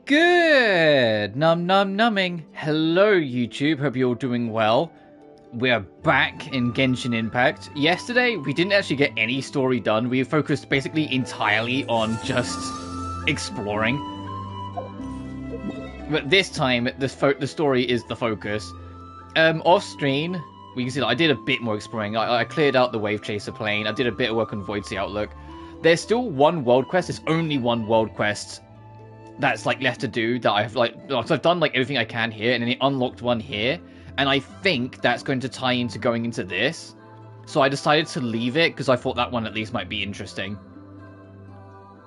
Good! Numbing. Hello, YouTube. Hope you're all doing well. We're back in Genshin Impact. Yesterday, we didn't actually get any story done. We focused basically entirely on just exploring. But this time, the story is the focus. Off-screen, we can see that I did a bit more exploring. I cleared out the Wave Chaser plane. I did a bit of work on Void Sea Outlook. There's still one world quest. There's only one world quest that's like left to do that I've done like everything I can here, and then it unlocked one here, and I think that's going to tie into going into this. So I decided to leave it because I thought that one at least might be interesting.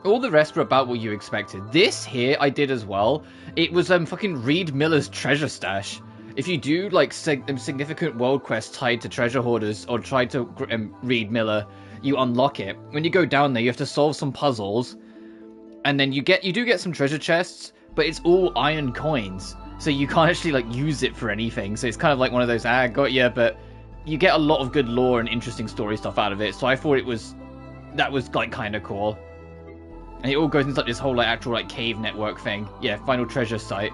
All the rest were about what you expected. This here I did as well. It was fucking Reed Miller's treasure stash. If you do like significant world quests tied to treasure hoarders or try to Reed Miller, you unlock it. When you go down there, you have to solve some puzzles, and then you do get some treasure chests, but it's all iron coins, so you can't actually like use it for anything. So it's kind of like one of those got ya, but you get a lot of good lore and interesting story stuff out of it. So I thought that was like kind of cool. And it all goes into like this whole like actual like cave network thing. Yeah, final treasure site.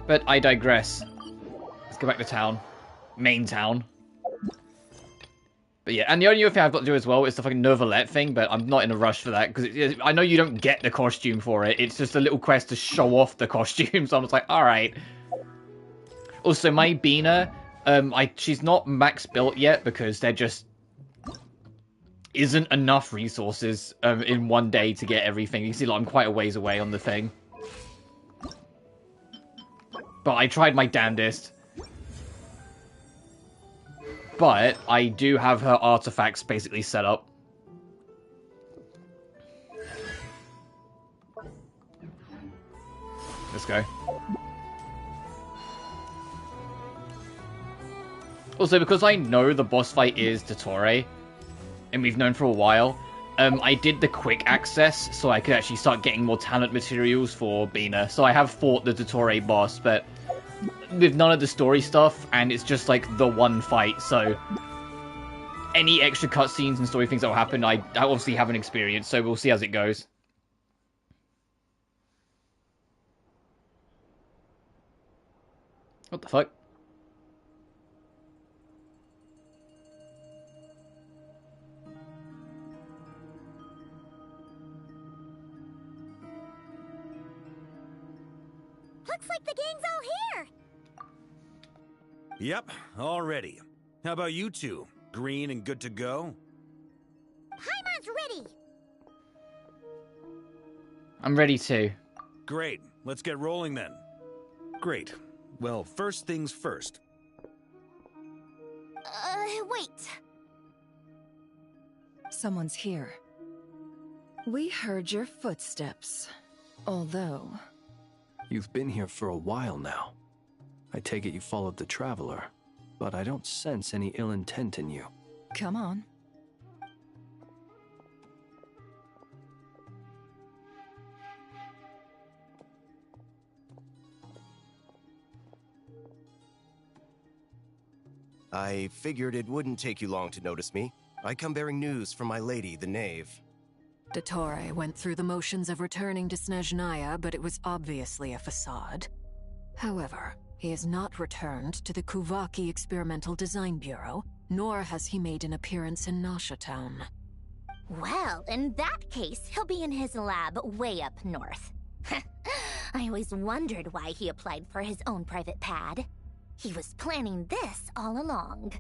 But I digress. Let's go back to town. Main town. But yeah, and the only other thing I've got to do as well is the fucking Novelette thing, but I'm not in a rush for that, because I know you don't get the costume for it. It's just a little quest to show off the costume, so I'm just like, alright. Also, my Bina, she's not max built yet, because there just isn't enough resources in one day to get everything. You see, like, I'm quite a ways away on the thing. But I tried my damnedest. But I do have her artifacts basically set up. Let's go. Also, because I know the boss fight is Dottore, and we've known for a while, I did the quick access so I could actually start getting more talent materials for Bina. So I have fought the Dottore boss, but with none of the story stuff, and it's just like the one fight, so any extra cutscenes and story things that will happen, I obviously haven't experienced, so we'll see as it goes. What the fuck? Looks like the gang's all here! Yep, all ready. How about you two? Green and good to go? Paimon's ready! I'm ready too. Great, let's get rolling then. Great. Well, first things first. Wait. Someone's here. We heard your footsteps. Although... You've been here for a while now. I take it you followed the Traveler, but I don't sense any ill intent in you. Come on. I figured it wouldn't take you long to notice me. I come bearing news from my lady, the Knave. Dottore went through the motions of returning to Snezhnaya, but it was obviously a facade. However, he has not returned to the Kuvaki Experimental Design Bureau, nor has he made an appearance in Nasha Town. Well, in that case, he'll be in his lab way up north. I always wondered why he applied for his own private pad. He was planning this all along.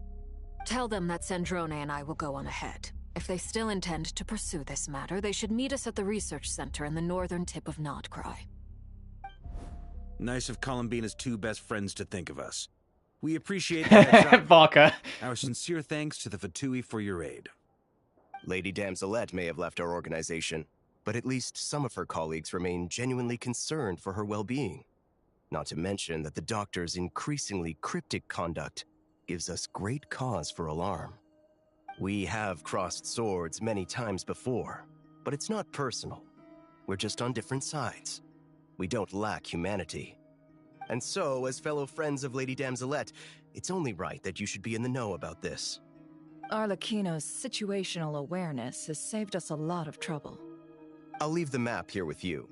Tell them that Sandrone and I will go on ahead. If they still intend to pursue this matter, they should meet us at the research center in the northern tip of Nodcry. Nice of Columbina's two best friends to think of us. We appreciate the heads up. Vodka. Our sincere thanks to the Fatui for your aid. Lady Damselette may have left our organization, but at least some of her colleagues remain genuinely concerned for her well-being. Not to mention that the Doctor's increasingly cryptic conduct gives us great cause for alarm. We have crossed swords many times before, but it's not personal. We're just on different sides. We don't lack humanity. And so, as fellow friends of Lady Damselette, it's only right that you should be in the know about this. Arlecchino's situational awareness has saved us a lot of trouble. I'll leave the map here with you.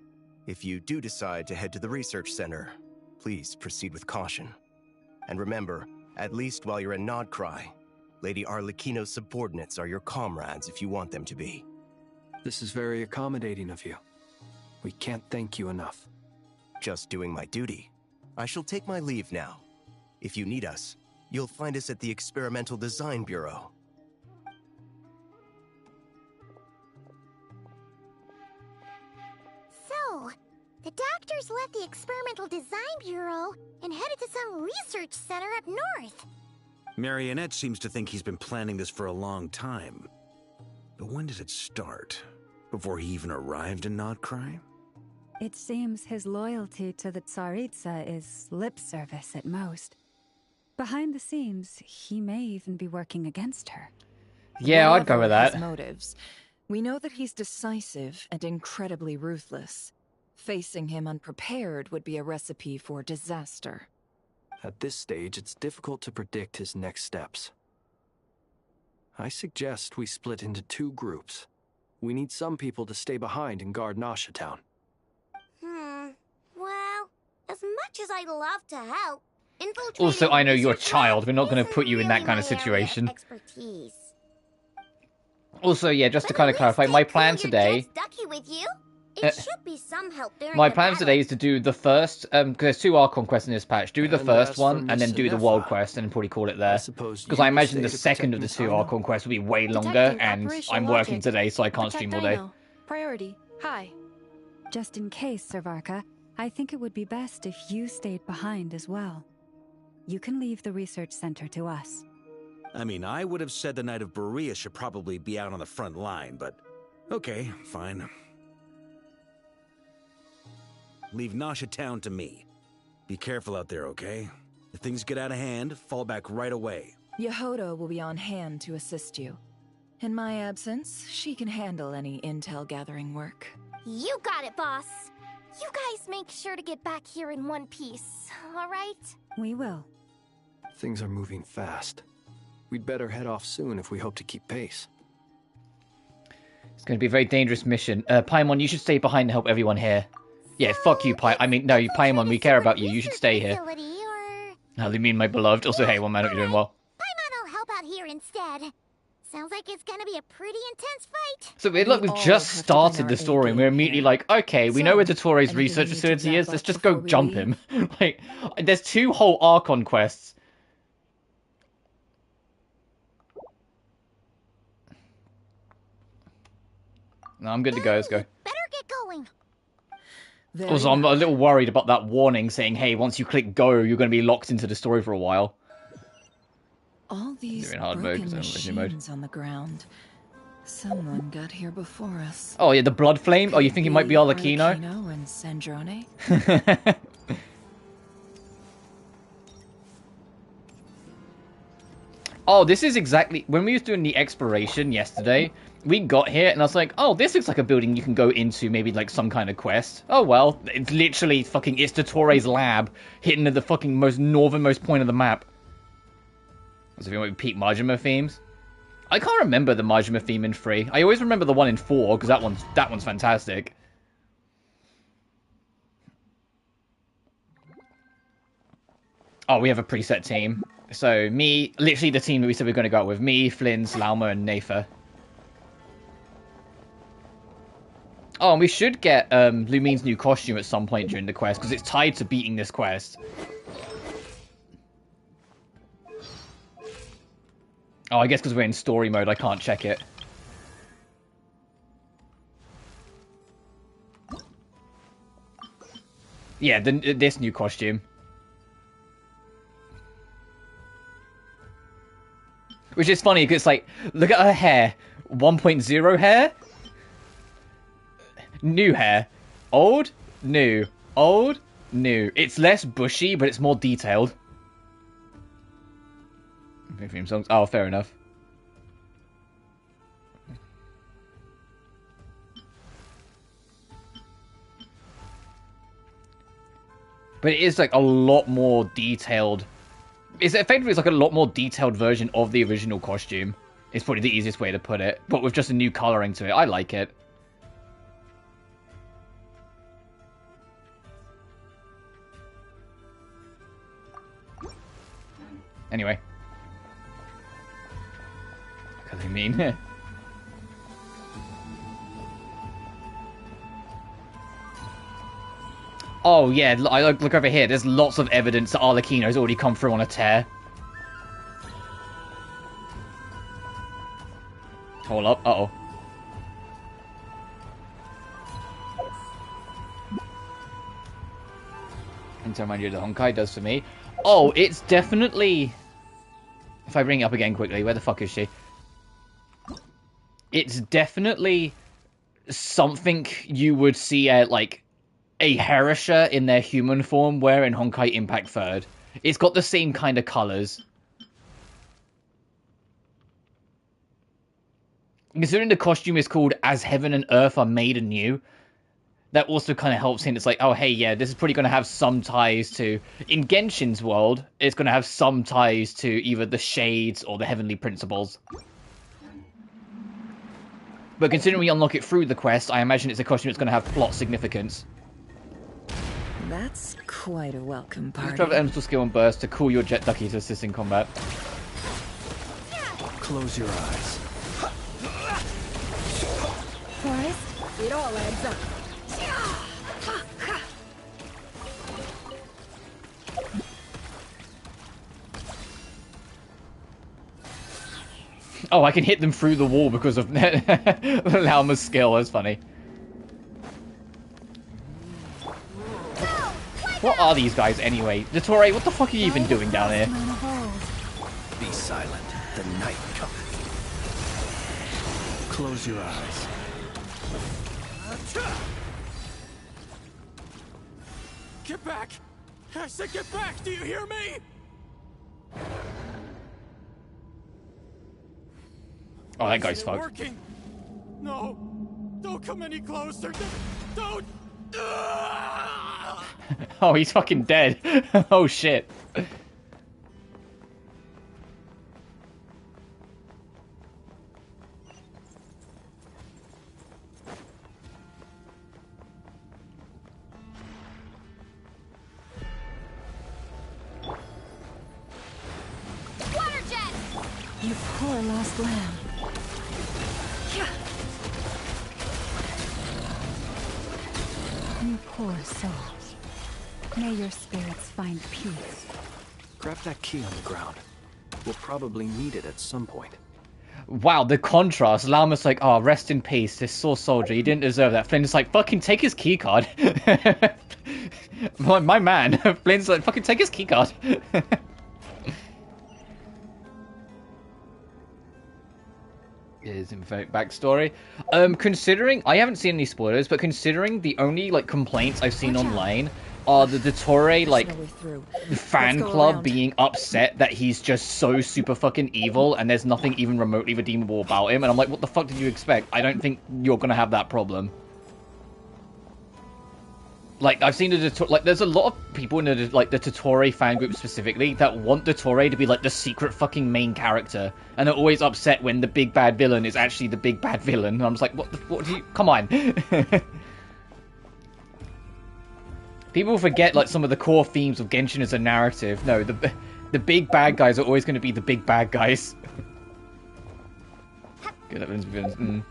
If you do decide to head to the research center, please proceed with caution. And remember, at least while you're in Nodcry, Lady Arlecchino's subordinates are your comrades if you want them to be. This is very accommodating of you. We can't thank you enough. Just doing my duty. I shall take my leave now. If you need us, you'll find us at the Experimental Design Bureau. So, the doctors left the Experimental Design Bureau and headed to some research center up north. Marionette seems to think he's been planning this for a long time. But when did it start? Before he even arrived in Nodcry? It seems his loyalty to the Tsaritsa is lip service at most. Behind the scenes, he may even be working against her. Yeah, I'd go with Whatever that. his motives, we know that he's decisive and incredibly ruthless. Facing him unprepared would be a recipe for disaster. At this stage, it's difficult to predict his next steps. I suggest we split into 2 groups. We need some people to stay behind and guard Nasha Town. Well, as much as I'd love to help, Also, I know you're a research child. We're not going to isn't put you in that really kind of my area situation. expertise. Also, yeah, just to But kind at of clarify, least my take plan all your today... Jet's ducky with you. It should be some help during My the plan today is to do the first, because there's 2 Archon quests in this patch. Do the And first as for one, and then Mr. do the Nefa, world quest, and probably call it there. suppose Because you I will imagine stay the to second protect of the Miss 2 Aino. Archon quests will be way longer, Detecting and operational I'm working logic. today, so I can't Protect stream all day. Dino. Priority. High. Just in case, Servarka, I think it would be best if you stayed behind as well. You can leave the research center to us. I mean, I would have said the Knight of Berea should probably be out on the front line, but okay, fine. Leave Nasha Town to me. Be careful out there, okay? If things get out of hand, fall back right away. Yehoda will be on hand to assist you. In my absence, she can handle any intel gathering work. You got it, boss. You guys make sure to get back here in one piece, all right? We will. Things are moving fast. We'd better head off soon if we hope to keep pace. It's going to be a very dangerous mission. Paimon, you should stay behind and help everyone here. Yeah, fuck you, I mean, no, Paimon, we care about you. You should stay here. Now, you mean my beloved. Also, hey, one man, hope you're doing well. Paimon will help out here instead. Sounds like it's gonna be a pretty intense fight. So, look, we've all just have to started bring the our story, and we're A-game immediately here. like, okay, we know So, where Dottore's anything research we need to facility wrap is. Let's up just go before we jump leave? him. Like, there's 2 whole Archon quests. No, I'm good to go. Let's go. Better get going. Very Also, I'm a well. little worried about that warning saying, hey, once you click go, you're going to be locked into the story for a while. All these in hard mode, broken 'cause I'm in legendary mode. machines on the ground. Someone got here before us. Oh, yeah, the Blood Flame? Oh, you think it might be Arlecchino? Arlecchino and Sandrone? Oh, this is exactly... When we was doing the exploration yesterday, we got here, and I was like, oh, this looks like a building you can go into, maybe, like, some kind of quest. Oh, well, it's literally fucking... It's Dottore's lab, hidden at the fucking most northernmost point of the map. So if you want repeat Majima themes. I can't remember the Majima theme in 3. I always remember the one in 4, because that one's fantastic. Oh, we have a preset team. So, me, literally the team that we said we were going to go out with. Me, Flynn, Lauma, and Nafa. Oh, and we should get Lumine's new costume at some point during the quest, because it's tied to beating this quest. Oh, I guess because we're in story mode, I can't check it. Yeah, this new costume. Which is funny, because it's like, look at her hair. 1.0 hair. New hair. Old, new. Old, new. It's less bushy, but it's more detailed. Theme songs. Oh, fair enough. But it is like a lot more detailed. It's effectively like a lot more detailed version of the original costume It's probably the easiest way to put it, but with just a new coloring to it. I like it. Anyway. Because I mean... Oh, yeah, I look over here. There's lots of evidence that Arlecchino's already come through on a tear. Hold up. Uh-oh. And to remind you, the Honkai does for me. Oh, it's definitely... If I bring it up again quickly, where the fuck is she? It's definitely something you would see at, like, a Herisher in their human form wear in Honkai Impact 3rd. It's got the same kind of colours. Considering the costume is called As Heaven and Earth Are Made Anew, that also kind of helps hint. It's like, oh, hey, yeah, this is probably going to have some ties to... In Genshin's world, it's going to have some ties to either the Shades or the Heavenly Principles. But considering we unlock it through the quest, I imagine it's a costume that's going to have plot significance. That's quite a welcome party. Travel elemental skill and burst to cool your jet ducky to assist in combat. Close your eyes. Forrest, it all adds up. Oh, I can hit them through the wall because of Lauma's skill. That's funny. What are these guys anyway? Dottore, what the fuck are you even doing down here? Be silent. The night cometh. Close your eyes. Get back! I said get back! Do you hear me? Oh, that guy's Isn't it fucked. working? No! Don't come any closer! Don't! Oh, he's fucking dead. Oh, shit. Water jet! You poor lost lamb. You poor souls. May your spirits find peace. Grab that key on the ground. We'll probably need it at some point. Wow, the contrast. Lauma's like, oh, rest in peace, this sore soldier. He didn't deserve that. Flynn's like, fucking take his keycard. my man. Flynn's like, fucking take his keycard. Is in fact backstory. Considering I haven't seen any spoilers, but considering the only like complaints I've seen online are the Dottore like fan club being upset that he's just so super fucking evil and there's nothing even remotely redeemable about him, and I'm like, what the fuck did you expect? I don't think you're gonna have that problem. Like, I've seen there's a lot of people in the Dottore fan group specifically that want Dottore to be, like, the secret fucking main character. And they're always upset when the big bad villain is actually the big bad villain. And I'm just like, what do you... Come on. People forget, like, some of the core themes of Genshin as a narrative. No, the big bad guys are always going to be the big bad guys. Good at villains.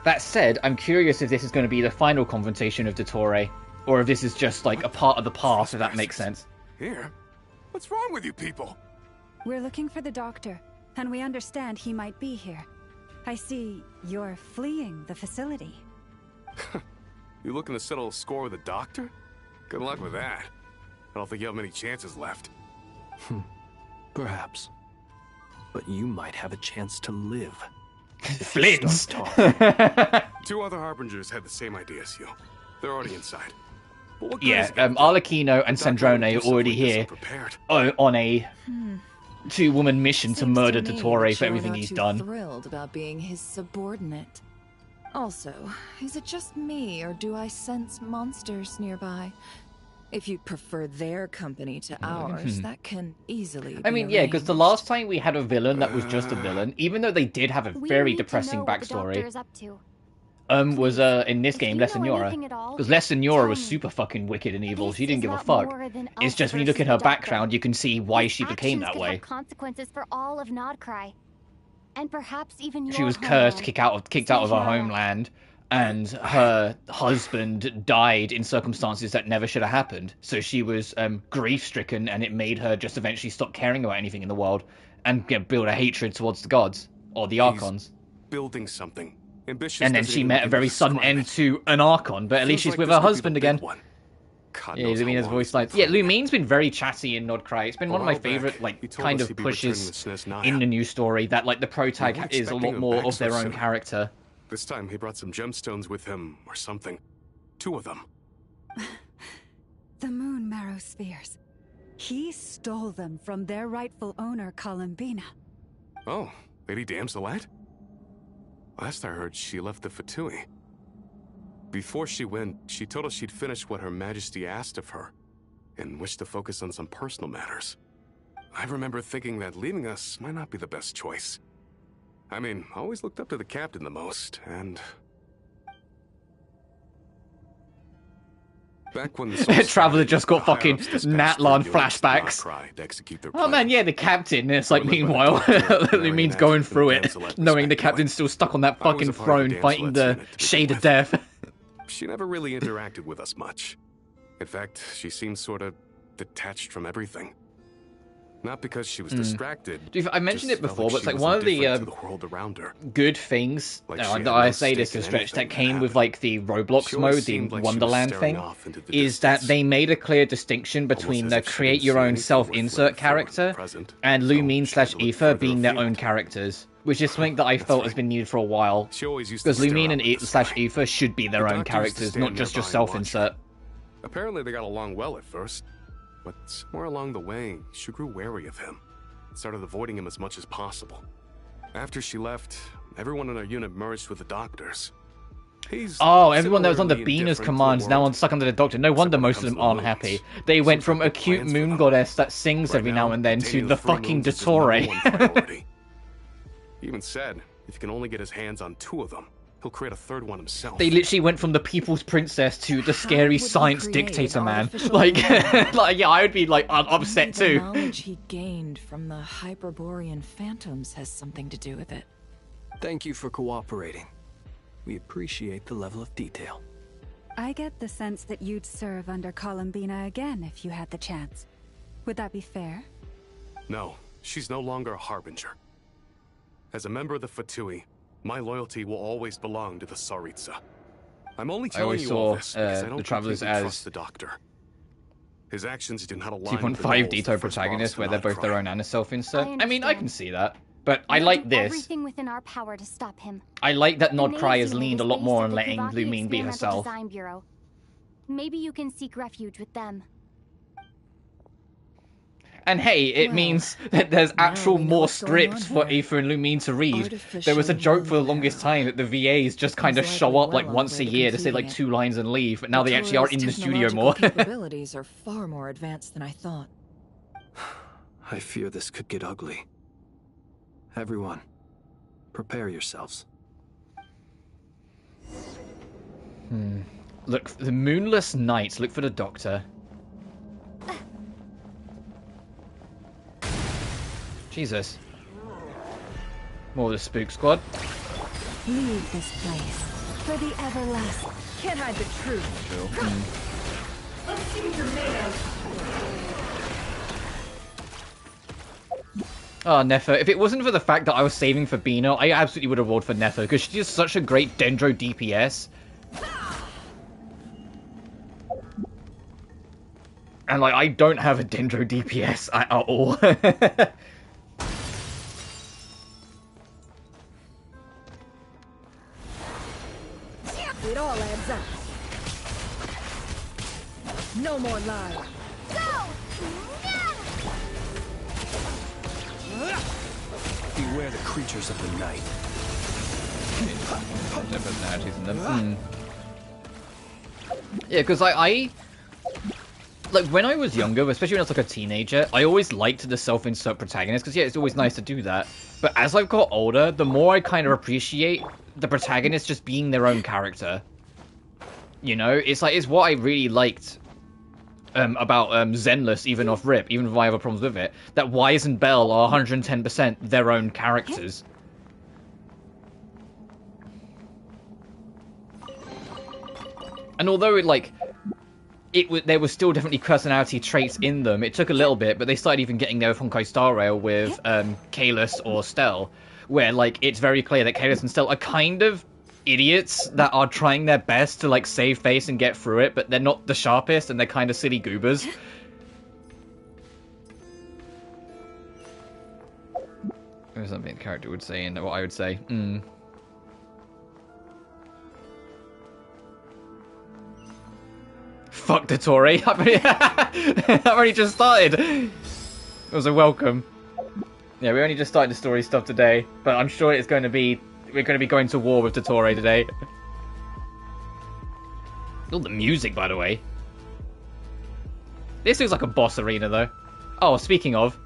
That said, I'm curious if this is going to be the final confrontation of Dottore, or if this is just, like, a part of the past, if that makes sense. Here? What's wrong with you people? We're looking for the doctor, and we understand he might be here. I see you're fleeing the facility. You looking to settle a score with the doctor? Good luck with that. I don't think you have many chances left. Perhaps. But you might have a chance to live. Flints! Two other Harbingers had the same idea as you. They're already inside. Yeah, Arlecchino and Sandrone are already here on a two-woman mission to murder Dottore for everything he's done. Thrilled about being his subordinate. Also, is it just me, or do I sense monsters nearby? If you prefer their company to ours, that can easily be I mean, yeah, because the arranged. last time we had a villain that was just a villain, even though they did have a very depressing backstory, was in this game, La Senora. Because La Senora was super fucking wicked and evil. She didn't give a fuck. It's just when you look at her background, you can see why she became that way. Consequences for all of Nodcry. And perhaps even She was cursed, kicked out of her homeland, and her husband died in circumstances that never should have happened. So she was grief-stricken, and it made her just eventually stop caring about anything in the world and build a hatred towards the gods or the Archons. Building something ambitious. And then she met a very sudden end to an Archon, but at least she's with her husband again. Yeah, Lumina's voice lines. Yeah, Lumine's been very chatty in Nodcry. It's been one of my favorite, like, kind of pushes in the new story that, like, the protag is a lot more of their own character. This time he brought some gemstones with him, or something. 2 of them. The moon Marrow spheres. He stole them from their rightful owner, Columbina. Oh, Lady Damselette? Last I heard, she left the Fatui. Before she went, she told us she'd finished what Her Majesty asked of her, and wished to focus on some personal matters. I remember thinking that leaving us might not be the best choice. I mean, I always looked up to the captain the most, and... Back when the Traveler just got fucking Natlan flashbacks. Oh man, yeah, the captain. It's like, meanwhile, Lumine's going through it, knowing the captain's still stuck on that fucking throne, fighting the Shade of Death. She never really interacted with us much. In fact, she seemed sort of detached from everything. Not because she was distracted. I mentioned it before, but it's like one of the good things, I say this to stretch, that came with like the Roblox mode, the Wonderland thing, is that they made a clear distinction between the create your own self-insert character and Lumine/Aoife being their own characters. Which is something that I felt has been needed for a while. Because Lumine and Aoife should be their own characters, not just your self-insert. Apparently they got along well at first. But somewhere along the way, she grew wary of him and started avoiding him as much as possible. After she left, everyone in our unit merged with the doctors. Everyone that was under Bina's commands now stuck under the Doctor. No wonder most of them aren't happy. They went from a cute moon goddess that sings every now and then to the fucking Dottore. He even said if he can only get his hands on 2 of them, he'll create a 3rd one himself. They literally went from the people's princess to the scary science dictator man. Like, yeah, I would be like upset too. The knowledge he gained from the Hyperborean phantoms has something to do with it. Thank you for cooperating. We appreciate the level of detail. I get the sense that you'd serve under Columbina again if you had the chance. Would that be fair? No, she's no longer a harbinger. As a member of the Fatui, my loyalty will always belong to the Tsaritsa. I'm only telling you all this because I don't completely trust the Doctor. His actions do not align with the 2.5 goals Dito protagonists where they're both their own and a self-insert. I mean, I can see that. But I like this. Everything within our power to stop him. I like that Nodcry has leaned a lot more on letting Lumine be herself. Maybe you can seek refuge with them. And hey, it means that there's actual more scripts for Aoife and Lumine to read. There was a joke for the longest time that the VAs just kind of show up like once a year to say like 2 lines and leave, but now they actually are in the studio more. Capabilities are far more advanced than I thought. I fear this could get ugly. Everyone, prepare yourselves. Look, the moonless nights. Look for the Doctor. Jesus. More of the Spook Squad. Leave this place for the everlasting. Can't hide the truth. Oh, Nefer. If it wasn't for the fact that I was saving for Bino, I absolutely would have rolled for Nefer, because she's such a great Dendro DPS. And, like, I don't have a Dendro DPS at all. It all adds up. No more lies. Go! Beware the creatures of the night. Yeah, because I Like, when I was younger, especially when I was like a teenager, I always liked the self-insert protagonist, because yeah, it's always nice to do that. But as I've got older, the more I kind of appreciate the protagonist just being their own character. You know, it's like, it's what I really liked about Zenless, even off rip, even if I have problems with it, that Wise and Bell are 110% their own characters. And although it, like, there was still definitely personality traits in them, it took a little bit, but they started even getting there with Honkai Star Rail with Kalis or Stell, where, like, it's very clear that Kalis and Stell are kind of idiots that are trying their best to, like, save face and get through it, but they're not the sharpest, and they're kind of silly goobers. There's something the character would say and what I would say. Fuck Dottore. I've already just started. It was a welcome. Yeah, we only just started the story stuff today, but I'm sure it's going to be... We're going to be going to war with Dottore today. Oh, the music, by the way. This looks like a boss arena, though. Oh, speaking of...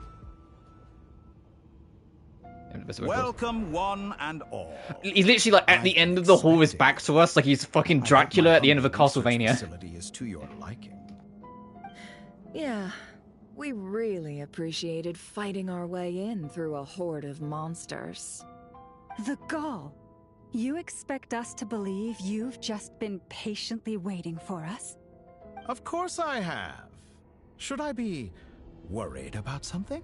Welcome, one and all. He's literally, like, at the end of the hall, his back to us, like he's fucking Dracula at the end of a Castlevania. Facility is to your liking. Yeah, we really appreciated fighting our way in through a horde of monsters. The gall. You expect us to believe you've just been patiently waiting for us? Of course I have. Should I be worried about something?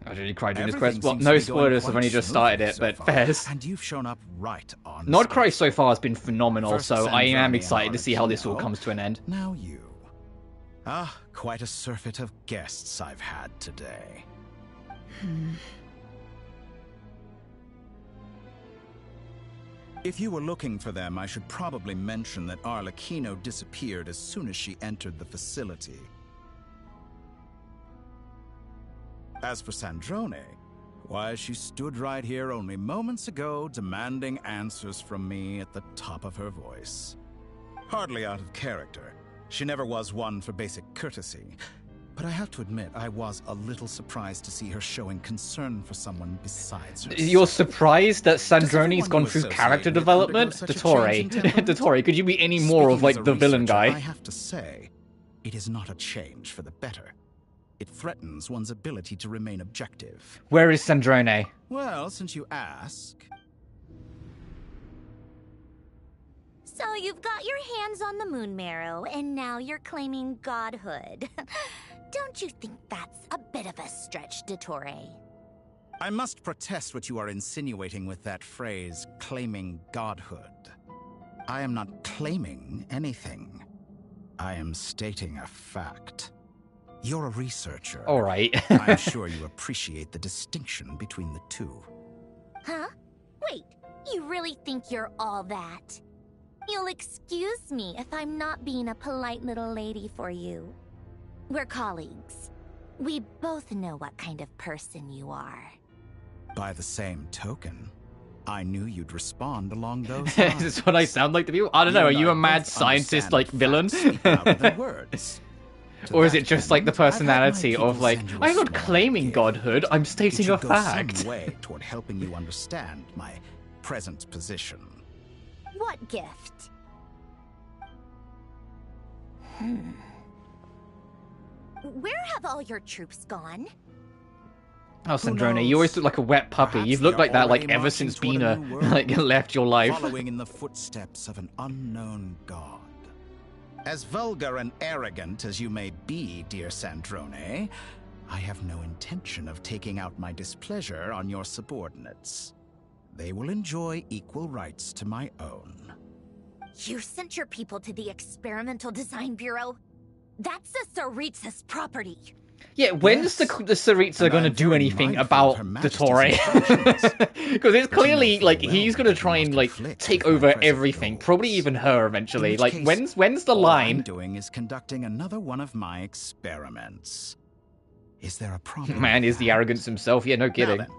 I really cried during this quest. Well, no spoilers, I've only just started it, but fairs. And you've shown up right on. Nodcry so far has been phenomenal, so I am excited to see how this all comes to an end. Now you. Ah, quite a surfeit of guests I've had today. If you were looking for them, I should probably mention that Arlecchino disappeared as soon as she entered the facility. As for Sandrone, why, she stood right here only moments ago demanding answers from me at the top of her voice. Hardly out of character. She never was one for basic courtesy. But I have to admit, I was a little surprised to see her showing concern for someone besides herself. You're surprised that Sandrone's gone through character development? Dottore. Dottore, could you be any more of, like, the villain guy? I have to say, it is not a change for the better. It threatens one's ability to remain objective. Where is Sandrone? Well, since you ask... So you've got your hands on the moon marrow, and now you're claiming godhood. Don't you think that's a bit of a stretch, Dottore? I must protest what you are insinuating with that phrase, claiming godhood. I am not claiming anything. I am stating a fact. You're a researcher. All right. I'm sure you appreciate the distinction between the two. Huh? Wait, you really think you're all that? You'll excuse me if I'm not being a polite little lady for you. We're colleagues. We both know what kind of person you are. By the same token, I knew you'd respond along those lines. Is this what I sound like to people? I don't know, are you a mad scientist, like, villain? Or is it just like the personality of, like, I'm not claiming godhood, I'm stating a fact. Some way toward helping you understand my present position. What gift? Where have all your troops gone? Oh, Sandrone, you always look like a wet puppy. Perhaps You've looked like that, like, already ever marching since toward a Bina, new world, like, left your life. Following in the footsteps of an unknown god. As vulgar and arrogant as you may be, dear Sandrone, I have no intention of taking out my displeasure on your subordinates. They will enjoy equal rights to my own. You sent your people to the Experimental Design Bureau? That's the Tsaritsa's property. Yeah, when's the Tsaritsa going to do anything about Dottore? Because it's clearly, like, he's going to try and, like, take over everything. Probably even her eventually. Like, when's the line? All I'm doing is conducting another one of my experiments. Is there a problem? Man, is the arrogance himself. Yeah, no kidding. Now then,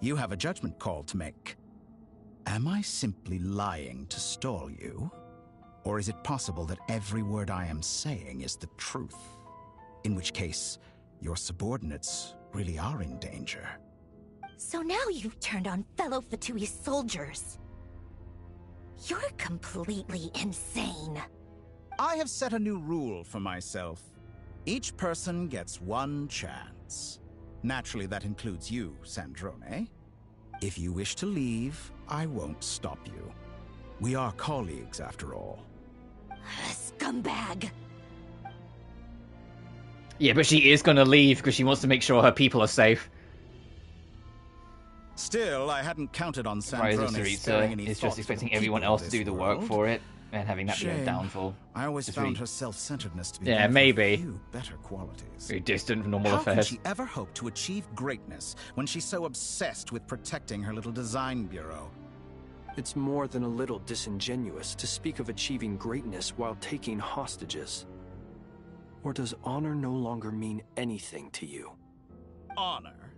you have a judgment call to make. Am I simply lying to stall you? Or is it possible that every word I am saying is the truth? In which case, your subordinates really are in danger. So now you've turned on fellow Fatui soldiers. You're completely insane. I have set a new rule for myself. Each person gets one chance. Naturally, that includes you, Sandrone. If you wish to leave, I won't stop you. We are colleagues, after all. Scumbag. Yeah, but she is going to leave because she wants to make sure her people are safe. Still, I hadn't counted on Sandrone sparing any is thought just to expecting the everyone people else of to do this the work world. for it, and having that be a Shame. downfall. I always Just found really- her self-centeredness to be Yeah, one of her maybe. few better qualities. Very distant from normal How affairs. can she ever hope to achieve greatness when she's so obsessed with protecting her little design bureau? It's more than a little disingenuous to speak of achieving greatness while taking hostages. Or does honor no longer mean anything to you? Honor?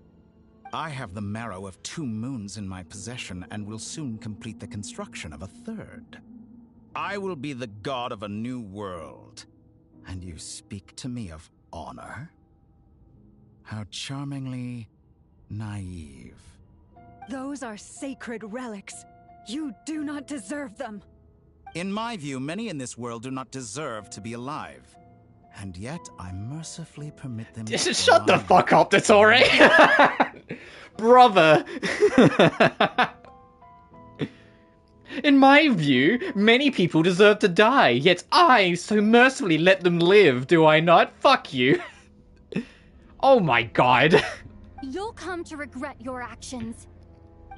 I have the marrow of 2 moons in my possession and will soon complete the construction of a 3rd. I will be the god of a new world. And you speak to me of honor? How charmingly naive. Those are sacred relics. You do not deserve them. In my view, many in this world do not deserve to be alive. And yet, I mercifully permit them to Shut the thrive. fuck up, Dottore! Brother! In my view, many people deserve to die, yet I so mercifully let them live, do I not? Fuck you. Oh my god. You'll come to regret your actions.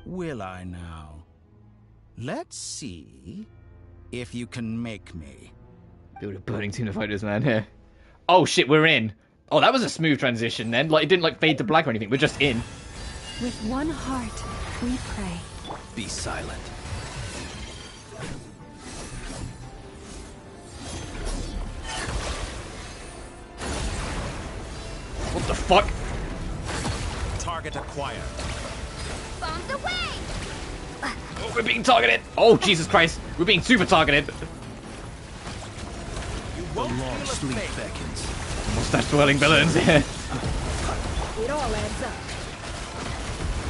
Will I now? Let's see if you can make me. Build a burning team of fighters, man, here. Oh shit, we're in. Oh, that was a smooth transition then. Like, it didn't like fade to black or anything. We're just in. With one heart, we pray. Be silent. What the fuck? Target acquired. Bombs away! Oh, we're being targeted. Oh, Jesus Christ. We're being super targeted. The long sleep beckons. Mustache swirling villains. It all adds up.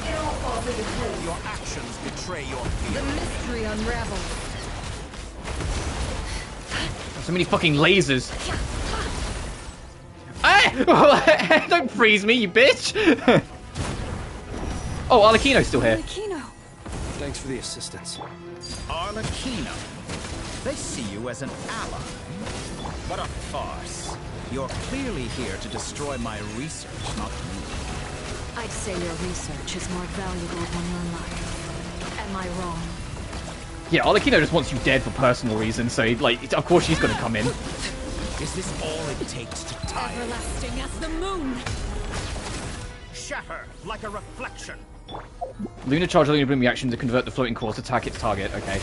It all falls into place. Your actions betray your The fear. mystery unravels. So many fucking lasers. Hey! Don't freeze me, you bitch! Oh, Arlecchino's still here. Arlecchino. Thanks for the assistance. Arlecchino. They see you as an ally. What a farce. You're clearly here to destroy my research, not me. I'd say your research is more valuable than your life. Am I wrong? Yeah, Arlecchino just wants you dead for personal reasons, so, like, of course she's gonna come in. Is this all it takes to tie it? Everlasting as the moon. Shatter like a reflection. Lunar charge Lunar Bloom reaction to convert the floating core to attack its target. Okay.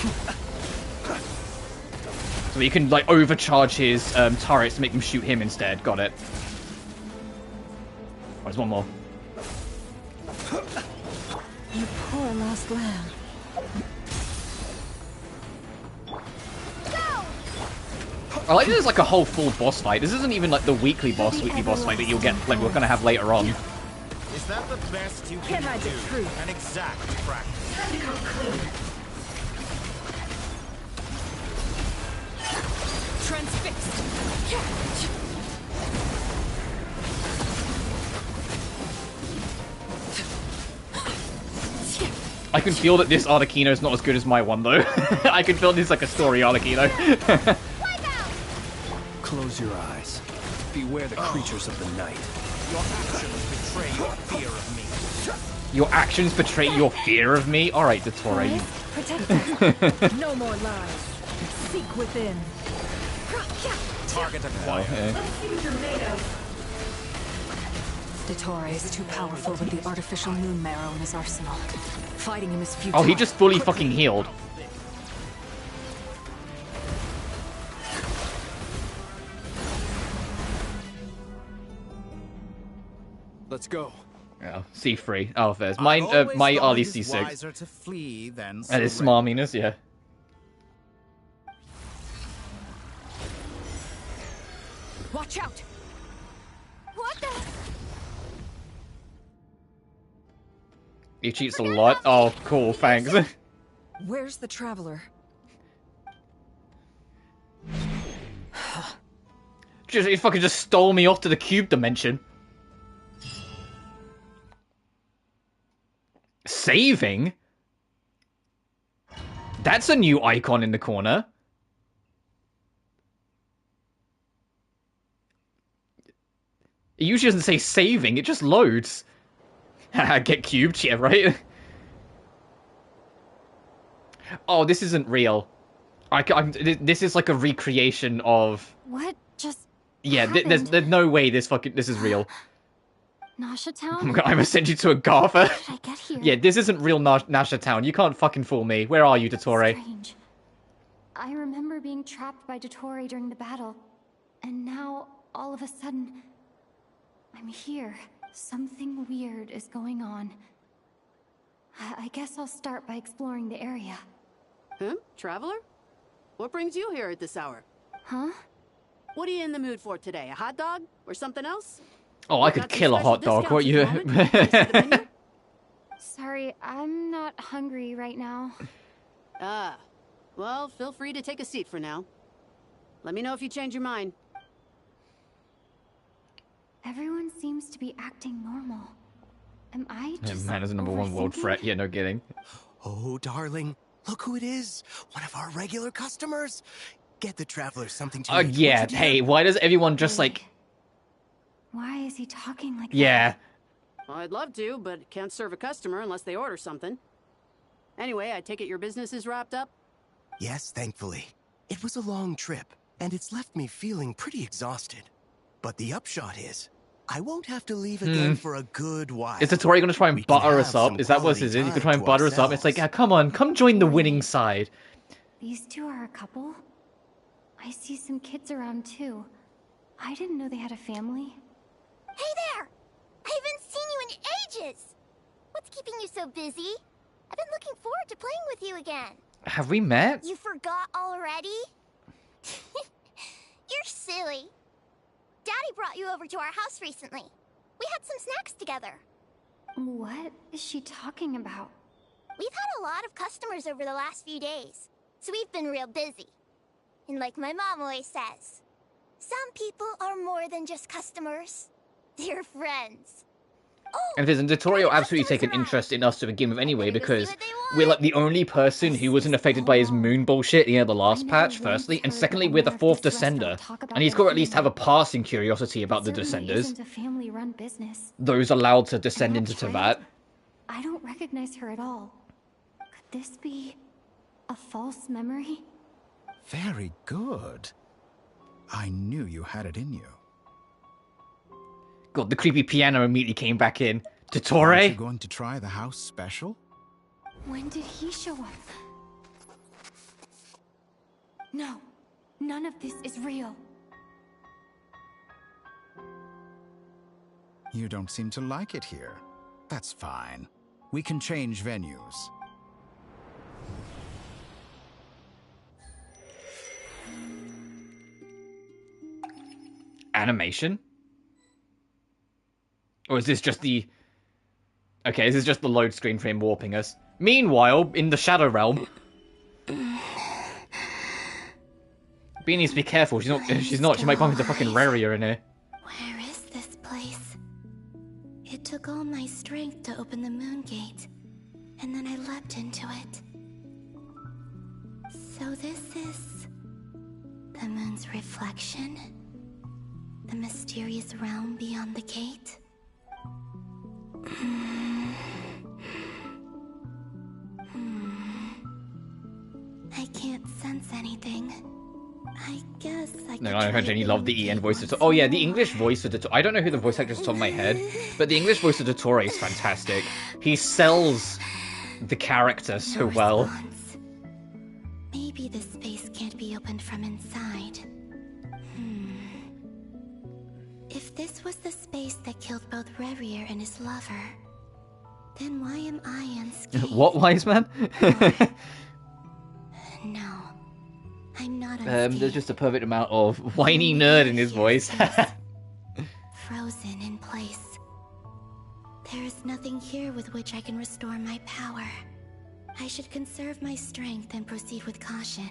So you can, like, overcharge his turrets to make them shoot him instead. Got it. Oh, there's one more. You poor lost lamb. I like this is like a whole full boss fight. This isn't even like the weekly boss fight that you'll get, like, we're gonna have later on. Is that the best you Can I do? be true? An exact practice. Transfixed. I can feel that this Arlecchino is not as good as my one, though. I can feel this like a story Arlecchino. Close your eyes. Beware the creatures of the night. Your actions betray your fear of me. Your actions betray your fear of me? Alright, Dottore. you- Protect us. No more lies. Seek within. Target acquired. Dottore is too powerful with the artificial moon marrow in his arsenal. Fighting him is futile. Oh, he just fully fucking healed. Let's go. Yeah, C3. Oh, there's mine. My RD C6. Wiser to flee than That is surrender. smarminess, yeah. Watch out. He cheats a lot. Oh, cool, thanks. Where's the traveler? He fucking just stole me off to the cube dimension. Saving? That's a new icon in the corner. It usually doesn't say saving, it just loads. Get cubed, yeah, right? Oh, this isn't real. This is like a recreation of... What just Yeah, happened? there's no way this is real. Nasha I'm Town? gonna send you to a Gartha. How did I get here? Yeah, this isn't real Nasha Town. You can't fucking fool me. Where are you, Dottore? Strange. I remember being trapped by Dottore during the battle. And now, all of a sudden, I'm here. Something weird is going on. I guess I'll start by exploring the area. Traveler? What brings you here at this hour? Huh? What are you in the mood for today? A hot dog? Or something else? Oh, I could kill a hot dog. What you... Sorry, I'm not hungry right now. Ah. Well, feel free to take a seat for now. Let me know if you change your mind. Everyone seems to be acting normal. Am I just Man is the #1 world threat. Yeah, no kidding. Oh, darling. Look who it is. One of our regular customers. Get the traveler something to eat. Yeah, hey, why does everyone just like... Why is he talking like Yeah. that? Well, I'd love to, but can't serve a customer unless they order something. Anyway, I take it your business is wrapped up? Yes, thankfully. It was a long trip, and it's left me feeling pretty exhausted. But the upshot is, I won't have to leave again for a good while. Is Dottore gonna try and butter us up? Is that what this is? You could try and butter us up. It's like, yeah, come on, come join the winning side. These two are a couple? I see some kids around too. I didn't know they had a family. Hey there! I haven't seen you in ages! What's keeping you so busy? I've been looking forward to playing with you again. Have we met? You forgot already? You're silly. Daddy brought you over to our house recently. We had some snacks together. What is she talking about? We've had a lot of customers over the last few days, so we've been real busy. And like my mom always says, some people are more than just customers. They're friends. And Dottore will absolutely take an interest in us to begin with anyway, because we're like the only person who wasn't affected by his moon bullshit at the end of the last patch, firstly, and secondly, we're the fourth Descender. And he's got to at least have a passing curiosity about the Descenders. Isn't a family-run business. Those allowed to descend into Teyvat. I don't recognize her at all. Could this be a false memory? Very good. I knew you had it in you. God, the creepy piano immediately came back in. Aren't Dottore? you going to try the house special? When did he show up? No, none of this is real. You don't seem to like it here. That's fine. We can change venues. Animation? Or is this just the... Okay, this is just the load screen for him warping us. Meanwhile, in the Shadow Realm... Bea needs to be careful, she's not, she might bump into fucking Raria in here. Where is this place? It took all my strength to open the moon gate, and then I leapt into it. So this is... the moon's reflection? The mysterious realm beyond the gate? I can't sense anything. I guess I No, I heard Jenny loved the EN voice. Oh yeah, the English voice for Dottore. I don't know who the voice actor is off the top of my head, but the English voice of Dottore is fantastic. He sells the character so well. Maybe this space can't be opened from inside. If this was the space that killed both Revier and his lover, then why am I unscathed? What, wise man? No, I'm not unscathed. There's just a perfect amount of whiny nerd in his voice. Frozen in place. There is nothing here with which I can restore my power. I should conserve my strength and proceed with caution.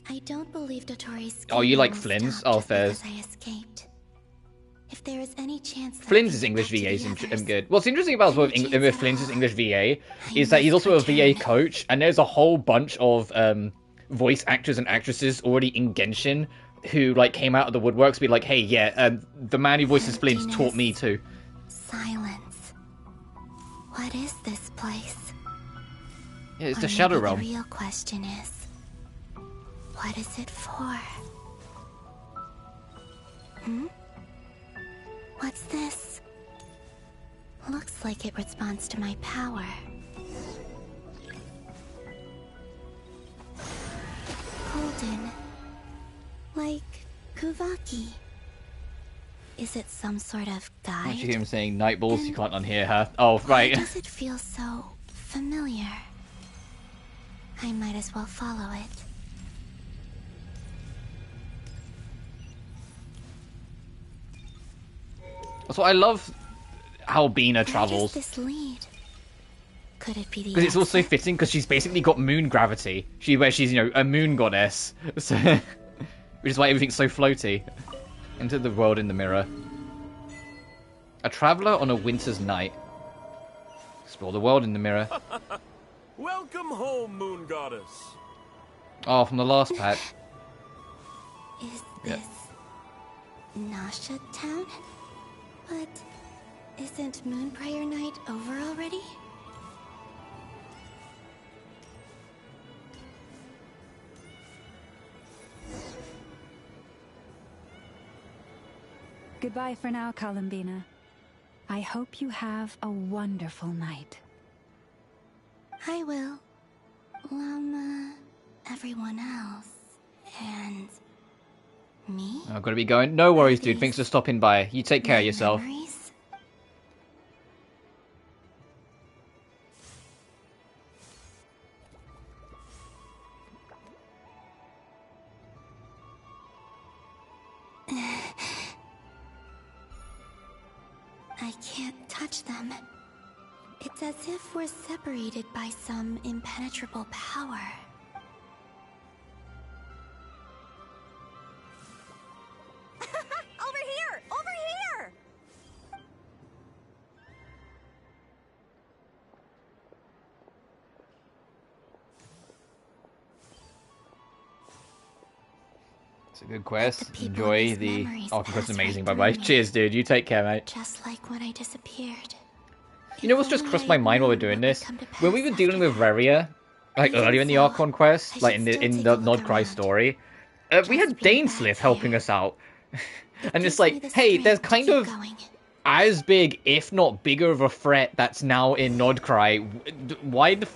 I don't believe Dottore's Oh, you like will Flynn's? stop Oh, just fair. because I escaped. If there is any chance that Flynn's I can English get VA back is to the others, good. What's interesting about with Flynn's English VA is that he's also a VA coach, and there's a whole bunch of voice actors and actresses already in Genshin who like came out of the woodworks to be like, hey, yeah, the man who voices Flynn's taught me too. Silence. What is this place? Yeah, it's Or the Shadow maybe Realm. The real question is, what is it for? Hmm? What's this? Looks like it responds to my power. Golden. Like Kuvaki. Is it some sort of guide? I hear him saying night balls, you can't unhear her. Oh, right. Why does it feel so familiar? I might as well follow it. So I love how Bina travels. Where does this lead? Could it be the Because it's also fitting because she's basically got moon gravity. She's, you know, a moon goddess. So, which is why everything's so floaty. Enter the world in the mirror. A traveler on a winter's night. Explore the world in the mirror. Welcome home, moon goddess. Oh, from the last patch. Is this Nasha Town? But isn't Moon Prayer Night over already? Goodbye for now, Columbina. I hope you have a wonderful night. I will. Everyone else. And me? I've got to be going. No worries, dude. Thanks for stopping by. You take care of yourself. Memories? I can't touch them. It's as if we're separated by some impenetrable power. Over here! Over here! It's a good quest. Enjoy the... Oh, quest is amazing. Bye-bye. Cheers, dude. You take care, mate. Just like when I disappeared. You know what's just crossed my mind while we're doing this? When we were dealing with Reria, like earlier in the Archon quest, like in the Nodcry story, we had Daneslith helping us out. And it's like, hey, there's kind of as big, if not bigger of a threat that's now in Nodcry. Why the...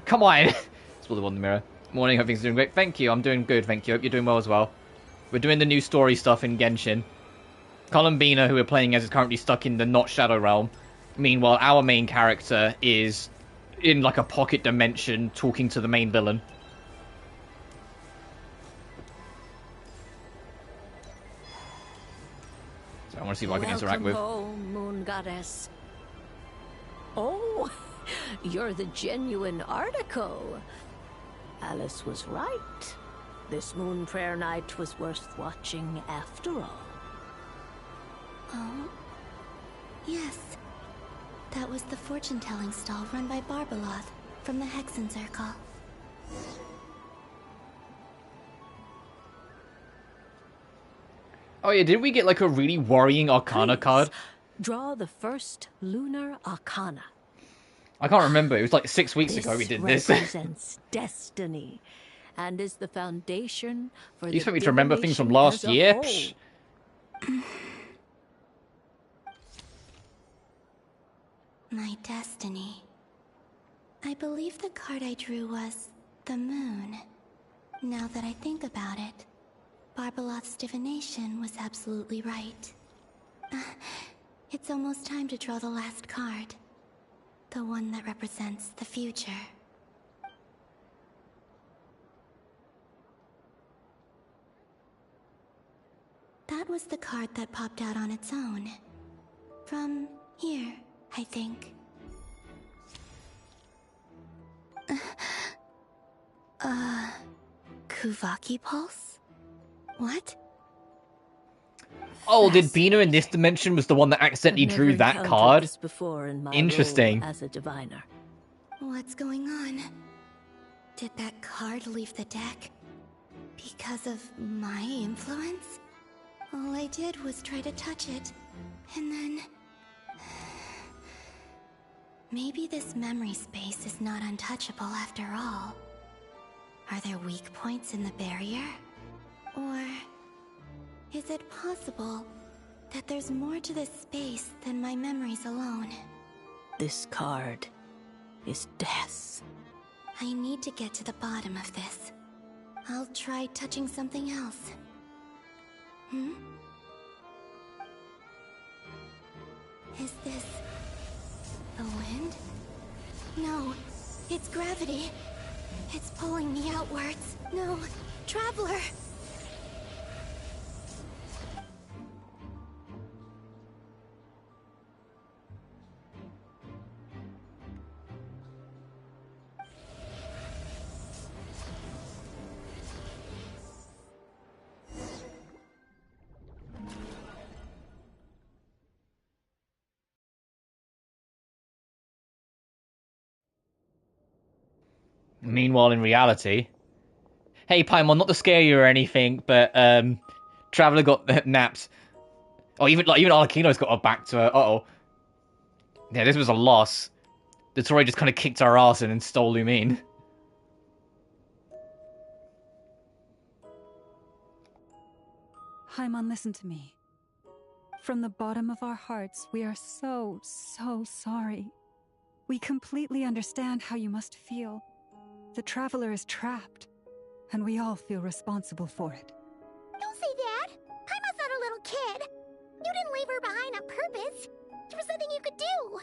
Come on. It's all the one in the mirror. Morning, hope things are doing great. Thank you, I'm doing good, thank you. Hope you're doing well as well. We're doing the new story stuff in Genshin. Columbina, who we're playing as, is currently stuck in the not Shadow Realm. Meanwhile, our main character is in like a pocket dimension talking to the main villain. So I want to see if I can interact with. Welcome home, Moon Goddess. Oh, you're the genuine article. Alice was right. This Moon Prayer Night was worth watching after all. Oh, yes. That was the fortune-telling stall run by Barbeloth from the Hexen Circle. Oh yeah, didn't we get like a really worrying Arcana card? Draw the first lunar arcana. I can't remember. It was like 6 weeks ago we did this. Represents destiny and is the foundation for You the expect me to remember things from divination last as a year? whole. Psh. My destiny. I believe the card I drew was the moon. Now that I think about it, Barbeloth's divination was absolutely right. It's almost time to draw the last card. The one that represents the future. That was the card that popped out on its own. From here, I think. Kuvaki Pulse? What? Oh, did Bina in this dimension was the one that accidentally drew that card? Before in my Interesting. role as a diviner. What's going on? Did that card leave the deck? Because of my influence? All I did was try to touch it, and then... Maybe this memory space is not untouchable after all. Are there weak points in the barrier? Or... is it possible that there's more to this space than my memories alone? This card is death. I need to get to the bottom of this. I'll try touching something else. Is this... the wind? No, it's gravity. It's pulling me outwards. No, Traveler! Meanwhile, in reality, hey Paimon, not to scare you or anything, but Traveler got naps. Oh, even Arlecchino's got her back to her. Uh-oh. Yeah, this was a loss. Dottore just kind of kicked our ass and then stole Lumine. Paimon, listen to me. From the bottom of our hearts, we are so sorry. We completely understand how you must feel. The Traveler is trapped, and we all feel responsible for it. Don't say that! Paimon's not a little kid! You didn't leave her behind on purpose! There was nothing you could do!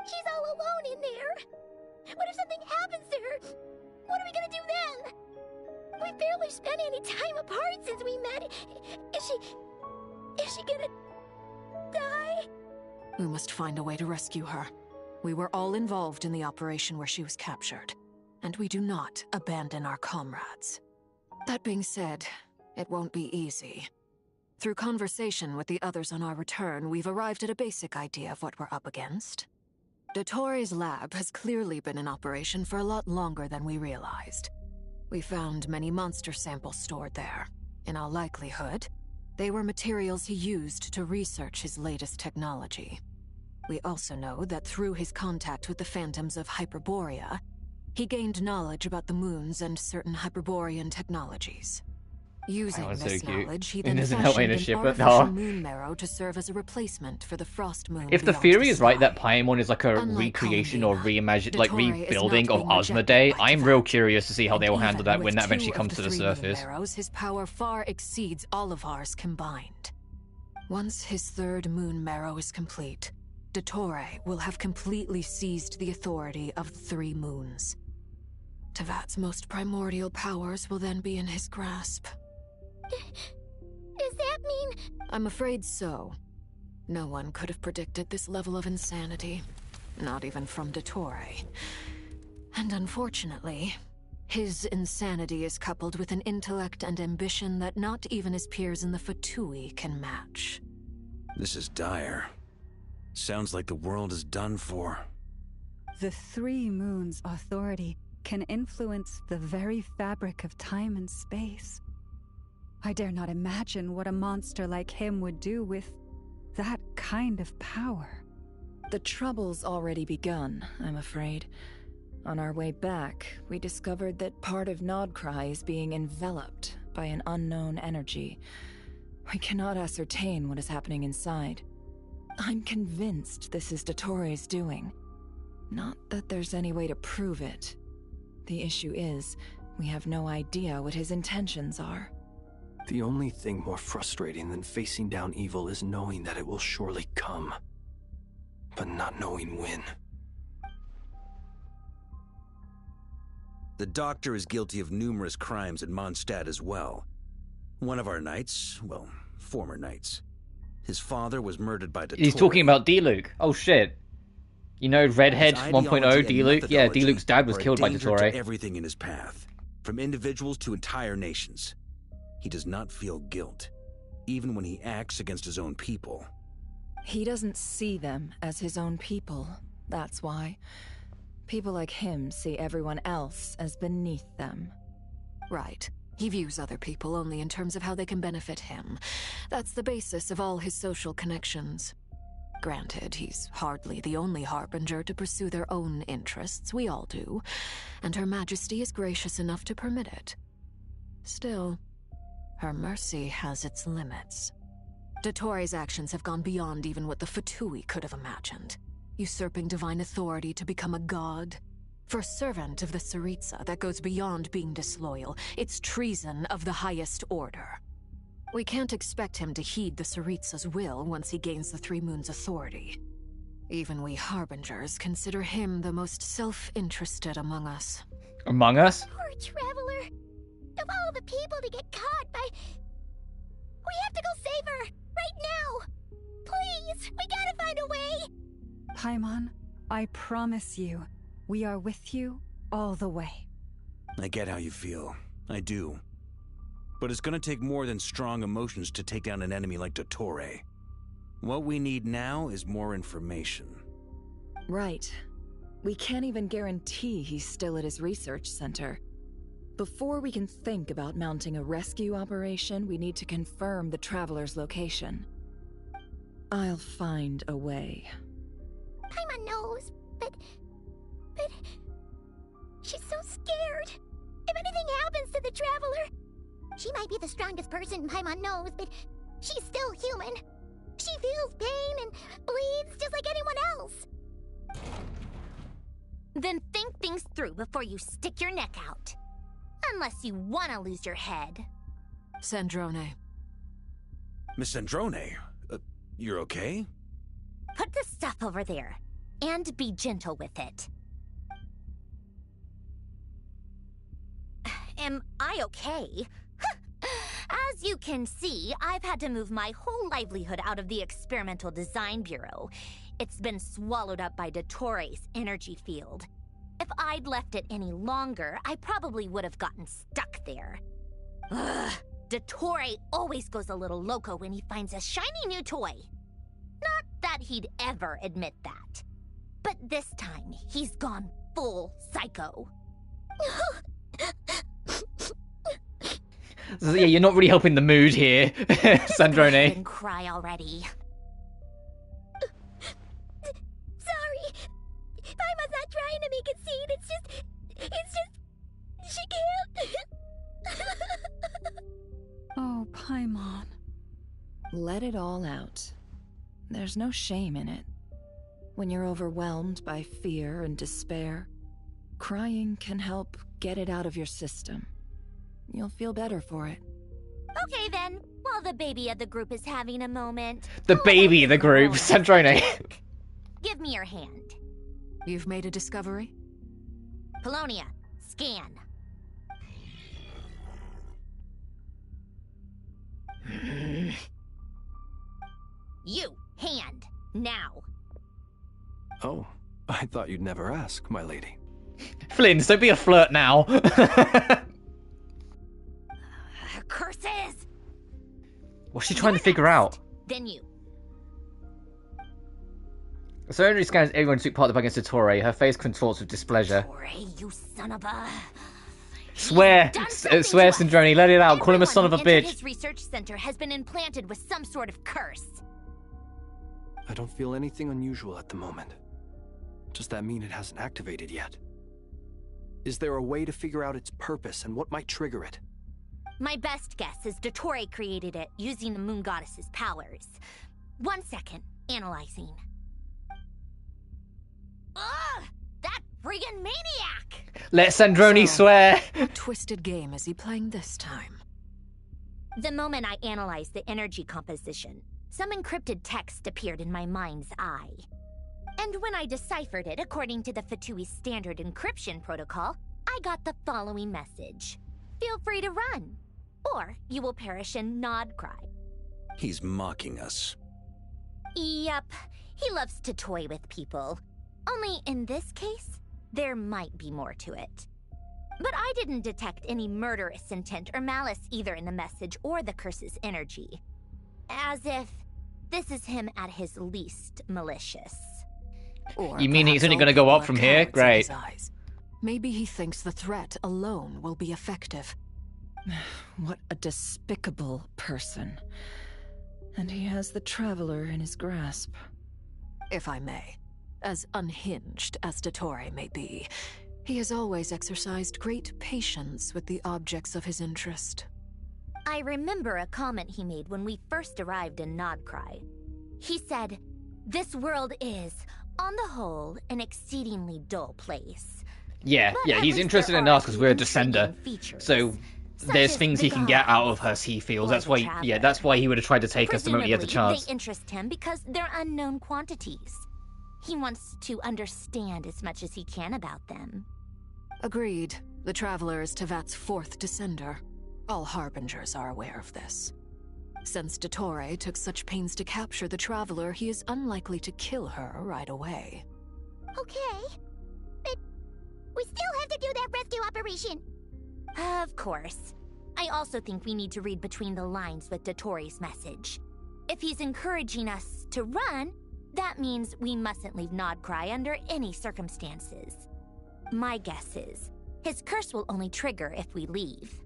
She's all alone in there! What if something happens to her? What are we gonna do then? We've barely spent any time apart since we met. Is she gonna... die? We must find a way to rescue her. We were all involved in the operation where she was captured, and we do not abandon our comrades. That being said, it won't be easy. Through conversation with the others on our return, we've arrived at a basic idea of what we're up against. Dottore's lab has clearly been in operation for a lot longer than we realized. We found many monster samples stored there. In all likelihood, they were materials he used to research his latest technology. We also know that through his contact with the phantoms of Hyperborea, he gained knowledge about the moons and certain Hyperborean technologies. Using this knowledge, he then fashioned an artificial moon marrow to serve as a replacement for the frost moon. If the theory is right that Paimon is like a recreation or reimagine, like rebuilding of Asmodee, I'm real curious to see how they will handle that when that eventually comes to the surface. Marrows, his power far exceeds all of ours combined. Once his third moon marrow is complete, Dottore will have completely seized the authority of the three moons. Tevat's most primordial powers will then be in his grasp. Does that mean... I'm afraid so. No one could have predicted this level of insanity. Not even from Dottore. And unfortunately, his insanity is coupled with an intellect and ambition that not even his peers in the Fatui can match. This is dire. Sounds like the world is done for. The three moons' authority can influence the very fabric of time and space. I dare not imagine what a monster like him would do with that kind of power. The trouble's already begun, I'm afraid. On our way back, we discovered that part of Nodcry is being enveloped by an unknown energy. We cannot ascertain what is happening inside. I'm convinced this is Dottore's doing. Not that there's any way to prove it. The issue is, we have no idea what his intentions are. The only thing more frustrating than facing down evil is knowing that it will surely come, but not knowing when. The Doctor is guilty of numerous crimes in Mondstadt as well. One of our knights, well, former knights. His father was murdered by Dottore. He's talking about D-Luke. Oh shit. You know Redhead 1.0 D-Luke? Yeah, D-Luke's dad was killed by Dottore. Everything in his path, from individuals to entire nations. He does not feel guilt, even when he acts against his own people. He doesn't see them as his own people, that's why. People like him see everyone else as beneath them. Right. He views other people only in terms of how they can benefit him. That's the basis of all his social connections. Granted, he's hardly the only harbinger to pursue their own interests. We all do. And Her Majesty is gracious enough to permit it. Still, her mercy has its limits. Dottore's actions have gone beyond even what the Fatui could have imagined. Usurping divine authority to become a god. For a servant of the Tsaritsa, that goes beyond being disloyal. It's treason of the highest order. We can't expect him to heed the Tsaritsa's will once he gains the Three Moons' authority. Even we Harbingers consider him the most self-interested among us. Among us? Poor Traveler. Of all the people to get caught by... We have to go save her! Right now! Please! We gotta find a way! Paimon, I promise you, we are with you all the way. I get how you feel. I do. But it's gonna take more than strong emotions to take down an enemy like Dottore. What we need now is more information. Right. We can't even guarantee he's still at his research center. Before we can think about mounting a rescue operation, we need to confirm the Traveler's location. I'll find a way. Paimon knows, but... She's so scared. If anything happens to the Traveler... She might be the strongest person Paimon knows, but she's still human. She feels pain and bleeds just like anyone else. Then think things through before you stick your neck out. Unless you want to lose your head. Sandrone. Miss Sandrone, you're okay? Put the stuff over there, and be gentle with it. Am I okay? As you can see, I've had to move my whole livelihood out of the Experimental Design Bureau. It's been swallowed up by Dottore's energy field. If I'd left it any longer, I probably would have gotten stuck there. Ugh, Dottore always goes a little loco when he finds a shiny new toy. Not that he'd ever admit that. But this time, he's gone full psycho. So, yeah, you're not really helping the mood here, Sandrone. And cry already. Sorry. Paimon's not trying to make it seem. It's just... She can't. Oh, Paimon. Let it all out. There's no shame in it. When you're overwhelmed by fear and despair, crying can help get it out of your system. You'll feel better for it. Okay then, while the baby of the group is having a moment... The baby of the group, Sandrone. Give me your hand. You've made a discovery? Polonia, scan. You, hand, now. Oh, I thought you'd never ask, my lady. Flynn, don't be a flirt now. Curses! What's she trying to figure out? Then you. So Audrey scans everyone who took part against Dottore. Her face contorts with displeasure. Dottore, you son of a... Swear, swear, Sandrone, let it out. Call him a son of a bitch. His research center has been implanted with some sort of curse. I don't feel anything unusual at the moment. Does that mean it hasn't activated yet? Is there a way to figure out its purpose and what might trigger it? My best guess is Dottore created it using the Moon Goddess's powers. 1 second, analyzing. Ugh! That friggin' maniac! Let Sandrone swear! What twisted game is he playing this time? The moment I analyzed the energy composition, some encrypted text appeared in my mind's eye. And when I deciphered it according to the Fatui's standard encryption protocol, I got the following message. Feel free to run, or you will perish in Nodcry. He's mocking us. Yep, he loves to toy with people. Only in this case, there might be more to it. But I didn't detect any murderous intent or malice either in the message or the curse's energy. As if this is him at his least malicious. Or you mean he's only perhaps going to go all up from people here? have cowards in Great. his eyes. Maybe he thinks the threat alone will be effective. What a despicable person. And he has the Traveler in his grasp. If I may, as unhinged as Dottore may be, he has always exercised great patience with the objects of his interest. I remember a comment he made when we first arrived in Nodcry. He said, "This world is, on the whole, an exceedingly dull place." Yeah, But yeah, at he's least interested there in are us because we're a descender. features, So such there's as things the he can get gods out of us, he feels. or That's the why, Traveler. yeah, that's why he would have tried to take us the moment he had the Presumably, chance. they interest him because they're unknown quantities. He wants to understand as much as he can about them. Agreed. The Traveler is Tevat's fourth descender. All Harbingers are aware of this. Since Dottore took such pains to capture the Traveler, he is unlikely to kill her right away. Okay. But we still have to do that rescue operation. Of course. I also think we need to read between the lines with Dottore's message. If he's encouraging us to run, that means we mustn't leave Nodcry under any circumstances. My guess is, his curse will only trigger if we leave.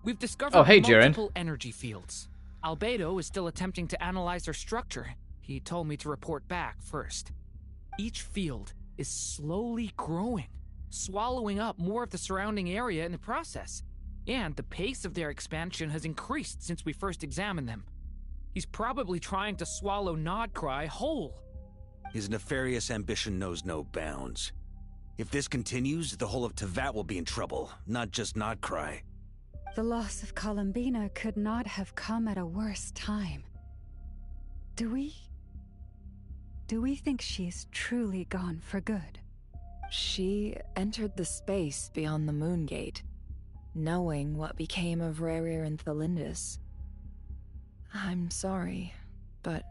We've discovered multiple energy fields. Albedo is still attempting to analyze their structure. He told me to report back first. Each field is slowly growing, swallowing up more of the surrounding area in the process. And the pace of their expansion has increased since we first examined them. He's probably trying to swallow Nodcry whole. His nefarious ambition knows no bounds. If this continues, the whole of Tevat will be in trouble, not just Nodcry. The loss of Columbina could not have come at a worse time. Do we think she's truly gone for good? She entered the space beyond the Moon Gate, knowing what became of Rerir and Thalindus. I'm sorry, but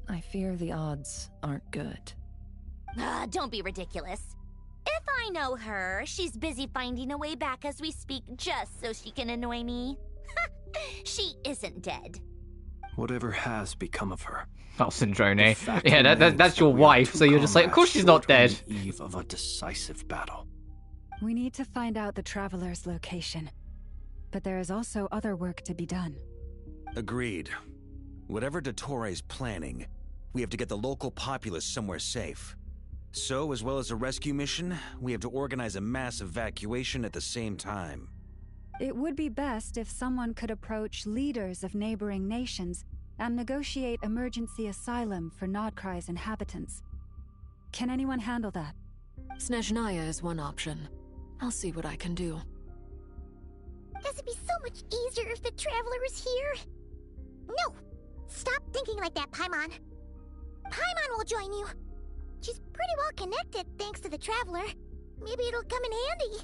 I fear the odds aren't good. Don't be ridiculous. If I know her, she's busy finding a way back as we speak just so she can annoy me. She isn't dead. Whatever has become of her. Oh, Syndrome. Yeah, that's your wife, so you're just like, of course she's not dead. On the eve of a decisive battle. We need to find out the Traveler's location. But there is also other work to be done. Agreed. Whatever Dottore's planning, we have to get the local populace somewhere safe. So, as well as a rescue mission, we have to organize a mass evacuation at the same time. It would be best if someone could approach leaders of neighboring nations and negotiate emergency asylum for Nodcry's inhabitants. Can anyone handle that? Snezhnaya is one option. I'll see what I can do. Does it be so much easier if the Traveler is here? No! Stop thinking like that, Paimon. Paimon will join you. She's pretty well connected thanks to the Traveler. Maybe it'll come in handy.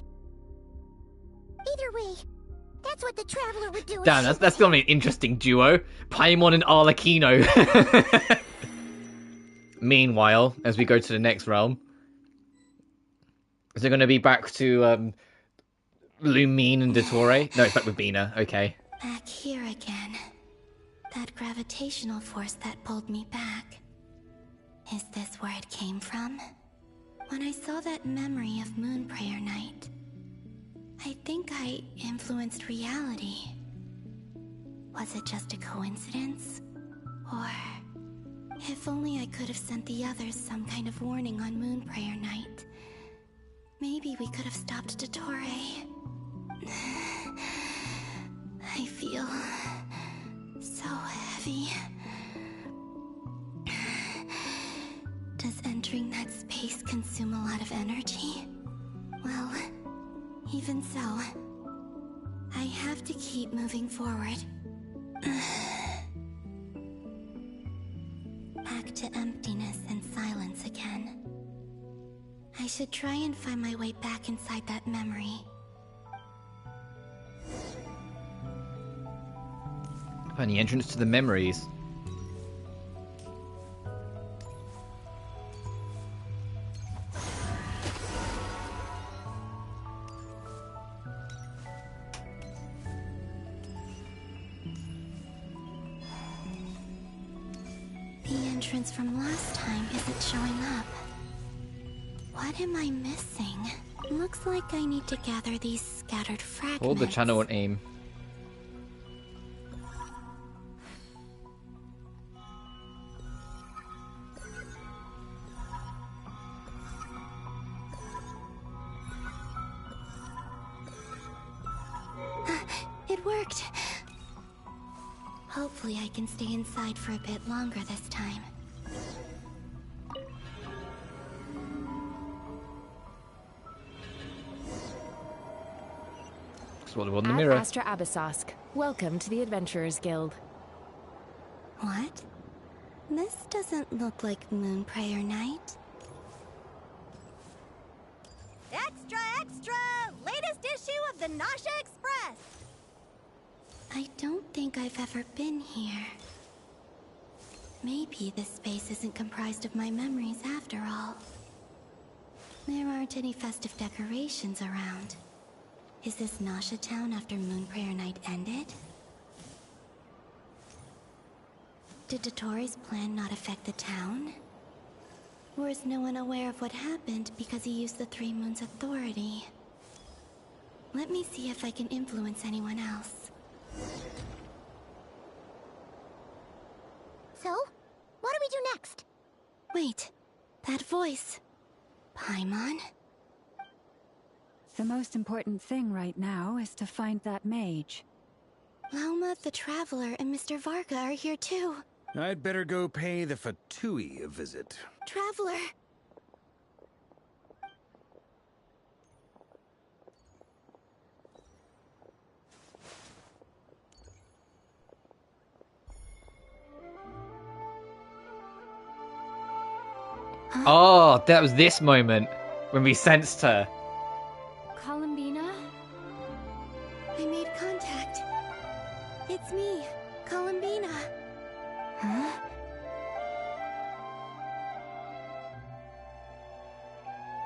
Either way, that's what the Traveler would do. Damn, that's still an interesting duo. Paimon and Arlecchino. Meanwhile, as we go to the next realm, is it going to be back to Lumine and Dottore? No, it's back with Bina. Okay. Back here again. That gravitational force that pulled me back. Is this where it came from? When I saw that memory of Moon Prayer Night, I think I influenced reality. Was it just a coincidence? Or, if only I could have sent the others some kind of warning on Moon Prayer Night, maybe we could have stopped Dottore. I feel so heavy. Does entering that space consume a lot of energy? Well, even so, I have to keep moving forward. back to emptiness and silence again. I should try and find my way back inside that memory. Find the entrance to the memories. The entrance from last time isn't showing up. What am I missing? Looks like I need to gather these scattered fragments. Hold the channel and aim. It worked. Hopefully I can stay inside for a bit longer this time. On the mirror. Astra Abyssosk. Welcome to the Adventurers Guild. What? This doesn't look like Moonprayer Night. Extra, extra! Latest issue of the Nasha Express! I don't think I've ever been here. Maybe this space isn't comprised of my memories after all. There aren't any festive decorations around. Is this Nasha Town after Moonprayer Night ended? Did Dottore's plan not affect the town? Or is no one aware of what happened because he used the Three Moons' authority? Let me see if I can influence anyone else. So, what do we do next? Wait, that voice. Paimon? The most important thing right now is to find that mage. Lauma the Traveler and Mr. Varga are here too. I'd better go pay the Fatui a visit. Traveler! Oh, that was this moment when we sensed her. Columbina? I made contact. It's me, Columbina. Huh?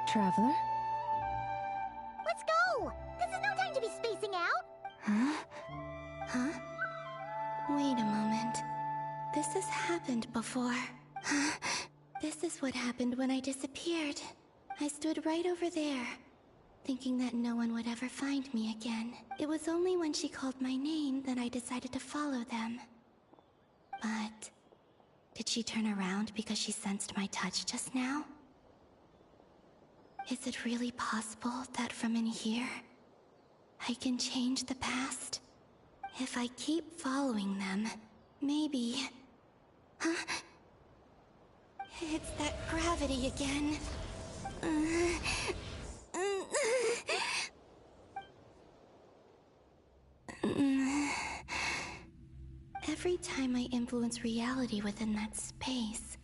Traveler? Let's go! This is no time to be spacing out! Huh? Huh? Wait a moment. This has happened before. This is what happened when I disappeared. I stood right over there, thinking that no one would ever find me again. It was only when she called my name that I decided to follow them. But did she turn around because she sensed my touch just now? Is it really possible that from in here, I can change the past? If I keep following them, maybe... Huh? It's that gravity again. Every time I influence reality within that space,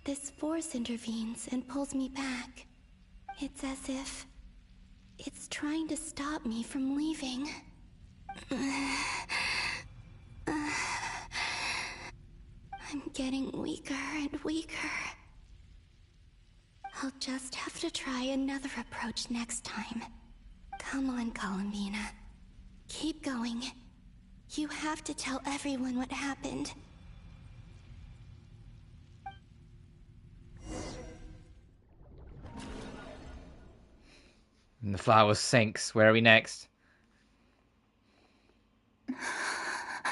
this force intervenes and pulls me back. It's as if it's trying to stop me from leaving. I'm getting weaker and weaker. I'll just have to try another approach next time. Come on, Columbina. Keep going. You have to tell everyone what happened. And the flower sinks. Where are we next?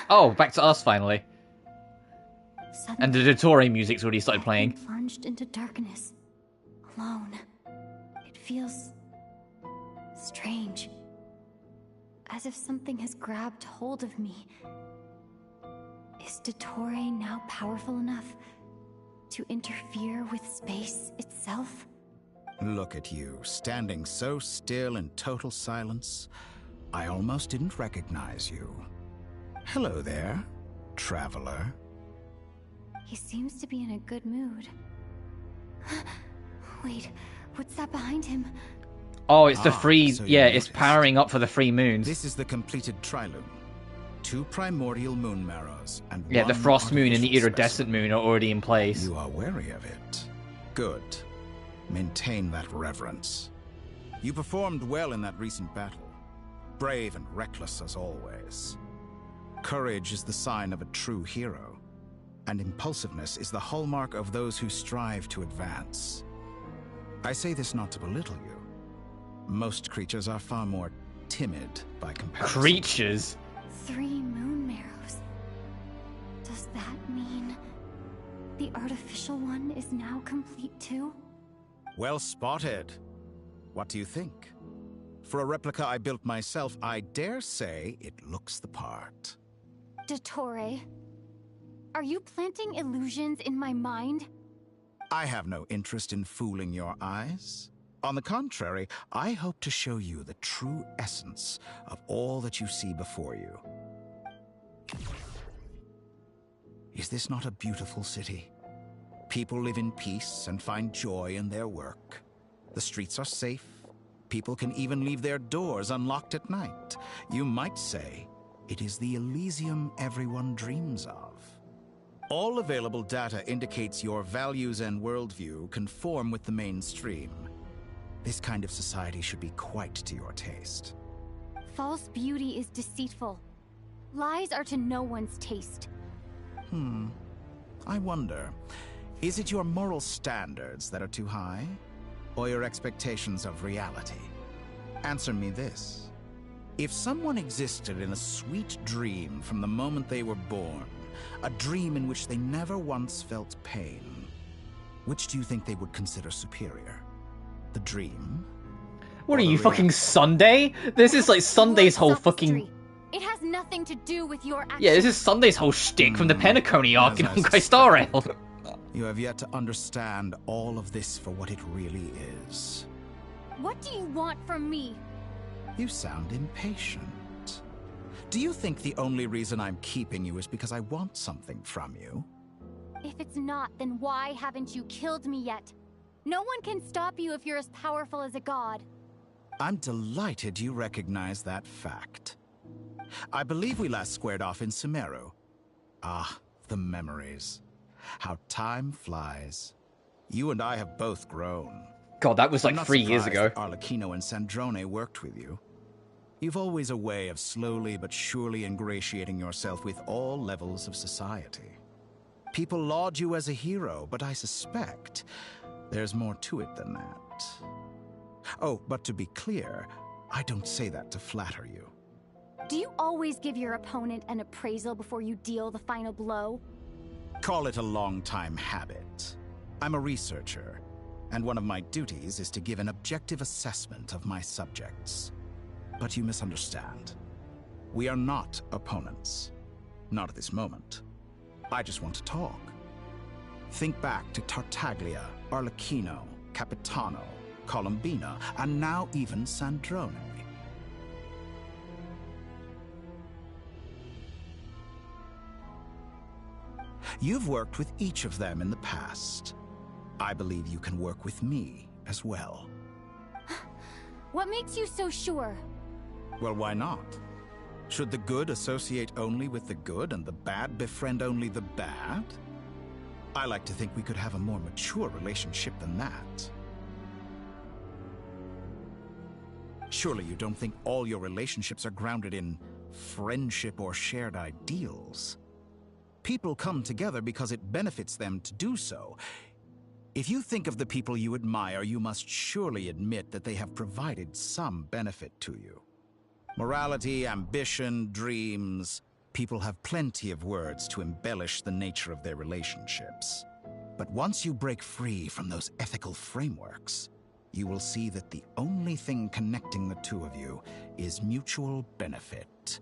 Oh, back to us finally. Suddenly, And the Dottore music's already started playing. plunged into darkness, alone. It feels strange, as if something has grabbed hold of me. Is Dottore now powerful enough to interfere with space itself? Look at you, standing so still in total silence. I almost didn't recognize you. Hello there, traveler. He seems to be in a good mood. Wait, what's that behind him? Oh, it's the free... so yeah, you it's noticed. powering up for the free moons. This is the completed Triloom. 2 primordial moon marrows and Yeah, the 1 frost moon and the artificial iridescent moon are already in place. You are wary of it. Good. Maintain that reverence. You performed well in that recent battle. Brave and reckless as always. Courage is the sign of a true hero, and impulsiveness is the hallmark of those who strive to advance. I say this not to belittle you. Most creatures are far more timid by comparison. Creatures? 3 moon marrows. Does that mean the artificial one is now complete too? Well spotted. What do you think? For a replica I built myself, I dare say it looks the part. Dottore, are you planting illusions in my mind? I have no interest in fooling your eyes. On the contrary, I hope to show you the true essence of all that you see before you. Is this not a beautiful city? People live in peace and find joy in their work. The streets are safe. People can even leave their doors unlocked at night. You might say it is the Elysium everyone dreams of. All available data indicates your values and worldview conform with the mainstream. This kind of society should be quite to your taste. False beauty is deceitful. Lies are to no one's taste. I wonder, is it your moral standards that are too high? Or your expectations of reality? Answer me this. If someone existed in a sweet dream from the moment they were born, a dream in which they never once felt pain, which do you think they would consider superior? The dream? What are you, fucking Sunday? This is like Sunday's whole fucking... It has nothing to do with your actions. Yeah, this is Sunday's whole shtick from the Penacony arc in Honkai Star Rail. You have yet to understand all of this for what it really is. What do you want from me? You sound impatient. Do you think the only reason I'm keeping you is because I want something from you? If it's not, then why haven't you killed me yet? No one can stop you if you're as powerful as a god. I'm delighted you recognize that fact. I believe we last squared off in Sumeru. Ah, the memories. How time flies. You and I have both grown. God, that was like 3 years ago. Arlecchino and Sandrone worked with you. You've always a way of slowly but surely ingratiating yourself with all levels of society. People laud you as a hero, but I suspect there's more to it than that. Oh, but to be clear, I don't say that to flatter you. Do you always give your opponent an appraisal before you deal the final blow? Call it a long-time habit. I'm a researcher, and one of my duties is to give an objective assessment of my subjects. But you misunderstand. We are not opponents. Not at this moment. I just want to talk. Think back to Tartaglia, Arlecchino, Capitano, Colombina, and now even Sandrone. You've worked with each of them in the past. I believe you can work with me as well. What makes you so sure? Well, why not? Should the good associate only with the good and the bad befriend only the bad? I like to think we could have a more mature relationship than that. Surely you don't think all your relationships are grounded in friendship or shared ideals? People come together because it benefits them to do so. If you think of the people you admire, you must surely admit that they have provided some benefit to you. Morality, ambition, dreams. People have plenty of words to embellish the nature of their relationships. But once you break free from those ethical frameworks, you will see that the only thing connecting the two of you is mutual benefit.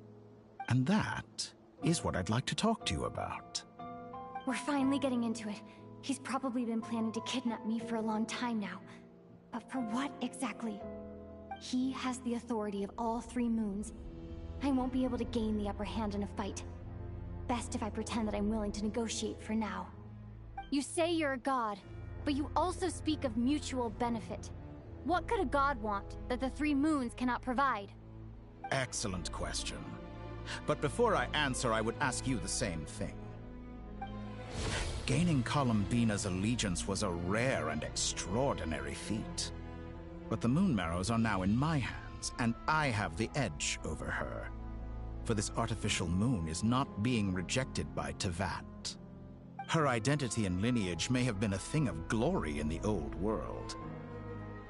And that is what I'd like to talk to you about. We're finally getting into it. He's probably been planning to kidnap me for a long time now. But for what exactly? He has the authority of all 3 moons. I won't be able to gain the upper hand in a fight. Best if I pretend that I'm willing to negotiate for now. You say you're a god, but you also speak of mutual benefit. What could a god want that the three moons cannot provide? Excellent question. But before I answer, I would ask you the same thing. Gaining Columbina's allegiance was a rare and extraordinary feat. But the Moon Marrows are now in my hands, and I have the edge over her. For this artificial moon is not being rejected by Teyvat. Her identity and lineage may have been a thing of glory in the old world,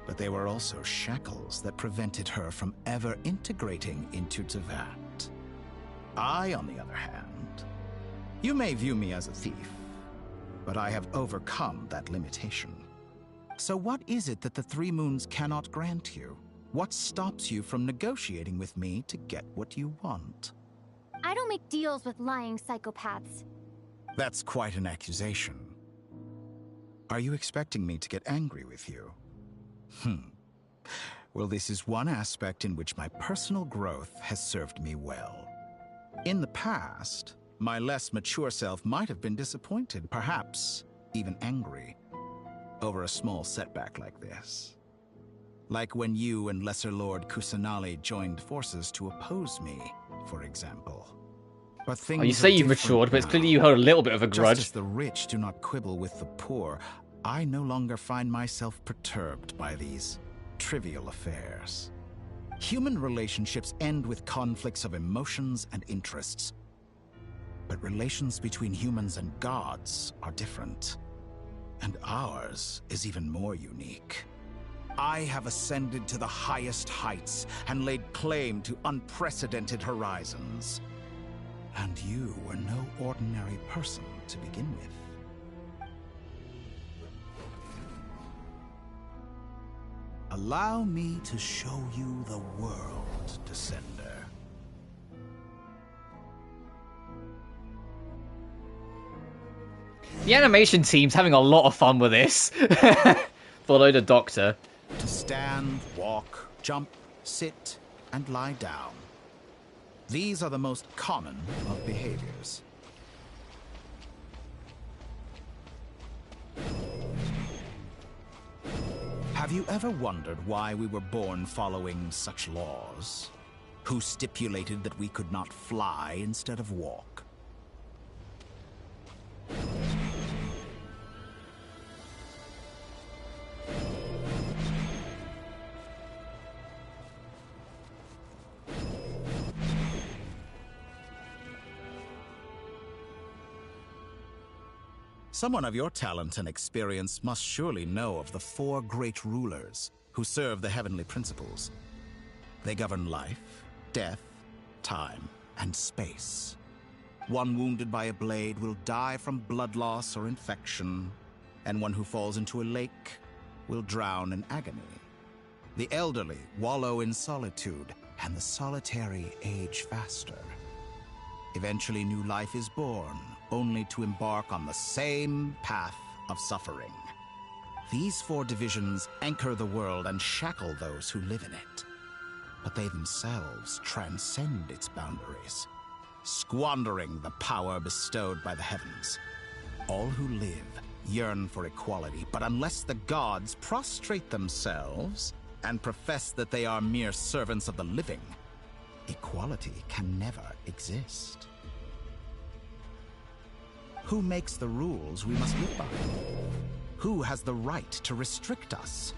but they were also shackles that prevented her from ever integrating into Teyvat. I, on the other hand, you may view me as a thief, but I have overcome that limitation. So what is it that the Three Moons cannot grant you? What stops you from negotiating with me to get what you want? I don't make deals with lying psychopaths. That's quite an accusation. Are you expecting me to get angry with you? Well, this is one aspect in which my personal growth has served me well. In the past, my less mature self might have been disappointed, perhaps even angry, over a small setback like this. Like when you and Lesser Lord Kusanali joined forces to oppose me, for example. But things you say you've matured, but it's clearly you hold a little bit of a grudge. Just as the rich do not quibble with the poor, I no longer find myself perturbed by these trivial affairs. Human relationships end with conflicts of emotions and interests. But relations between humans and gods are different. And ours is even more unique. I have ascended to the highest heights and laid claim to unprecedented horizons. And you were no ordinary person to begin with. Allow me to show you the world, Descender. The animation team's having a lot of fun with this. Follow the Doctor. To stand, walk, jump, sit, and lie down. These are the most common of behaviors. Have you ever wondered why we were born following such laws? Who stipulated that we could not fly instead of walk? Someone of your talent and experience must surely know of the four great rulers who serve the heavenly principles. They govern life, death, time, and space. One wounded by a blade will die from blood loss or infection, and one who falls into a lake will drown in agony. The elderly wallow in solitude, and the solitary age faster. Eventually, new life is born, only to embark on the same path of suffering. These four divisions anchor the world and shackle those who live in it. But they themselves transcend its boundaries, squandering the power bestowed by the heavens. All who live yearn for equality, but unless the gods prostrate themselves and profess that they are mere servants of the living, equality can never exist. Who makes the rules we must live by? Who has the right to restrict us?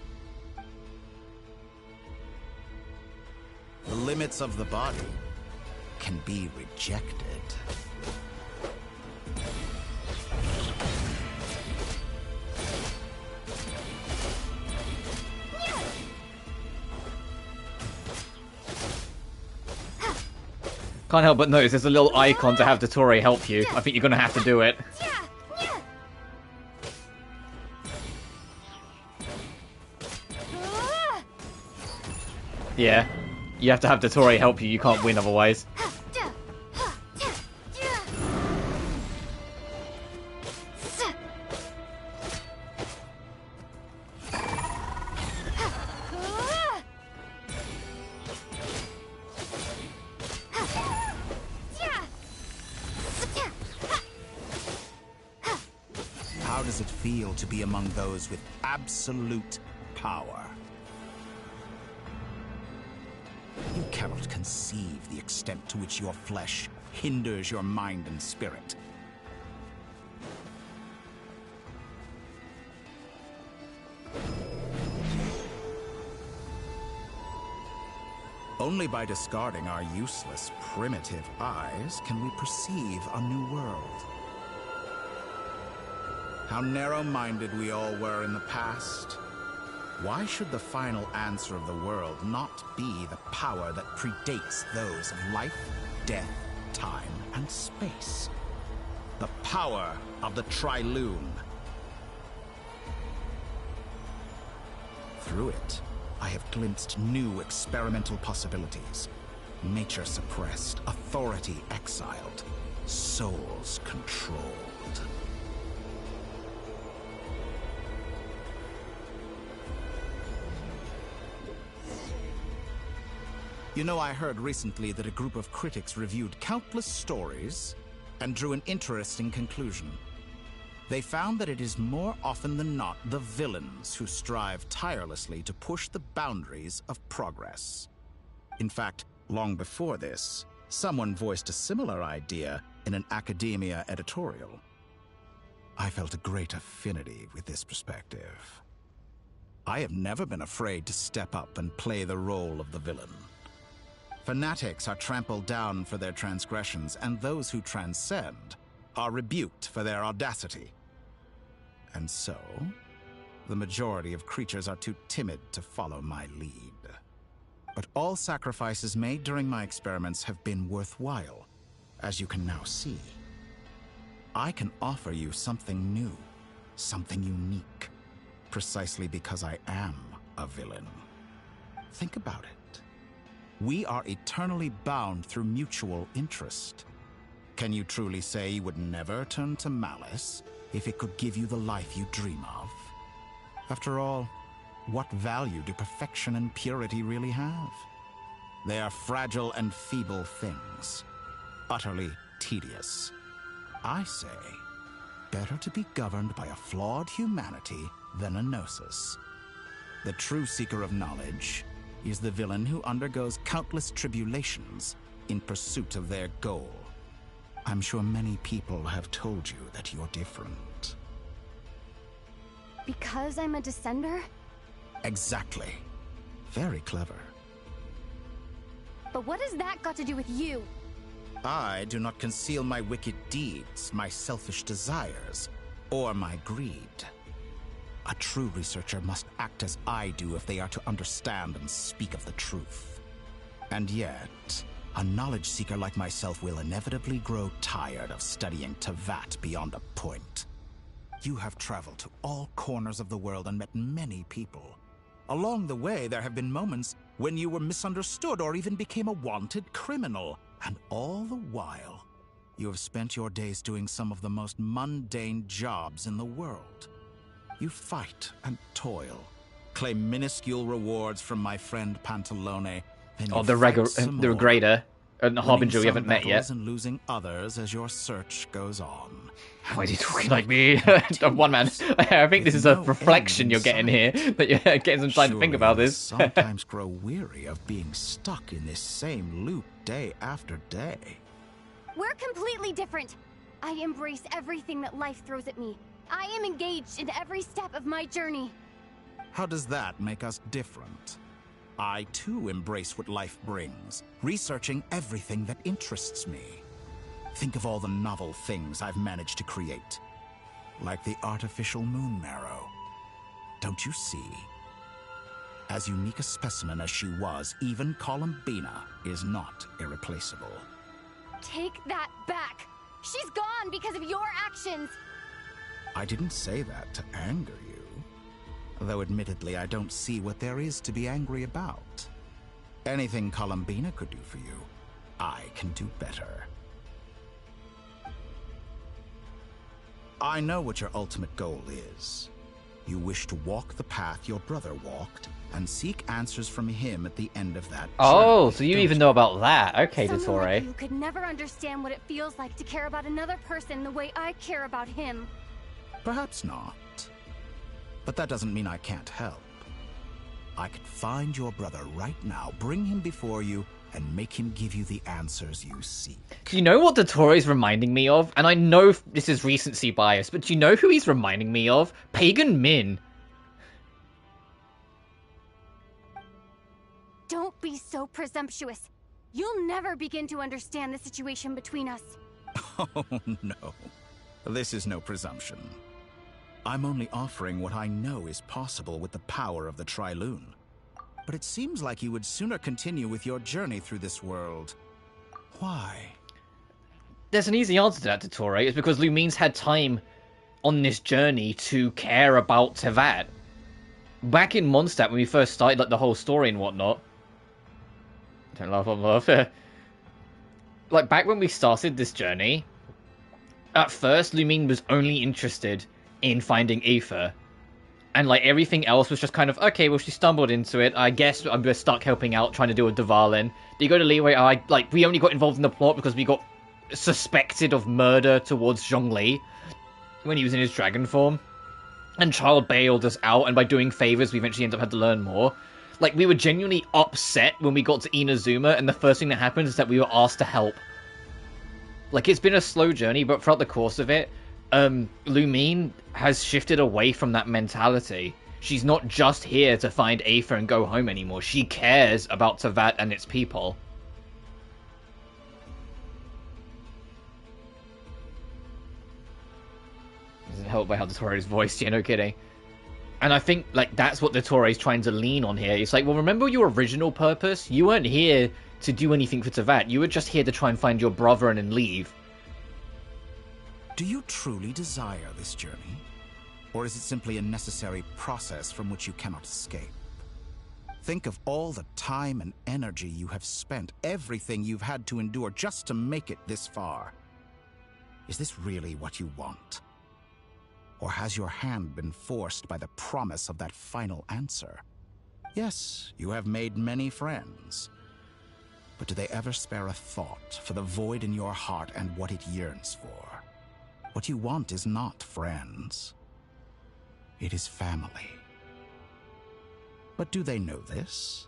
The limits of the body can be rejected. Can't help but notice there's a little icon to have Dottore help you. I think you're going to have to do it. Yeah, you have to have Dottore help you. You can't win otherwise. feel to be among those with absolute power? You cannot conceive the extent to which your flesh hinders your mind and spirit. Only by discarding our useless, primitive eyes can we perceive a new world. How narrow-minded we all were in the past. Why should the final answer of the world not be the power that predates those of life, death, time, and space? The power of the Trilune. Through it, I have glimpsed new experimental possibilities. Nature suppressed, authority exiled, souls controlled. You know, I heard recently that a group of critics reviewed countless stories and drew an interesting conclusion. They found that it is more often than not the villains who strive tirelessly to push the boundaries of progress. In fact, long before this, someone voiced a similar idea in an academia editorial. I felt a great affinity with this perspective. I have never been afraid to step up and play the role of the villain. Fanatics are trampled down for their transgressions, and those who transcend are rebuked for their audacity. And so, the majority of creatures are too timid to follow my lead. But all sacrifices made during my experiments have been worthwhile, as you can now see. I can offer you something new, something unique, precisely because I am a villain. Think about it. We are eternally bound through mutual interest. Can you truly say you would never turn to malice if it could give you the life you dream of? After all, what value do perfection and purity really have? They are fragile and feeble things, utterly tedious. I say, better to be governed by a flawed humanity than a gnosis. The true seeker of knowledge is the villain who undergoes countless tribulations in pursuit of their goal. I'm sure many people have told you that you're different. Because I'm a descender? Exactly. Very clever. But what has that got to do with you? I do not conceal my wicked deeds, my selfish desires, or my greed. A true researcher must act as I do if they are to understand and speak of the truth. And yet, a knowledge seeker like myself will inevitably grow tired of studying Tevat beyond a point. You have traveled to all corners of the world and met many people. Along the way, there have been moments when you were misunderstood or even became a wanted criminal. And all the while, you have spent your days doing some of the most mundane jobs in the world. You fight and toil, claim minuscule rewards from my friend Pantalone. Oh, the Regrader, and the Harbinger we haven't met yet. And losing others as your search goes on. Why are you talking like me? One man. I think this is a reflection you're getting here, that you're getting some time to think about this. Sometimes grow weary of being stuck in this same loop day after day. We're completely different. I embrace everything that life throws at me. I am engaged in every step of my journey. How does that make us different? I too embrace what life brings, researching everything that interests me. Think of all the novel things I've managed to create, like the artificial moon marrow. Don't you see? As unique a specimen as she was, even Columbina is not irreplaceable. Take that back! She's gone because of your actions! I didn't say that to anger you. Though admittedly, I don't see what there is to be angry about. Anything Columbina could do for you, I can do better. I know what your ultimate goal is. You wish to walk the path your brother walked and seek answers from him at the end of that journey. Oh, so you even know about that. Okay, Someone Dottore. like you could never understand what it feels like to care about another person the way I care about him. Perhaps not. But that doesn't mean I can't help. I could find your brother right now, bring him before you, and make him give you the answers you seek. Do you know what Dottore is reminding me of? And I know this is recency bias, but do you know who he's reminding me of? Pagan Min. Don't be so presumptuous. You'll never begin to understand the situation between us. Oh, no. This is no presumption. I'm only offering what I know is possible with the power of the Trilune. But it seems like you would sooner continue with your journey through this world. Why? There's an easy answer to that, Dottore. It's because Lumine's had time on this journey to care about Teyvat. Back in Mondstadt, when we first started like the whole story and whatnot... Don't laugh, I'm laughing. Like, back when we started this journey, at first, Lumine was only interested in finding Aether. And, like, everything else was just kind of, okay, well, she stumbled into it. I guess I'm just stuck helping out, trying to deal with Dvalin. Do you go to Liyue? We only got involved in the plot because we got suspected of murder towards Zhongli when he was in his dragon form. And Child bailed us out, and by doing favors, we eventually ended up having to learn more. Like, we were genuinely upset when we got to Inazuma, and the first thing that happened is that we were asked to help. Like, it's been a slow journey, but throughout the course of it, Lumine has shifted away from that mentality. She's not just here to find Aether and go home anymore. She cares about Teyvat and its people. Doesn't help by how Dottore's voiced, yeah, no kidding. And I think, like, that's what Dottore is trying to lean on here. It's like, well, remember your original purpose? You weren't here to do anything for Teyvat. You were just here to try and find your brother and then leave. Do you truly desire this journey? Or is it simply a necessary process from which you cannot escape? Think of all the time and energy you have spent, everything you've had to endure just to make it this far. Is this really what you want? Or has your hand been forced by the promise of that final answer? Yes, you have made many friends. But do they ever spare a thought for the void in your heart and what it yearns for? What you want is not friends. It is family. But do they know this?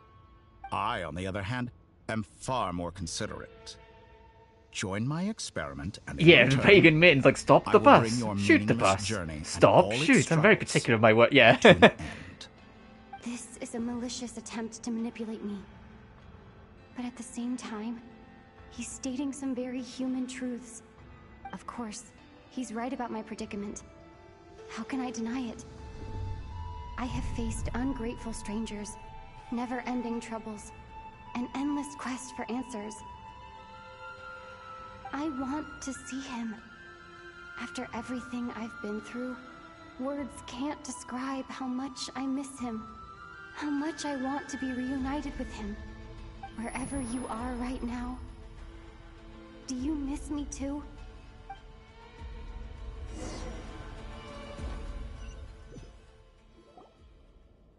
I, on the other hand, am far more considerate. Join my experiment and yeah, the Pagan Min's like, stop the bus, shoot the bus, stop, shoot. I'm very particular of my word, yeah. This is a malicious attempt to manipulate me. But at the same time, he's stating some very human truths. Of course, he's right about my predicament. How can I deny it? I have faced ungrateful strangers, never-ending troubles, an endless quest for answers. I want to see him. After everything I've been through, words can't describe how much I miss him. How much I want to be reunited with him. Wherever you are right now. Do you miss me too?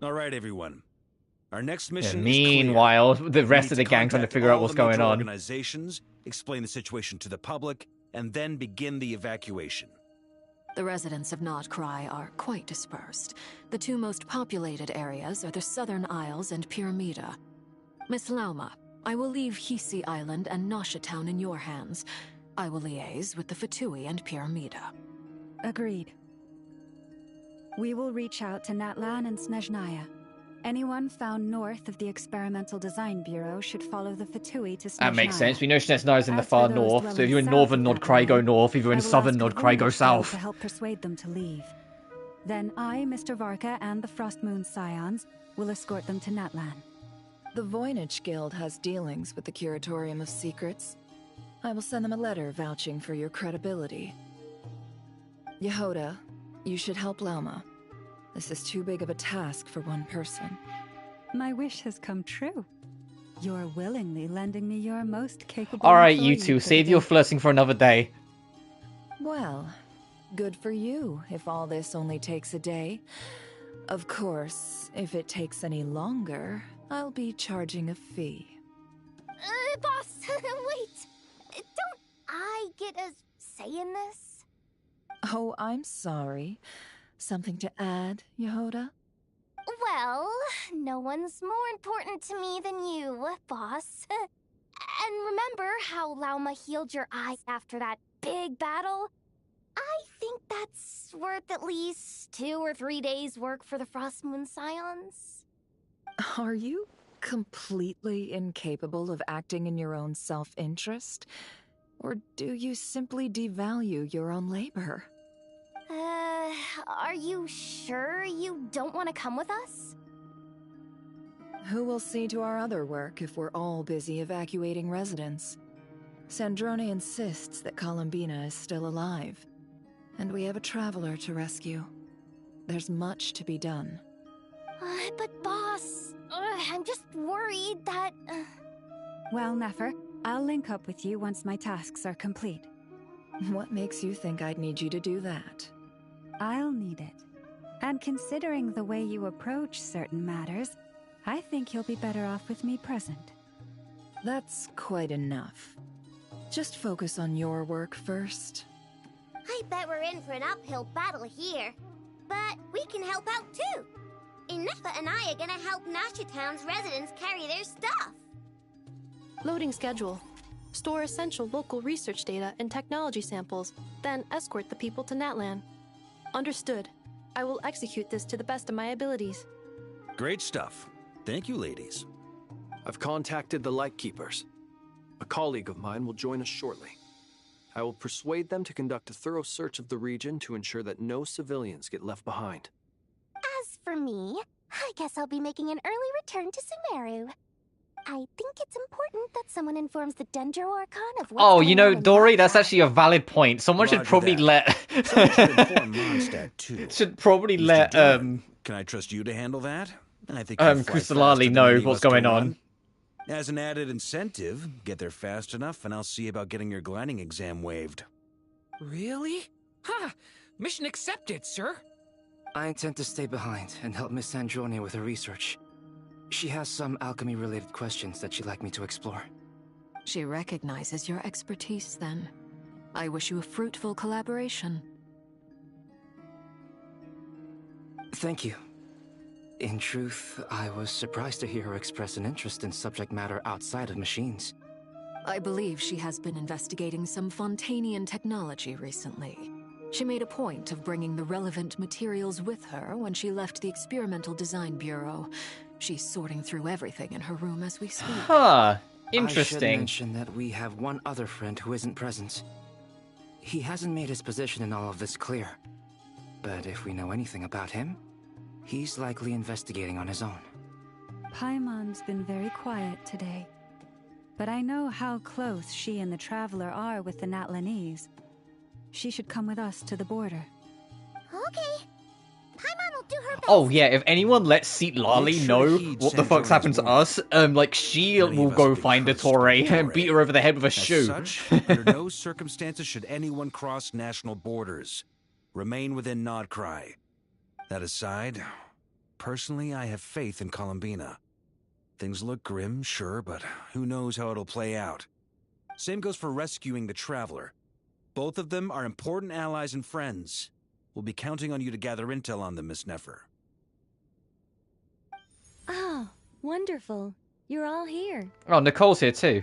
All right, everyone. Our next mission is meanwhile, the rest of the gang trying to figure out what's going on. Organizations, explain the situation to the public, and then begin the evacuation. The residents of Nodcry are quite dispersed. The two most populated areas are the Southern Isles and Pyramida. Miss Lauma, I will leave Hisi Island and Nasha Town in your hands. I will liaise with the Fatui and Pyramida. Agreed. We will reach out to Natlan and Snezhnaya. Anyone found north of the Experimental Design Bureau should follow the Fatui to Snezhnaya. That makes sense. We know Snezhnaya is in the far north, so if you're in northern Nodcry, go north. If you're in southern Nodcry, go south. To help persuade them to leave. Then I, Mr. Varka, and the Frostmoon Scions will escort them to Natlan. The Voynich Guild has dealings with the Curatorium of Secrets. I will send them a letter vouching for your credibility. Yehoda, you should help Lauma. This is too big of a task for one person. My wish has come true. You're willingly lending me your most capable... Alright, you two, save your flirting for another day. Well, good for you, if all this only takes a day. Of course, if it takes any longer, I'll be charging a fee. Boss, wait! Don't I get a say in this? Oh, I'm sorry. Something to add, Yehoda? Well, no one's more important to me than you, boss. And remember how Lauma healed your eyes after that big battle? I think that's worth at least 2 or 3 days' work for the Frostmoon Scions. Are you completely incapable of acting in your own self-interest? Or do you simply devalue your own labor? Are you sure you don't want to come with us? Who will see to our other work if we're all busy evacuating residents? Sandrone insists that Columbina is still alive, and we have a traveler to rescue. There's much to be done. But boss, I'm just worried that... Well, Nefer, I'll link up with you once my tasks are complete. What makes you think I'd need you to do that? I'll need it. And considering the way you approach certain matters, I think you'll be better off with me present. That's quite enough. Just focus on your work first. I bet we're in for an uphill battle here. But we can help out too. Inefa and I are gonna help Nashatown's residents carry their stuff. Loading schedule. Store essential local research data and technology samples, then escort the people to Natlan. Understood. I will execute this to the best of my abilities. Great stuff. Thank you, ladies. I've contacted the Lightkeepers. A colleague of mine will join us shortly. I will persuade them to conduct a thorough search of the region to ensure that no civilians get left behind. As for me, I guess I'll be making an early return to Sumeru. I think it's important that someone informs the Dendro Archon of what's Oh, you going know, on in Dory, that's Marrow. actually a valid point. Someone should Roger probably that. let... Someone should inform Mondstadt, too. Should probably Mr. let, Doran, Can I trust you to handle that? I think you fly faster Kustalali than know any of what's us can going on. run. As an added incentive, get there fast enough, and I'll see about getting your gliding exam waived. Really? Ha! Mission accepted, sir. I intend to stay behind and help Miss Sandrone with her research. She has some alchemy-related questions that she'd like me to explore. She recognizes your expertise, then. I wish you a fruitful collaboration. Thank you. In truth, I was surprised to hear her express an interest in subject matter outside of machines. I believe she has been investigating some Fontanian technology recently. She made a point of bringing the relevant materials with her when she left the Experimental Design Bureau. She's sorting through everything in her room as we speak. Huh. I Interesting. should mention that we have one other friend who isn't present. He hasn't made his position in all of this clear. But if we know anything about him, he's likely investigating on his own. Paimon's been very quiet today. But I know how close she and the Traveler are with the Natlanese. She should come with us to the border. Okay. Paimon will do her best. Oh yeah, if anyone lets Seat Lali know what the fuck's happened to us, like she will go find Dottore and beat her over the head with a shoe. As such, under no circumstances should anyone cross national borders. Remain within Nodcry. That aside, personally I have faith in Columbina. Things look grim, sure, but who knows how it'll play out. Same goes for rescuing the Traveler. Both of them are important allies and friends. We'll be counting on you to gather intel on them, Miss Nefer. Oh, wonderful. You're all here. Oh, Nicole's here too.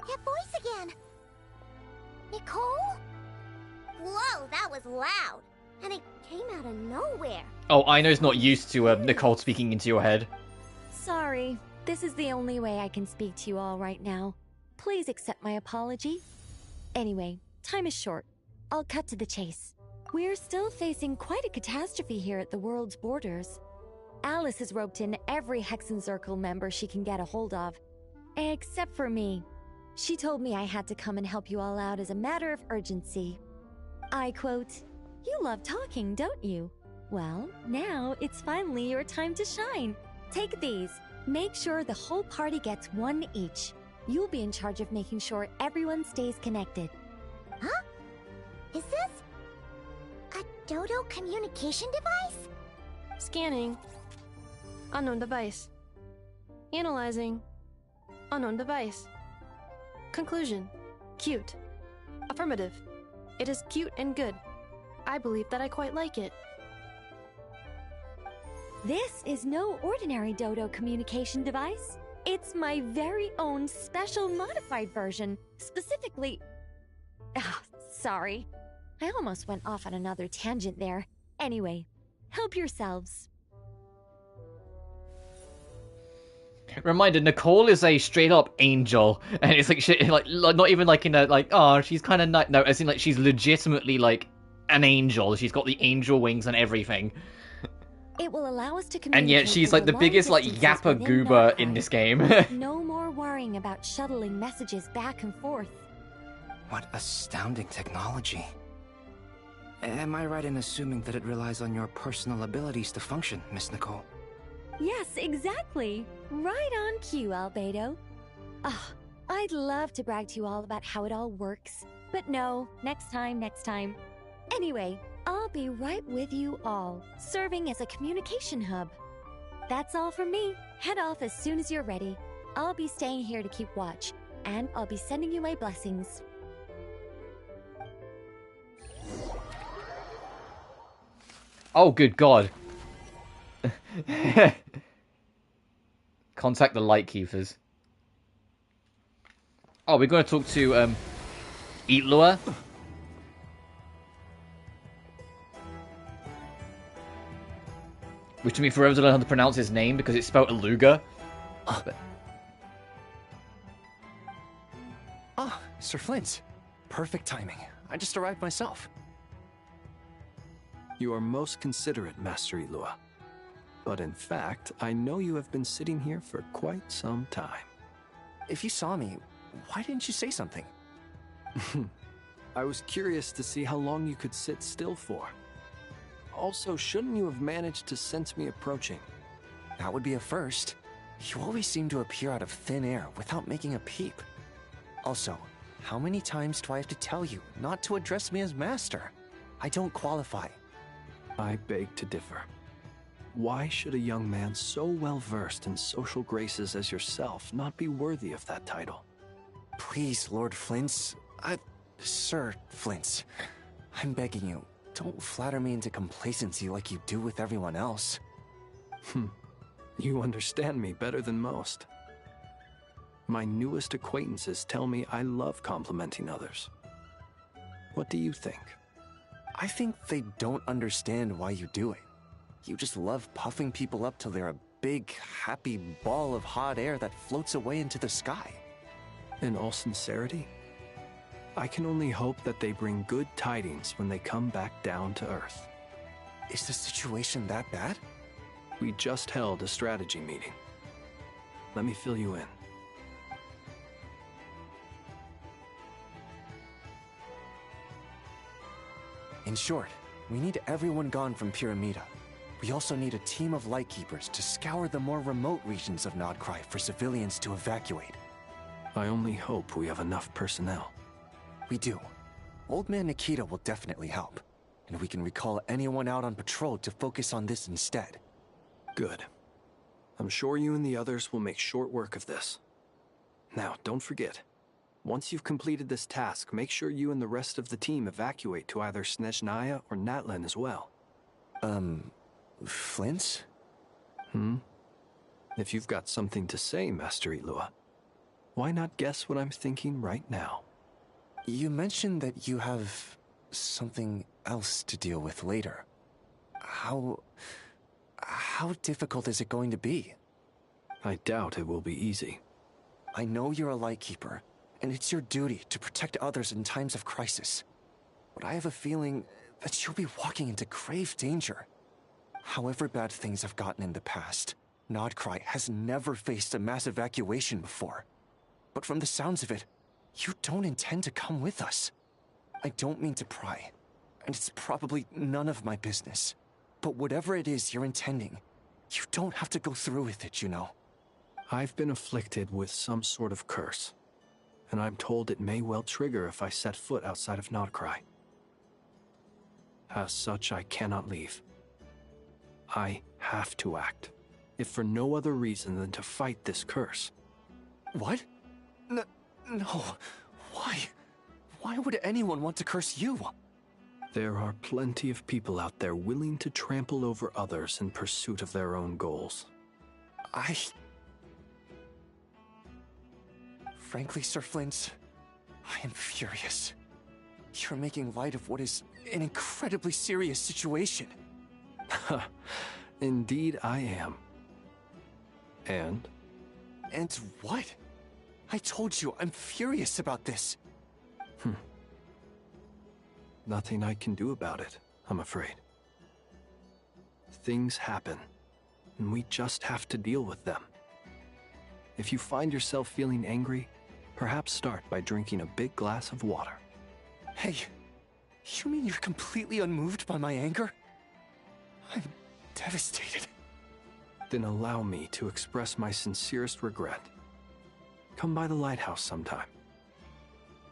That voice again. Nicole? Whoa, that was loud. And it came out of nowhere. Oh, Aino's not used to Nicole speaking into your head. Sorry. This is the only way I can speak to you all right now. Please accept my apology. Anyway, time is short. I'll cut to the chase. We're still facing quite a catastrophe here at the world's borders. Alice has roped in every Hexen Circle member she can get a hold of. Except for me. She told me I had to come and help you all out as a matter of urgency. I quote, "You love talking, don't you? Well, now it's finally your time to shine. Take these. Make sure the whole party gets one each. You'll be in charge of making sure everyone stays connected." Huh? Is this a Dodo communication device? Scanning. Unknown device. Analyzing. Unknown device. Conclusion. Cute. Affirmative. It is cute and good. I believe that I quite like it. This is no ordinary Dodo communication device. It's my very own special modified version, specifically... Ah, sorry. I almost went off on another tangent there. Anyway, help yourselves. Reminder: Nicole is a straight up angel, and it's like she, like not even like in a like oh she's kind of not, no, as in like she's legitimately like an angel. She's got the angel wings and everything. It will allow us to communicate. And yet she's like the biggest like yapper goober in this game. No more worrying about shuttling messages back and forth. What astounding technology. Am I right in assuming that it relies on your personal abilities to function, Miss Nicole? Yes, exactly. Right on cue, Albedo. Oh, I'd love to brag to you all about how it all works. But no, next time. Anyway, I'll be right with you all, serving as a communication hub. That's all from me. Head off as soon as you're ready. I'll be staying here to keep watch, and I'll be sending you my blessings. Oh, good God. Contact the Lightkeepers. Oh, we're going to talk to, Eatlua. Which took me forever to learn how to pronounce his name because it's spelled Aluga. Ah, Sir Flint. Perfect timing. I just arrived myself. You are most considerate, Master Eatlua. But in fact, I know you have been sitting here for quite some time. If you saw me, why didn't you say something? I was curious to see how long you could sit still for. Also, shouldn't you have managed to sense me approaching? That would be a first. You always seem to appear out of thin air without making a peep. Also, how many times do I have to tell you not to address me as master? I don't qualify. I beg to differ. Why should a young man so well versed in social graces as yourself not be worthy of that title? Please, Lord Flint's... Sir Flint's... I'm begging you, don't flatter me into complacency like you do with everyone else. You understand me better than most. My newest acquaintances tell me I love complimenting others. What do you think? I think they don't understand why you do it. You just love puffing people up till they're a big, happy ball of hot air that floats away into the sky. In all sincerity, I can only hope that they bring good tidings when they come back down to Earth. Is the situation that bad? We just held a strategy meeting. Let me fill you in. In short, we need everyone gone from Pyramida. We also need a team of Lightkeepers to scour the more remote regions of Nodcry for civilians to evacuate. I only hope we have enough personnel. We do. Old Man Nikita will definitely help, and we can recall anyone out on patrol to focus on this instead. Good. I'm sure you and the others will make short work of this. Now, don't forget, once you've completed this task, make sure you and the rest of the team evacuate to either Snezhnaya or Natlan as well. Flint's? If you've got something to say, Master Eatlua, why not guess what I'm thinking right now? You mentioned that you have something else to deal with later. How difficult is it going to be? I doubt it will be easy. I know you're a Lightkeeper, and it's your duty to protect others in times of crisis. But I have a feeling that you'll be walking into grave danger. However bad things have gotten in the past, Nodcry has never faced a mass evacuation before. But from the sounds of it, you don't intend to come with us. I don't mean to pry, and it's probably none of my business. But whatever it is you're intending, you don't have to go through with it, you know. I've been afflicted with some sort of curse, and I'm told it may well trigger if I set foot outside of Nodcry. As such, I cannot leave. I have to act, if for no other reason than to fight this curse. What? No. Why? Why would anyone want to curse you? There are plenty of people out there willing to trample over others in pursuit of their own goals. Frankly, Sir Flint, I am furious. You're making light of what is an incredibly serious situation. Indeed I am. And? And what? I told you, I'm furious about this. Nothing I can do about it, I'm afraid. Things happen, and we just have to deal with them. If you find yourself feeling angry, perhaps start by drinking a big glass of water. Hey, you mean you're completely unmoved by my anger? I'm devastated. Then allow me to express my sincerest regret. Come by the lighthouse sometime.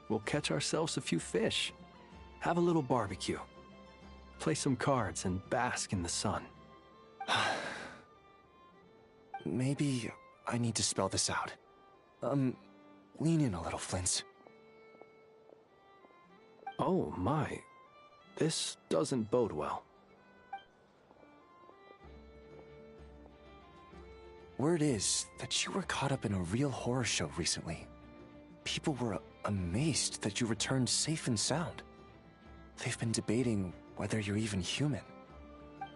We'll catch ourselves a few fish, have a little barbecue, play some cards, and bask in the sun. Maybe I need to spell this out. Lean in a little, Flint. Oh my, this doesn't bode well. Word is that you were caught up in a real horror show recently. People were amazed that you returned safe and sound. They've been debating whether you're even human.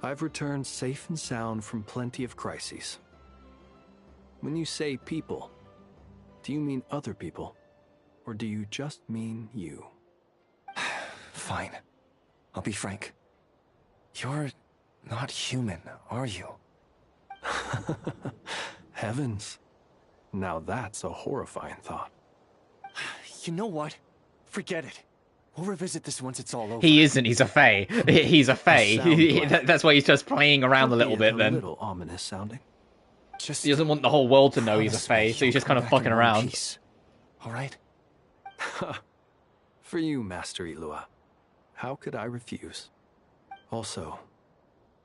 I've returned safe and sound from plenty of crises. When you say people, do you mean other people? Or do you just mean you? Fine. I'll be frank. You're not human, are you? Heavens. Now that's a horrifying thought. You know what? Forget it. We'll revisit this once it's all over. He isn't. He's a fae. He's a fae. That's why he's just playing around a little bit then. A little ominous sounding. He doesn't want the whole world to know he's a fae, so he's just kind of fucking around. All right? For you, Master Ilua. How could I refuse? Also,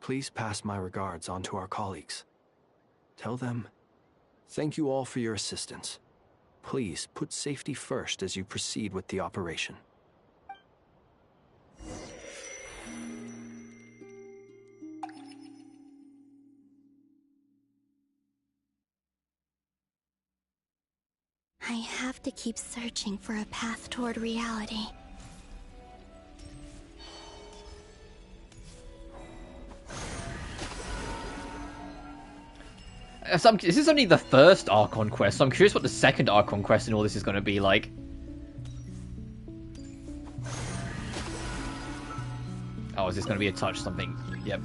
please pass my regards on to our colleagues. Tell them, thank you all for your assistance. Please put safety first as you proceed with the operation. I have to keep searching for a path toward reality. This is only the first Archon quest, so I'm curious what the second Archon quest in all this is going to be like. Oh, is this going to be a touch something? Yep.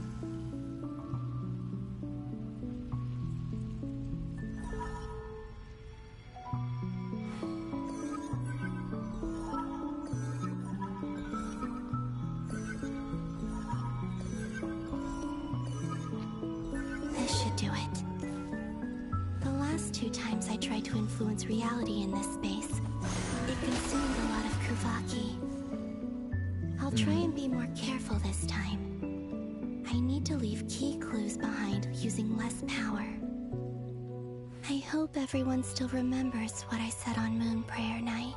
This should do it. The last 2 times I tried to influence reality in this space, it consumed a lot of Kuvaki. I'll try and be more careful this time. I need to leave key clues behind using less power. I hope everyone still remembers what I said on Moon Prayer Night.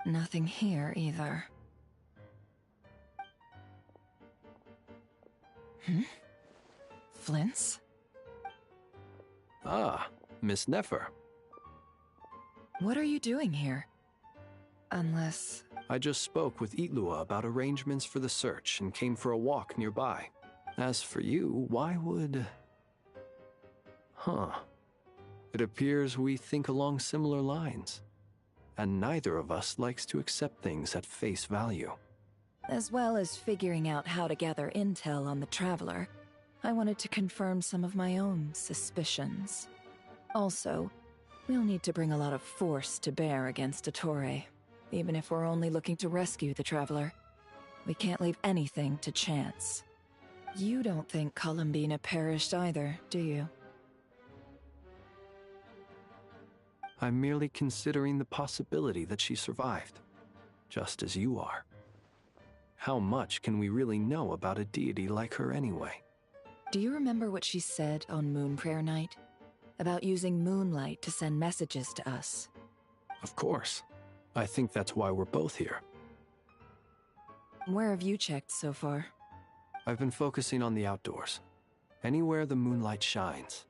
Nothing here either. Flint's? Ah, Miss Nefer. What are you doing here? Unless... I just spoke with Ilua about arrangements for the search and came for a walk nearby. As for you, why would... It appears we think along similar lines. And neither of us likes to accept things at face value. As well as figuring out how to gather intel on the Traveler, I wanted to confirm some of my own suspicions. Also, we'll need to bring a lot of force to bear against Dottore, even if we're only looking to rescue the Traveler. We can't leave anything to chance. You don't think Columbina perished either, do you? I'm merely considering the possibility that she survived, just as you are. How much can we really know about a deity like her anyway? Do you remember what she said on Moon Prayer Night? About using moonlight to send messages to us? Of course. I think that's why we're both here. Where have you checked so far? I've been focusing on the outdoors. Anywhere the moonlight shines.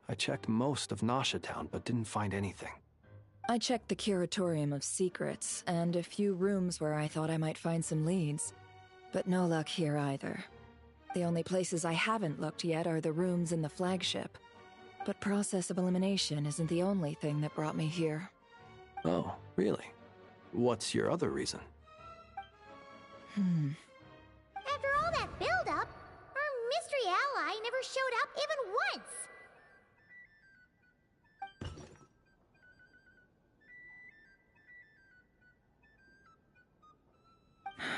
I checked most of Nasha Town, but didn't find anything. I checked the Curatorium of Secrets, and a few rooms where I thought I might find some leads. But no luck here either. The only places I haven't looked yet are the rooms in the flagship. But process of elimination isn't the only thing that brought me here. Oh, really? What's your other reason? After all that build-up, our mystery ally never showed up even once!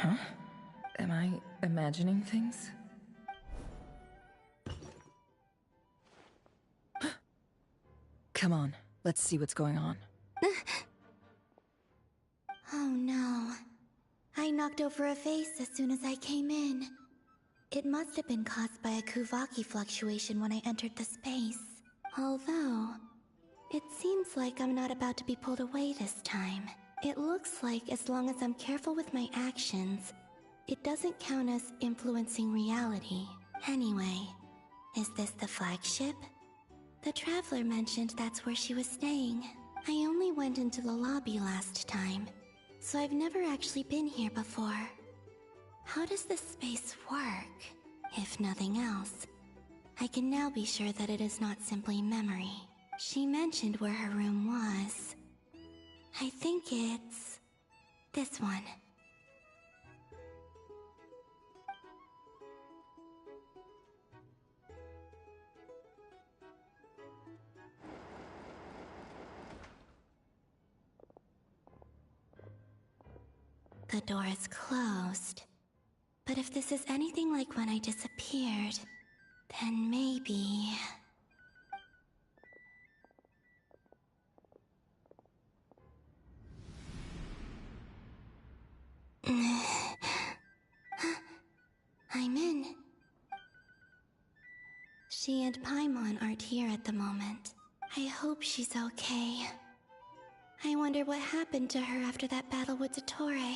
Huh? Am I imagining things? Come on, let's see what's going on. Oh no. I knocked over a vase as soon as I came in. It must have been caused by a Kuvaki fluctuation when I entered the space. Although, it seems like I'm not about to be pulled away this time. It looks like as long as I'm careful with my actions, it doesn't count as influencing reality. Anyway, is this the flagship? The Traveler mentioned that's where she was staying. I only went into the lobby last time, so I've never actually been here before. How does this space work? If nothing else, I can now be sure that it is not simply memory. She mentioned where her room was. I think it's this one. The door is closed. But if this is anything like when I disappeared, then maybe... I'm in. She and Paimon aren't here at the moment. I hope she's okay. I wonder what happened to her after that battle with Dottore.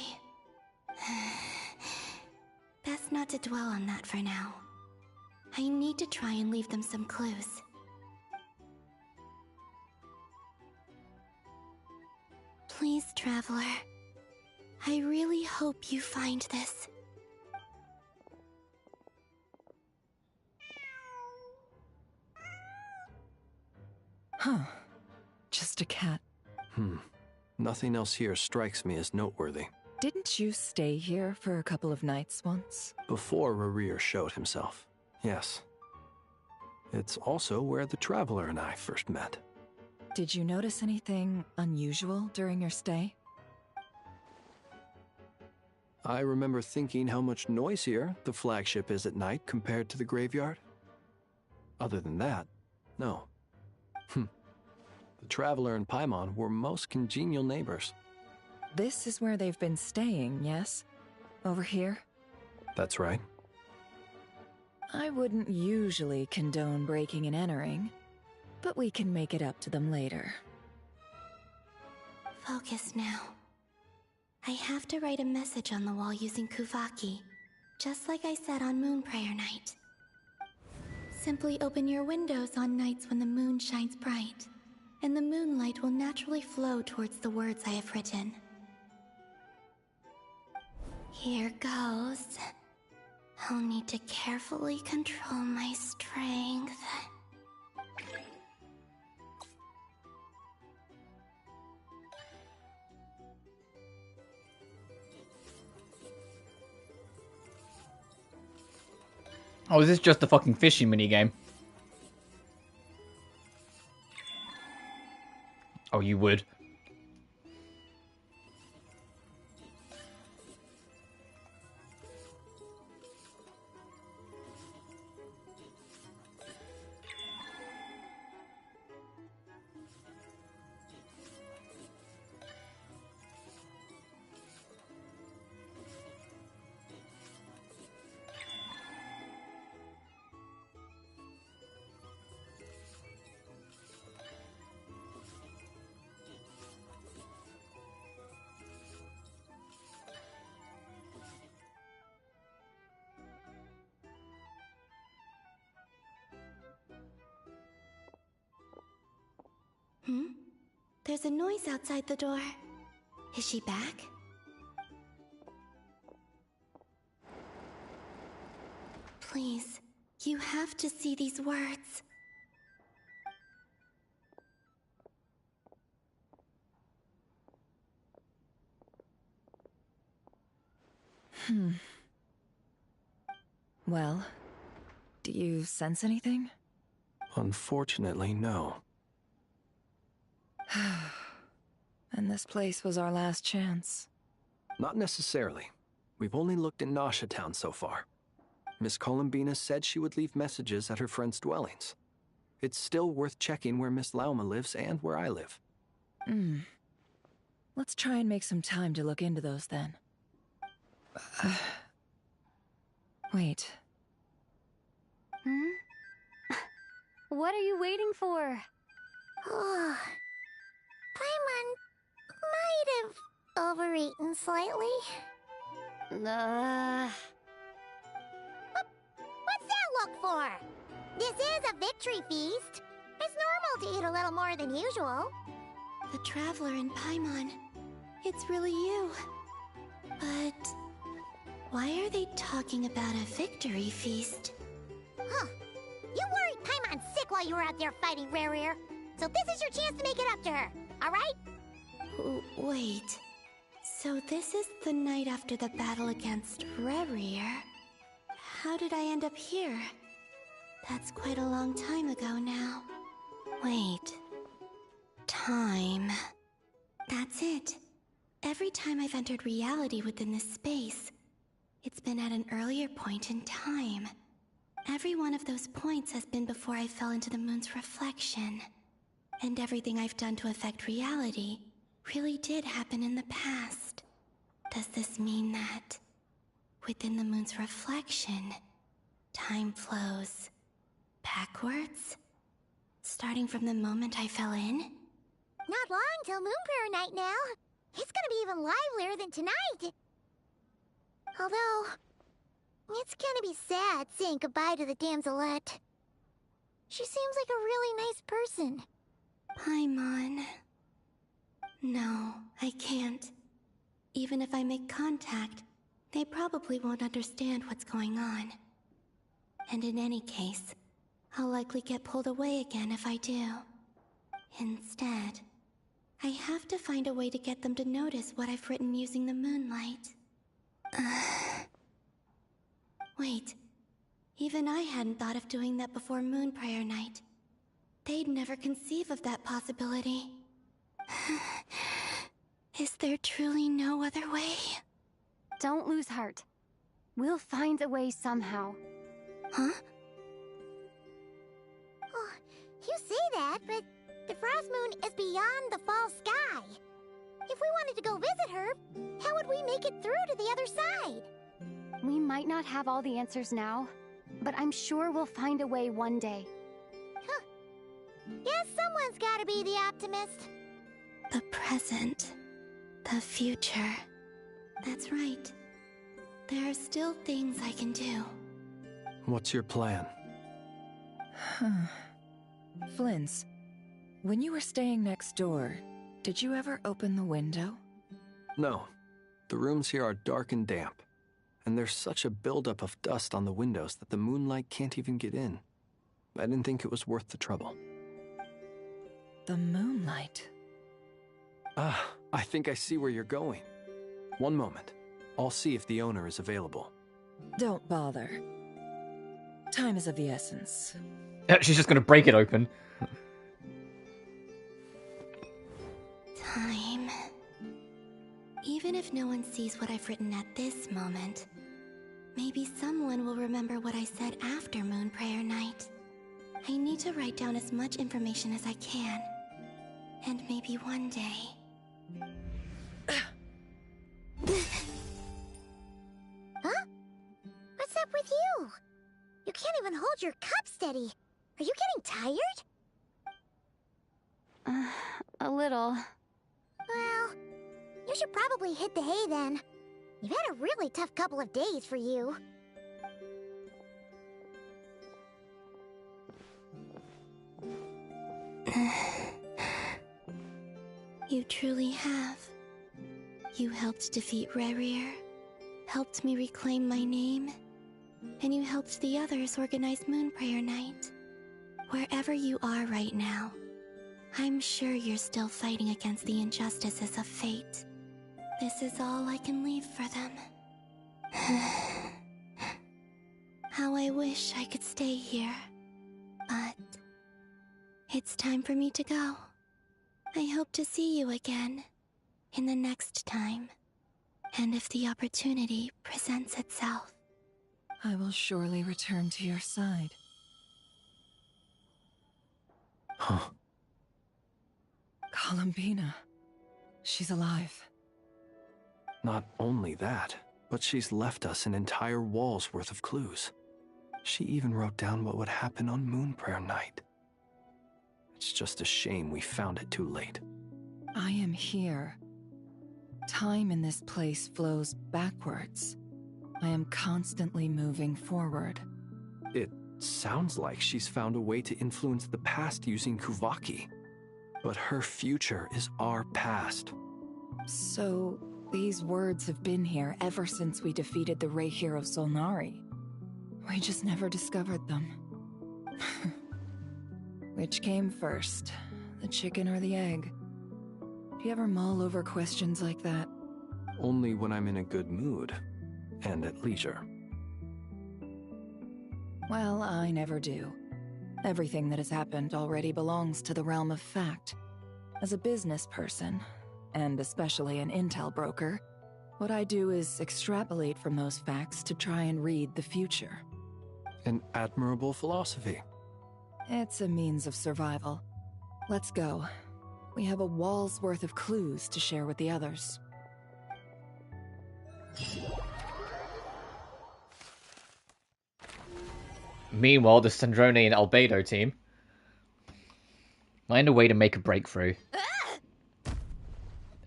Best not to dwell on that for now. I need to try and leave them some clues. Please, Traveler. I really hope you find this. Huh. Just a cat. Nothing else here strikes me as noteworthy. Didn't you stay here for a couple of nights once? Before Rarir showed himself, yes. It's also where the Traveler and I first met. Did you notice anything unusual during your stay? I remember thinking how much noisier the flagship is at night compared to the graveyard. Other than that, no. The Traveler and Paimon were most congenial neighbors. This is where they've been staying, yes? Over here? That's right. I wouldn't usually condone breaking and entering, but we can make it up to them later. Focus now. I have to write a message on the wall using Kuvaki, just like I said on Moon Prayer Night. Simply open your windows on nights when the moon shines bright, and the moonlight will naturally flow towards the words I have written. Here goes. I'll need to carefully control my strength. Oh, is this just a fucking fishing minigame? Oh, you would. There's a noise outside the door. Is she back? Please, you have to see these words. Well, do you sense anything? Unfortunately, no. And this place was our last chance. Not necessarily. We've only looked in Nasha Town so far. Miss Columbina said she would leave messages at her friends' dwellings. It's still worth checking where Miss Lauma lives and where I live. Let's try and make some time to look into those then. Wait. What are you waiting for? Oh, Paimon might have overeaten slightly. What's that look for? This is a victory feast. It's normal to eat a little more than usual. The Traveler in Paimon. It's really you. But why are they talking about a victory feast? Huh. You worried Paimon sick while you were out there fighting Rerir. So this is your chance to make it up to her, alright? Wait. So this is the night after the battle against Rerir. How did I end up here? That's quite a long time ago now. Wait. Time. That's it. Every time I've entered reality within this space, it's been at an earlier point in time. Every one of those points has been before I fell into the moon's reflection. And everything I've done to affect reality really did happen in the past. Does this mean that within the moon's reflection, time flows backwards? Starting from the moment I fell in? Not long till Moonprayer night now. It's gonna be even livelier than tonight. Although, it's gonna be sad saying goodbye to the damselette. She seems like a really nice person. Paimon. No, I can't. Even if I make contact, they probably won't understand what's going on. And in any case, I'll likely get pulled away again if I do. Instead, I have to find a way to get them to notice what I've written using the moonlight. Wait, even I hadn't thought of doing that before Moonprayer night. They'd never conceive of that possibility. Is there truly no other way? Don't lose heart. We'll find a way somehow. Huh? Oh, you say that, but the Frost Moon is beyond the fall sky. If we wanted to go visit her, how would we make it through to the other side? We might not have all the answers now, but I'm sure we'll find a way one day. Huh. Guess someone's gotta be the optimist. The present. The future. That's right. There are still things I can do. What's your plan? Flynn's, when you were staying next door, did you ever open the window? No. The rooms here are dark and damp. And there's such a buildup of dust on the windows that the moonlight can't even get in. I didn't think it was worth the trouble. The moonlight? Ah, I think I see where you're going. One moment. I'll see if the owner is available. Don't bother. Time is of the essence. She's just gonna break it open. Time. Even if no one sees what I've written at this moment, maybe someone will remember what I said after Moonprayer night. I need to write down as much information as I can. And maybe one day... Huh? What's up with you? You can't even hold your cup steady. Are you getting tired? A little. Well, you should probably hit the hay then. You've had a really tough couple of days for you. You truly have. You helped defeat Rerir, helped me reclaim my name, and you helped the others organize Moon Prayer Night. Wherever you are right now, I'm sure you're still fighting against the injustices of fate. This is all I can leave for them. How I wish I could stay here. But it's time for me to go. I hope to see you again in the next time. And if the opportunity presents itself. I will surely return to your side. Huh. Columbina. She's alive. Not only that, but she's left us an entire wall's worth of clues. She even wrote down what would happen on Moon Prayer Night. It's just a shame we found it too late. I am here. Time in this place flows backwards. I am constantly moving forward. It sounds like she's found a way to influence the past using Kuvaki. But her future is our past. So, these words have been here ever since we defeated the Ray hero Solnari. We just never discovered them. Which came first, the chicken or the egg? Do you ever mull over questions like that? Only when I'm in a good mood, and at leisure. Well, I never do. Everything that has happened already belongs to the realm of fact. As a business person, and especially an intel broker, what I do is extrapolate from those facts to try and read the future. An admirable philosophy. It's a means of survival. Let's go. We have a wall's worth of clues to share with the others. Meanwhile, the Sandrone and Albedo team find a way to make a breakthrough.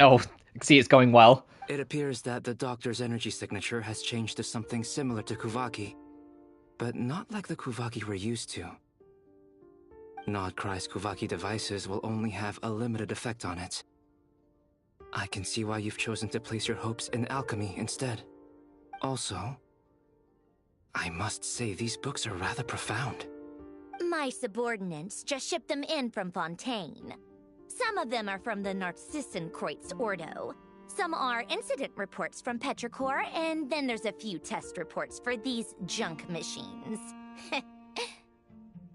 Oh, see, it's going well. It appears that the Doctor's energy signature has changed to something similar to Kuvaki, but not like the Kuvaki we're used to. Nodcry's Kuvaki devices will only have a limited effect on it. I can see why you've chosen to place your hopes in alchemy instead. Also, I must say these books are rather profound. My subordinates just shipped them in from Fontaine. Some of them are from the Narcissenkreuz Ordo. Some are incident reports from Petrichor, and then there's a few test reports for these junk machines.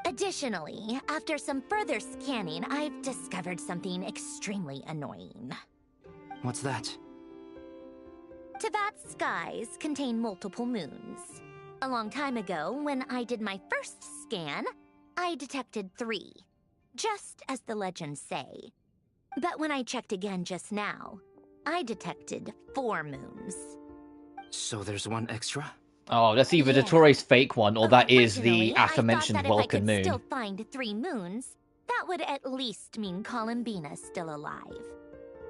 Additionally, after some further scanning, I've discovered something extremely annoying. What's that? Teyvat's skies contain multiple moons. A long time ago, when I did my first scan, I detected 3, just as the legends say. But when I checked again just now, I detected 4 moons. So there's one extra? Oh, that's either Dottore's fake one, or that is the aforementioned Vulcan moon. If I could still find 3 moons, that would at least mean Columbina's still alive.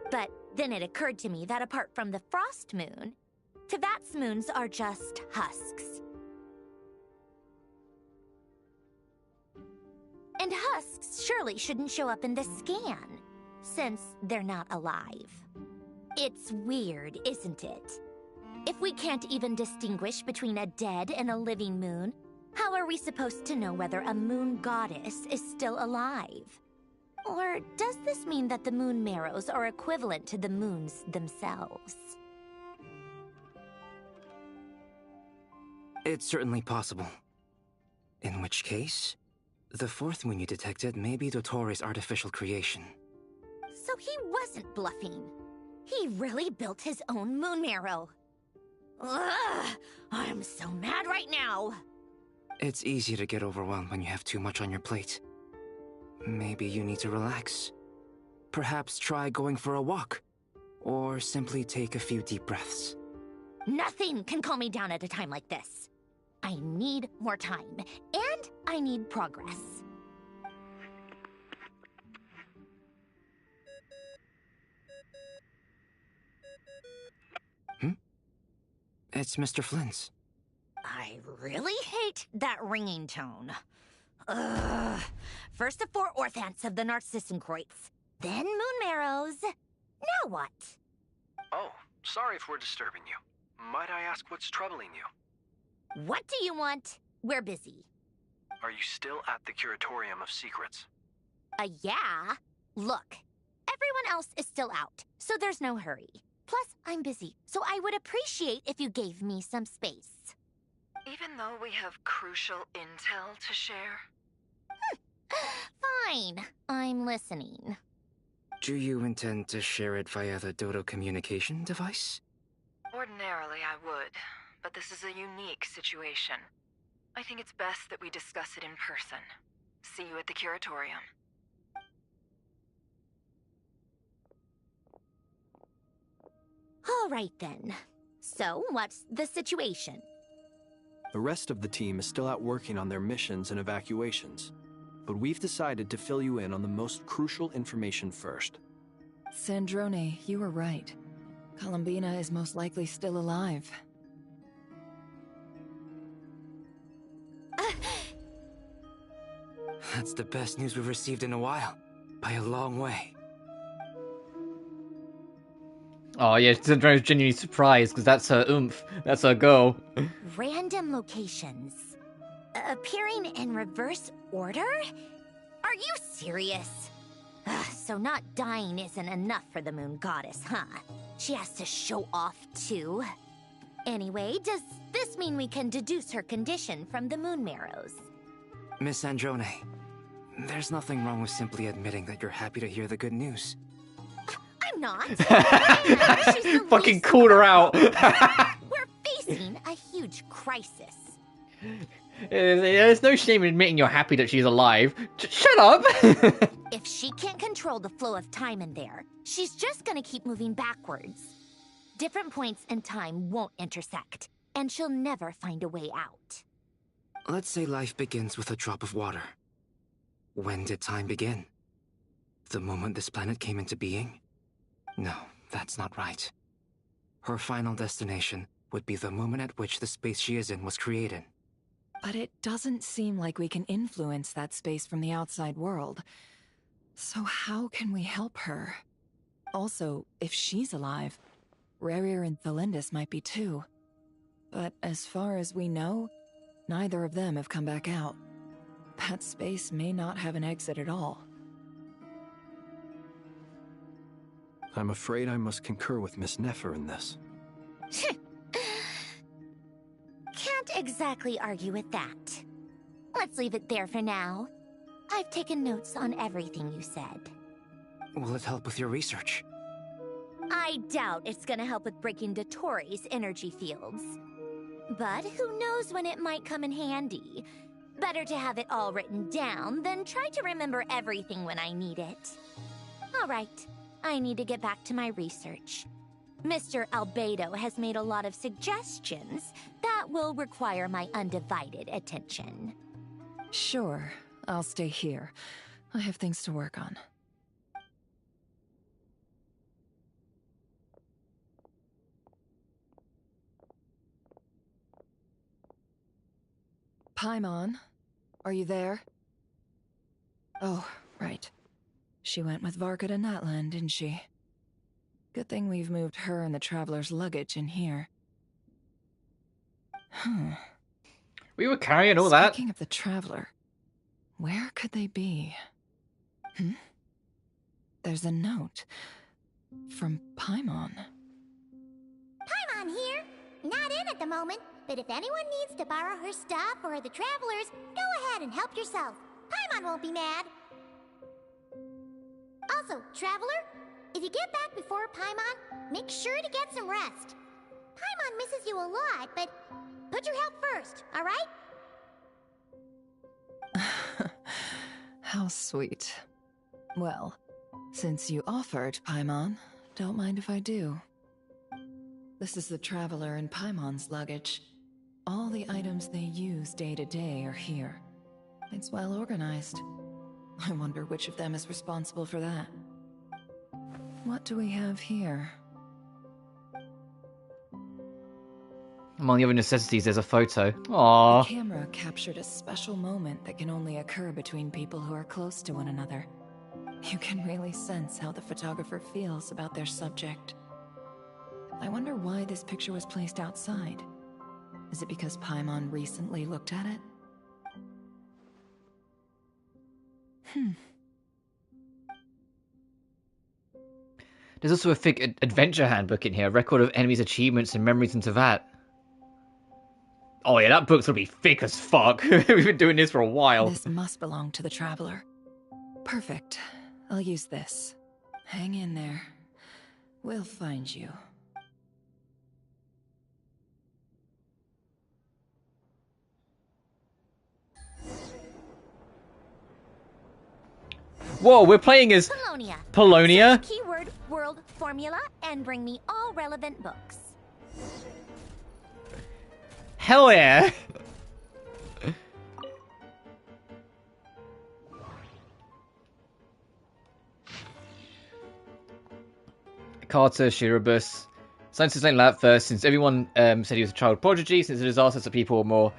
But then it occurred to me that apart from the Frost Moon, Teyvat's moons are just husks. And husks surely shouldn't show up in the scan, since they're not alive. It's weird, isn't it? If we can't even distinguish between a dead and a living moon, how are we supposed to know whether a moon goddess is still alive? Or does this mean that the moon marrows are equivalent to the moons themselves? It's certainly possible. In which case, the 4th moon you detected may be Dottore's artificial creation. So he wasn't bluffing. He really built his own moon marrow. Ugh! I'm so mad right now! It's easy to get overwhelmed when you have too much on your plate. Maybe you need to relax. Perhaps try going for a walk. Or simply take a few deep breaths. Nothing can calm me down at a time like this. I need more time, and I need progress. It's Mr. Flynn's. I really hate that ringing tone. Ugh. First the 4 orthants of the Narcissenkreuz, then moon marrows, Now what? Oh, sorry if we're disturbing you. Might I ask what's troubling you? What do you want? We're busy. Are you still at the Curatorium of Secrets? Yeah. Look, everyone else is still out, so there's no hurry. Plus, I'm busy, so I would appreciate if you gave me some space. Even though we have crucial intel to share? Fine, I'm listening. Do you intend to share it via the Dodo communication device? Ordinarily I would, but this is a unique situation. I think it's best that we discuss it in person. See you at the Curatorium. All right then. So, what's the situation? The rest of the team is still out working on their missions and evacuations, but we've decided to fill you in on the most crucial information first. Sandrone, you were right. Columbina is most likely still alive. That's the best news we've received in a while. By a long way. Oh yeah, Sandrone's genuinely surprised because that's her oomph. That's her go. Random locations. Appearing in reverse order? Are you serious? So not dying isn't enough for the moon goddess, huh? She has to show off too. Anyway, does this mean we can deduce her condition from the moon marrows? Miss Sandrone, there's nothing wrong with simply admitting that you're happy to hear the good news. I'm not. Fucking called her out. We're facing a huge crisis. There's no shame in admitting you're happy that she's alive. Shut up! If she can't control the flow of time in there, she's just gonna keep moving backwards. Different points in time won't intersect, and she'll never find a way out. Let's say life begins with a drop of water. When did time begin? The moment this planet came into being? No, that's not right. Her final destination would be the moment at which the space she is in was created. But it doesn't seem like we can influence that space from the outside world. So how can we help her? Also, if she's alive, Rerir and Thalindis might be too. But as far as we know, neither of them have come back out. That space may not have an exit at all. I'm afraid I must concur with Miss Nefer in this. Can't exactly argue with that. Let's leave it there for now. I've taken notes on everything you said. Will it help with your research? I doubt it's gonna help with breaking Dottore's energy fields. But who knows when it might come in handy. Better to have it all written down than try to remember everything when I need it. All right, I need to get back to my research. Mr. Albedo has made a lot of suggestions that will require my undivided attention. Sure, I'll stay here. I have things to work on. Paimon, are you there? Oh, right. She went with Varka to Natlan, didn't she? Good thing we've moved her and the Traveler's luggage in here. We were carrying all that. Speaking of the Traveler, where could they be? There's a note from Paimon. Paimon here. Not in at the moment, but if anyone needs to borrow her stuff or the Travelers, go ahead and help yourself. Paimon won't be mad. Also, Traveler, if you get back before Paimon, make sure to get some rest. Paimon misses you a lot, but put your health first, all right? How sweet. Well, since you offered, Paimon, don't mind if I do. This is the Traveler and Paimon's luggage. All the items they use day to day are here. It's well organized. I wonder which of them is responsible for that. What do we have here? Among the other necessities, there's a photo. Aww. The camera captured a special moment that can only occur between people who are close to one another. You can really sense how the photographer feels about their subject. I wonder why this picture was placed outside. Is it because Paimon recently looked at it? There's also a thick adventure handbook in here, a record of enemies' achievements and memories into that. Oh yeah, that book's gonna be thick as fuck. We've been doing this for a while. This must belong to the Traveler. Perfect. I'll use this. Hang in there. We'll find you. Whoa, we're playing as Polonia. Search keyword world formula and bring me all relevant books. Hell yeah. Carter, Shirobus. Scientists don't lab first, since everyone said he was a child prodigy, since the disasters of people were more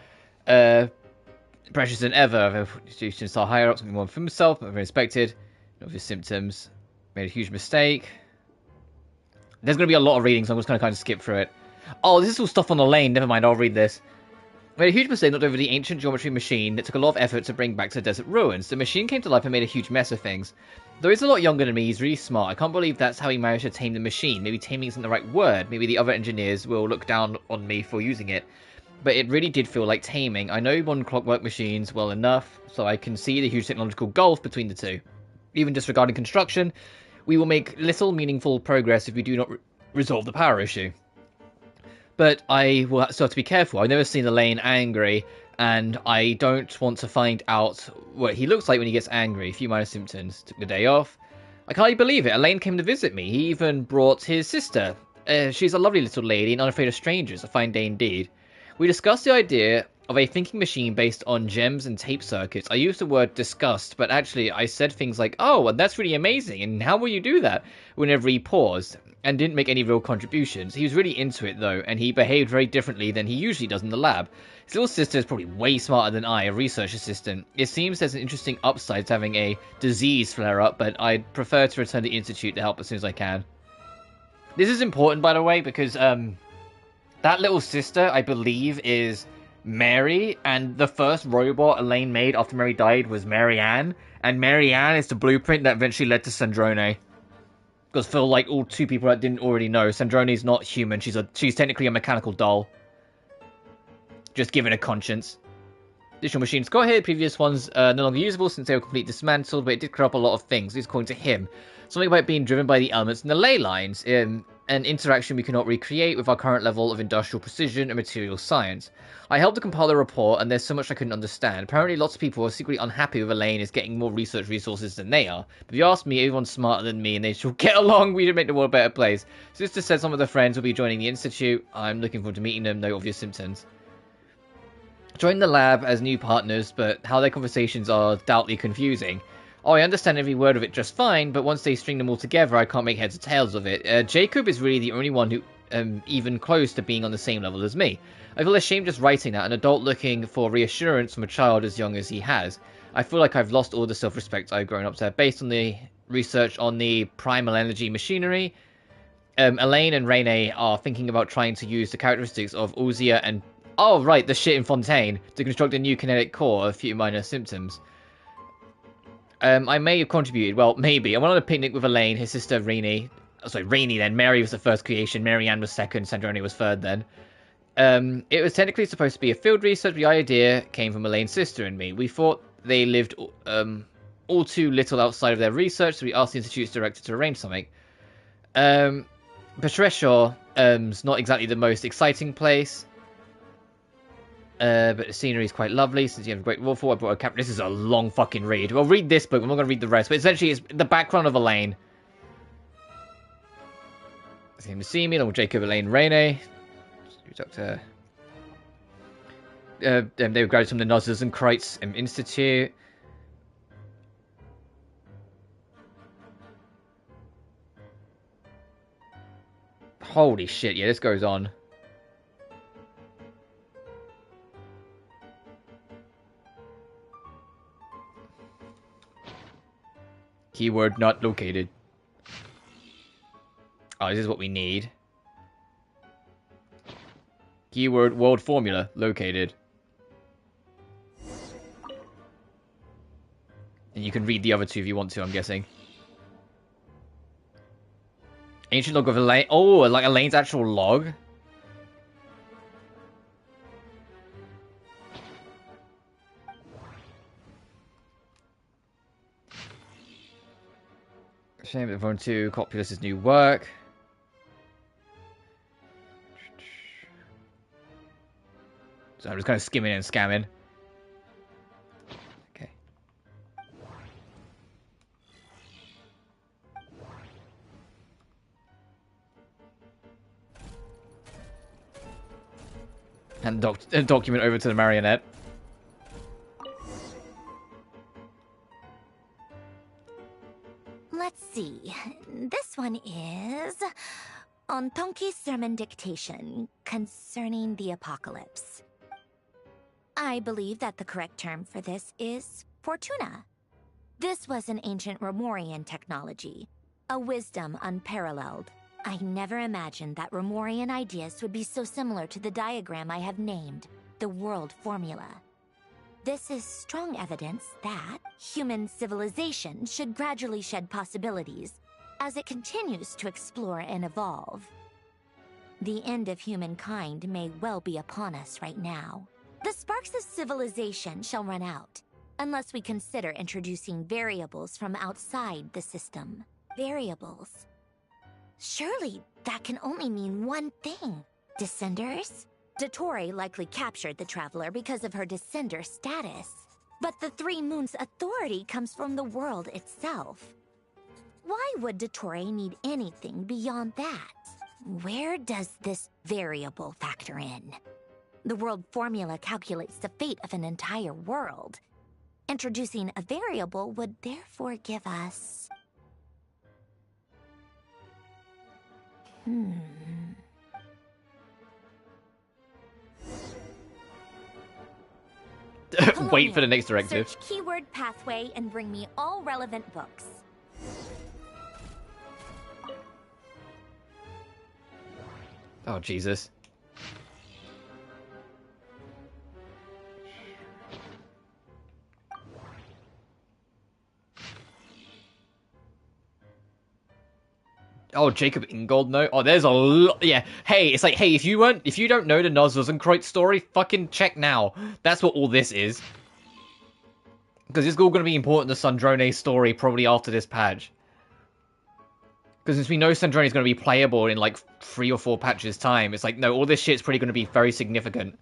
precious than ever. Institutions saw higher up, something more from himself, but very expected. Of his symptoms. Made a huge mistake. There's going to be a lot of reading, so I'm just going to kind of skip through it. Oh, this is all stuff on the lane. Never mind, I'll read this. Made a huge mistake knocked over the ancient geometry machine that took a lot of effort to bring back to the desert ruins. The machine came to life and made a huge mess of things. Though he's a lot younger than me, he's really smart. I can't believe that's how he managed to tame the machine. Maybe taming isn't the right word. Maybe the other engineers will look down on me for using it. But it really did feel like taming. I know modern clockwork machines well enough, so I can see the huge technological gulf between the two. Even just regarding construction, we will make little meaningful progress if we do not resolve the power issue. But I will still have to be careful. I've never seen Elaine angry, and I don't want to find out what he looks like when he gets angry. A few minor symptoms. Took the day off. I can't even believe it. Elaine came to visit me. He even brought his sister. She's a lovely little lady and unafraid of strangers. A fine day indeed. We discussed the idea of a thinking machine based on gems and tape circuits. I used the word discussed, but actually I said things like, oh, and that's really amazing, and how will you do that? Whenever he paused, and didn't make any real contributions. He was really into it, though, and he behaved very differently than he usually does in the lab. His little sister is probably way smarter than I, a research assistant. It seems there's an interesting upside to having a disease flare-up, but I'd prefer to return to the Institute to help as soon as I can. This is important, by the way, because that little sister, I believe, is Mary, and the first robot Elaine made after Mary died was Marianne, and Marianne is the blueprint that eventually led to Sandrone. Because for like all two people that didn't already know, Sandrone's not human. She's technically a mechanical doll, just given a conscience. Additional machines got here. Previous ones no longer usable since they were completely dismantled, but it did clear up a lot of things. This is according to him. Something about being driven by the elements and the ley lines. An interaction we cannot recreate with our current level of industrial precision and material science. I helped to compile the report, and there's so much I couldn't understand. Apparently, lots of people are secretly unhappy with Elaine is getting more research resources than they are. But if you ask me, everyone's smarter than me, and they should get along. We should make the world a better place. Sister said some of their friends will be joining the Institute. I'm looking forward to meeting them. No obvious symptoms. Join the lab as new partners, but how their conversations are doubtly confusing. Oh, I understand every word of it just fine, but once they string them all together, I can't make heads or tails of it. Jacob is really the only one who, even close to being on the same level as me. I feel ashamed just writing that, an adult looking for reassurance from a child as young as he has. I feel like I've lost all the self-respect I've grown up to have based on the research on the primal energy machinery. Elaine and Rene are thinking about trying to use the characteristics of Uzia and... Oh, right, the shit in Fontaine to construct a new kinetic core, a few minor symptoms. I may have contributed. Well, maybe. I went on a picnic with Elaine, his sister Rainy. Sorry, Rainy then. Mary was the first creation. Marianne was second. Sandrone was third then. It was technically supposed to be a field research, but the idea came from Elaine's sister and me. We thought they lived all too little outside of their research, so we asked the Institute's director to arrange something. Petreshaw is not exactly the most exciting place. But the scenery is quite lovely since you have a great waterfall. I brought a cap. This is a long fucking read. Well, read this book. I'm not going to read the rest. But essentially, it's the background of Elaine. They came to see me, along with Jacob, Elaine, Rene. Doctor. They were graduates from the Nozzles and Kreitz Institute. Holy shit, yeah, this goes on. Keyword not located. Oh, this is what we need. Keyword world formula located. And you can read the other two if you want to, I'm guessing. Ancient log of Elaine. Oh, like Elaine's actual log? Shame everyone to copy this new work. So I'm just kind of skimming and scamming. Okay. And document over to the marionette. Let's see. This one is on Tonki's sermon dictation concerning the apocalypse. I believe that the correct term for this is Fortuna. This was an ancient Romorian technology, a wisdom unparalleled. I never imagined that Romorian ideas would be so similar to the diagram I have named, the world formula. This is strong evidence that human civilization should gradually shed possibilities as it continues to explore and evolve. The end of humankind may well be upon us right now. The sparks of civilization shall run out, unless we consider introducing variables from outside the system. Variables. Surely that can only mean one thing. Descenders? Dottore likely captured the Traveler because of her descender status. But the Three Moons' authority comes from the world itself. Why would Dottore need anything beyond that? Where does this variable factor in? The world formula calculates the fate of an entire world. Introducing a variable would therefore give us... Wait for the next directive. Search keyword pathway and bring me all relevant books. Oh, Jesus. Oh, Jacob Ingold, no. Oh, there's a lot. Yeah. Hey, it's like, hey, if you don't know the Noz story, fucking check now. That's what all this is. Because it's all going to be important to Sandrone's story probably after this patch. Because since we know Sandrone is going to be playable in like 3 or 4 patches time, it's like, no, all this shit's pretty going to be very significant.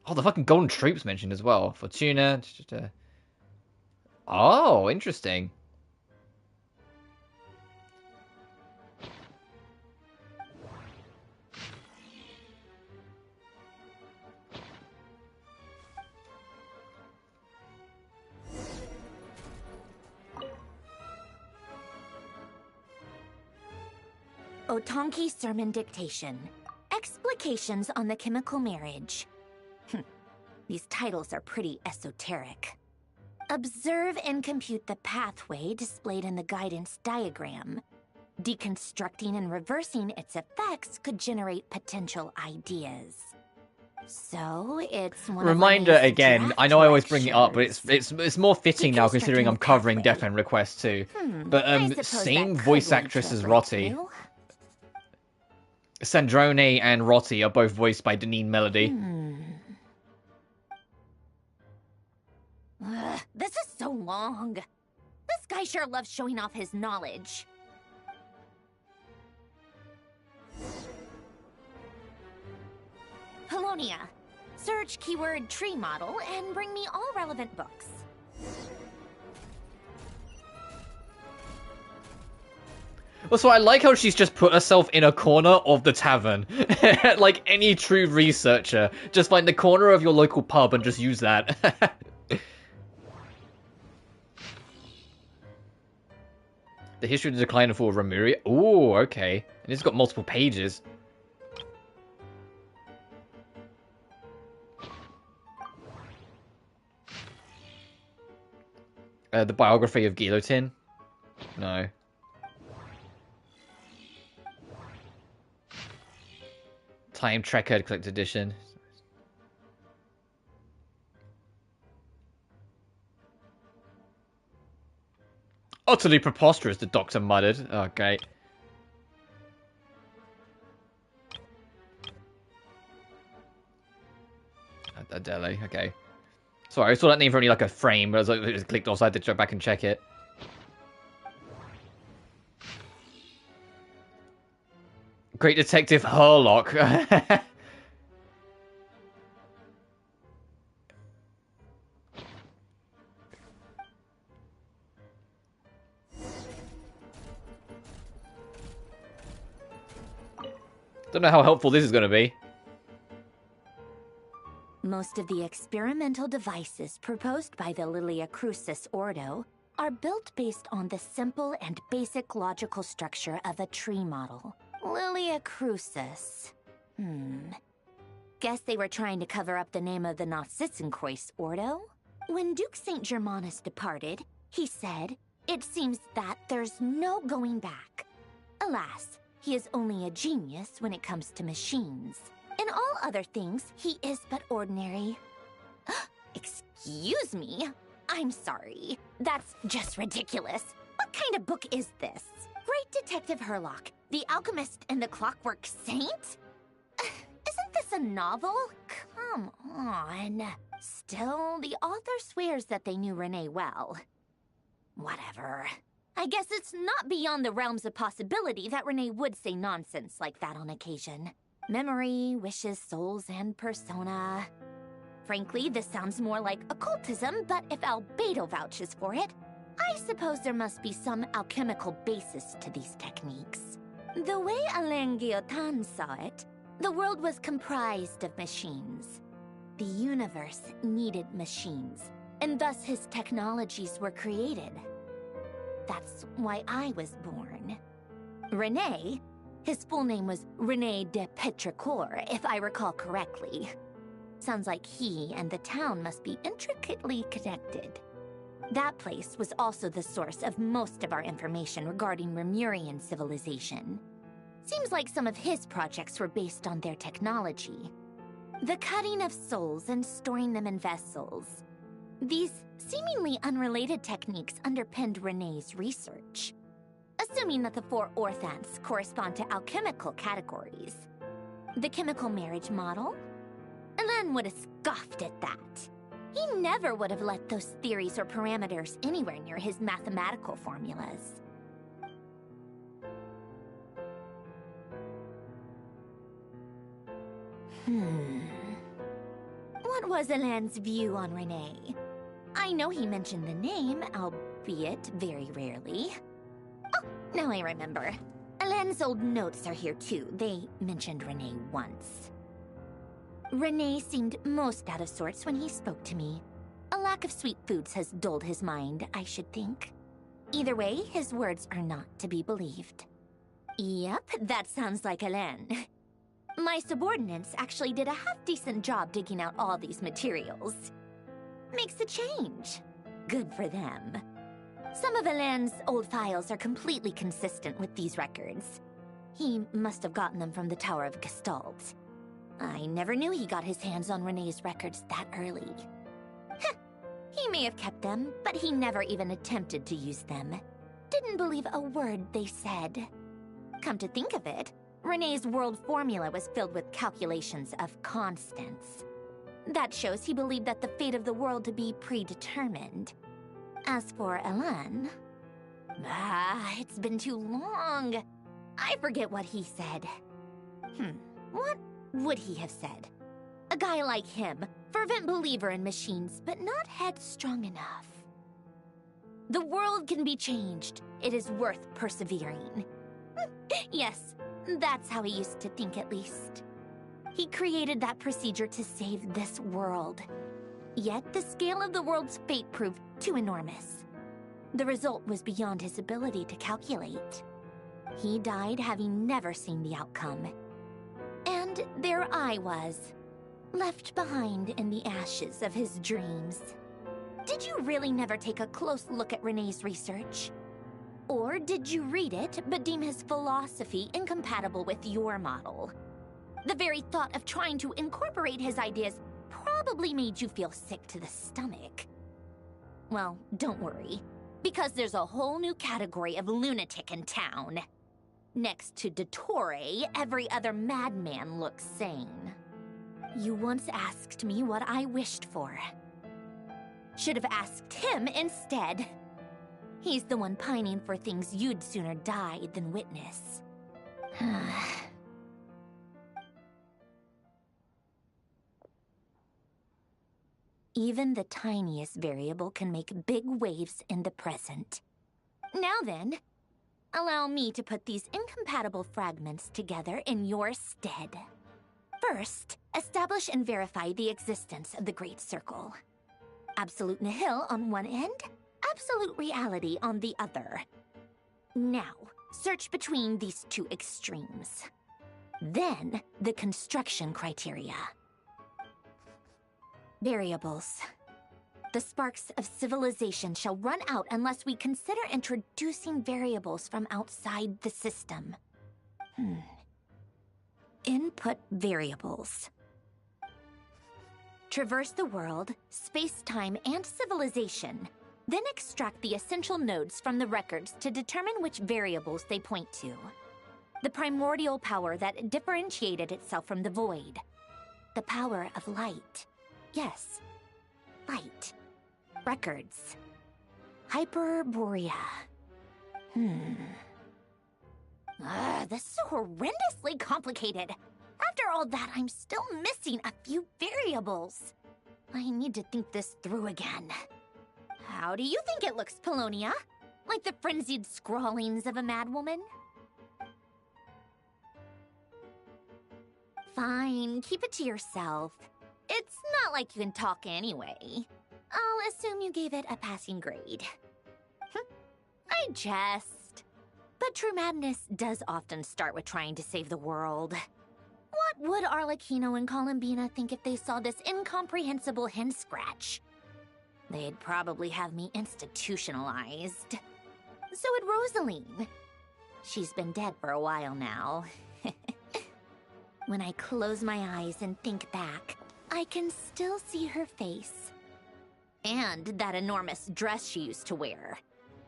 Oh, the fucking Golden Troops mentioned as well. Fortuna. Oh, interesting. Otonki Sermon Dictation. Explications on the Chemical Marriage. These titles are pretty esoteric. Observe and compute the pathway displayed in the guidance diagram. Deconstructing and reversing its effects could generate potential ideas. So, it's one Reminder of again, I know I always bring it up, but it's more fitting now considering I'm covering Death End Request too. But same voice actress as Rotti. Sandrone and Rotti are both voiced by Deneen Melody. This is so long. This guy sure loves showing off his knowledge. Polonia. Search keyword tree model and bring me all relevant books. Also, I like how she's just put herself in a corner of the tavern. Like any true researcher. Just find the corner of your local pub and just use that. The history of the decline of Remuria. Ooh, okay. And it's got multiple pages. The biography of Guillotine? No. Time Trekker Collector's Edition. Utterly preposterous, the doctor muttered. Oh, great. Adele, okay. Sorry, I saw that name for only like a frame, but I was like, it was clicked off, so I had to go back and check it. Great Detective Herlock. Don't know how helpful this is going to be. Most of the experimental devices proposed by the Lilia Crucis Ordo are built based on the simple and basic logical structure of a tree model. Lilia Crucis. Guess they were trying to cover up the name of the Narcissenkreuz Ordo? When Duke St. Germanus departed, he said, "It seems that there's no going back." Alas, he is only a genius when it comes to machines. In all other things, he is but ordinary. Excuse me? I'm sorry. That's just ridiculous. What kind of book is this? Great Detective Herlock, the Alchemist and the Clockwork Saint? Isn't this a novel? Come on. Still, the author swears that they knew Renee well. Whatever. I guess it's not beyond the realms of possibility that Renee would say nonsense like that on occasion. Memory, wishes, souls, and persona. Frankly, this sounds more like occultism, but if Albedo vouches for it, I suppose there must be some alchemical basis to these techniques. The way Alain Guillotin saw it, the world was comprised of machines. The universe needed machines, and thus his technologies were created. That's why I was born. Renee, his full name was René de Petrichor, if I recall correctly. Sounds like he and the town must be intricately connected. That place was also the source of most of our information regarding Remurian civilization. Seems like some of his projects were based on their technology. The cutting of souls and storing them in vessels. These seemingly unrelated techniques underpinned Renee's research. Assuming that the 4 orthants correspond to alchemical categories. The chemical marriage model? Alain would have scoffed at that. He never would have let those theories or parameters anywhere near his mathematical formulas. What was Alain's view on Renee? I know he mentioned the name, albeit very rarely. Oh, now I remember. Alain's old notes are here too. They mentioned Renee once. Renee seemed most out of sorts when he spoke to me. A lack of sweet foods has dulled his mind, I should think. Either way, his words are not to be believed. Yep, that sounds like Alain. My subordinates actually did a half-decent job digging out all these materials. Makes a change. Good for them. Some of Alain's old files are completely consistent with these records. He must have gotten them from the Tower of Gestalt. I never knew he got his hands on Renee's records that early. He may have kept them, but he never even attempted to use them. Didn't believe a word they said. Come to think of it, Renee's world formula was filled with calculations of constants. That shows he believed that the fate of the world to be predetermined. As for Alain... it's been too long. I forget what he said. What would he have said? A guy like him, fervent believer in machines, but not headstrong enough. The world can be changed. It is worth persevering. Yes, that's how he used to think at least. He created that procedure to save this world. Yet the scale of the world's fate proved too enormous. The result was beyond his ability to calculate. He died having never seen the outcome. And there I was, left behind in the ashes of his dreams. Did you really never take a close look at Renee's research? Or did you read it, but deem his philosophy incompatible with your model? The very thought of trying to incorporate his ideas probably made you feel sick to the stomach. Well, don't worry, because there's a whole new category of lunatic in town. Next to Dottore, every other madman looks sane. You once asked me what I wished for. Should have asked him instead. He's the one pining for things you'd sooner die than witness. Even the tiniest variable can make big waves in the present. Now then, allow me to put these incompatible fragments together in your stead. First, establish and verify the existence of the Great Circle. Absolute nihil on one end, absolute reality on the other. Now, search between these two extremes. Then, the construction criteria. Variables. The sparks of civilization shall run out unless we consider introducing variables from outside the system. Input variables. Traverse the world, space-time, and civilization. Then extract the essential nodes from the records to determine which variables they point to. The primordial power that differentiated itself from the void. The power of light. Yes, light. Records. Hyperborea. This is so horrendously complicated. After all that, I'm still missing a few variables. I need to think this through again. How do you think it looks, Polonia? Like the frenzied scrawlings of a madwoman? Fine, keep it to yourself. It's not like you can talk anyway. I'll assume you gave it a passing grade. I jest. But true madness does often start with trying to save the world. What would Arlecchino and Columbina think if they saw this incomprehensible hen scratch? They'd probably have me institutionalized. So would Rosaline. She's been dead for a while now. When I close my eyes and think back, I can still see her face. And that enormous dress she used to wear.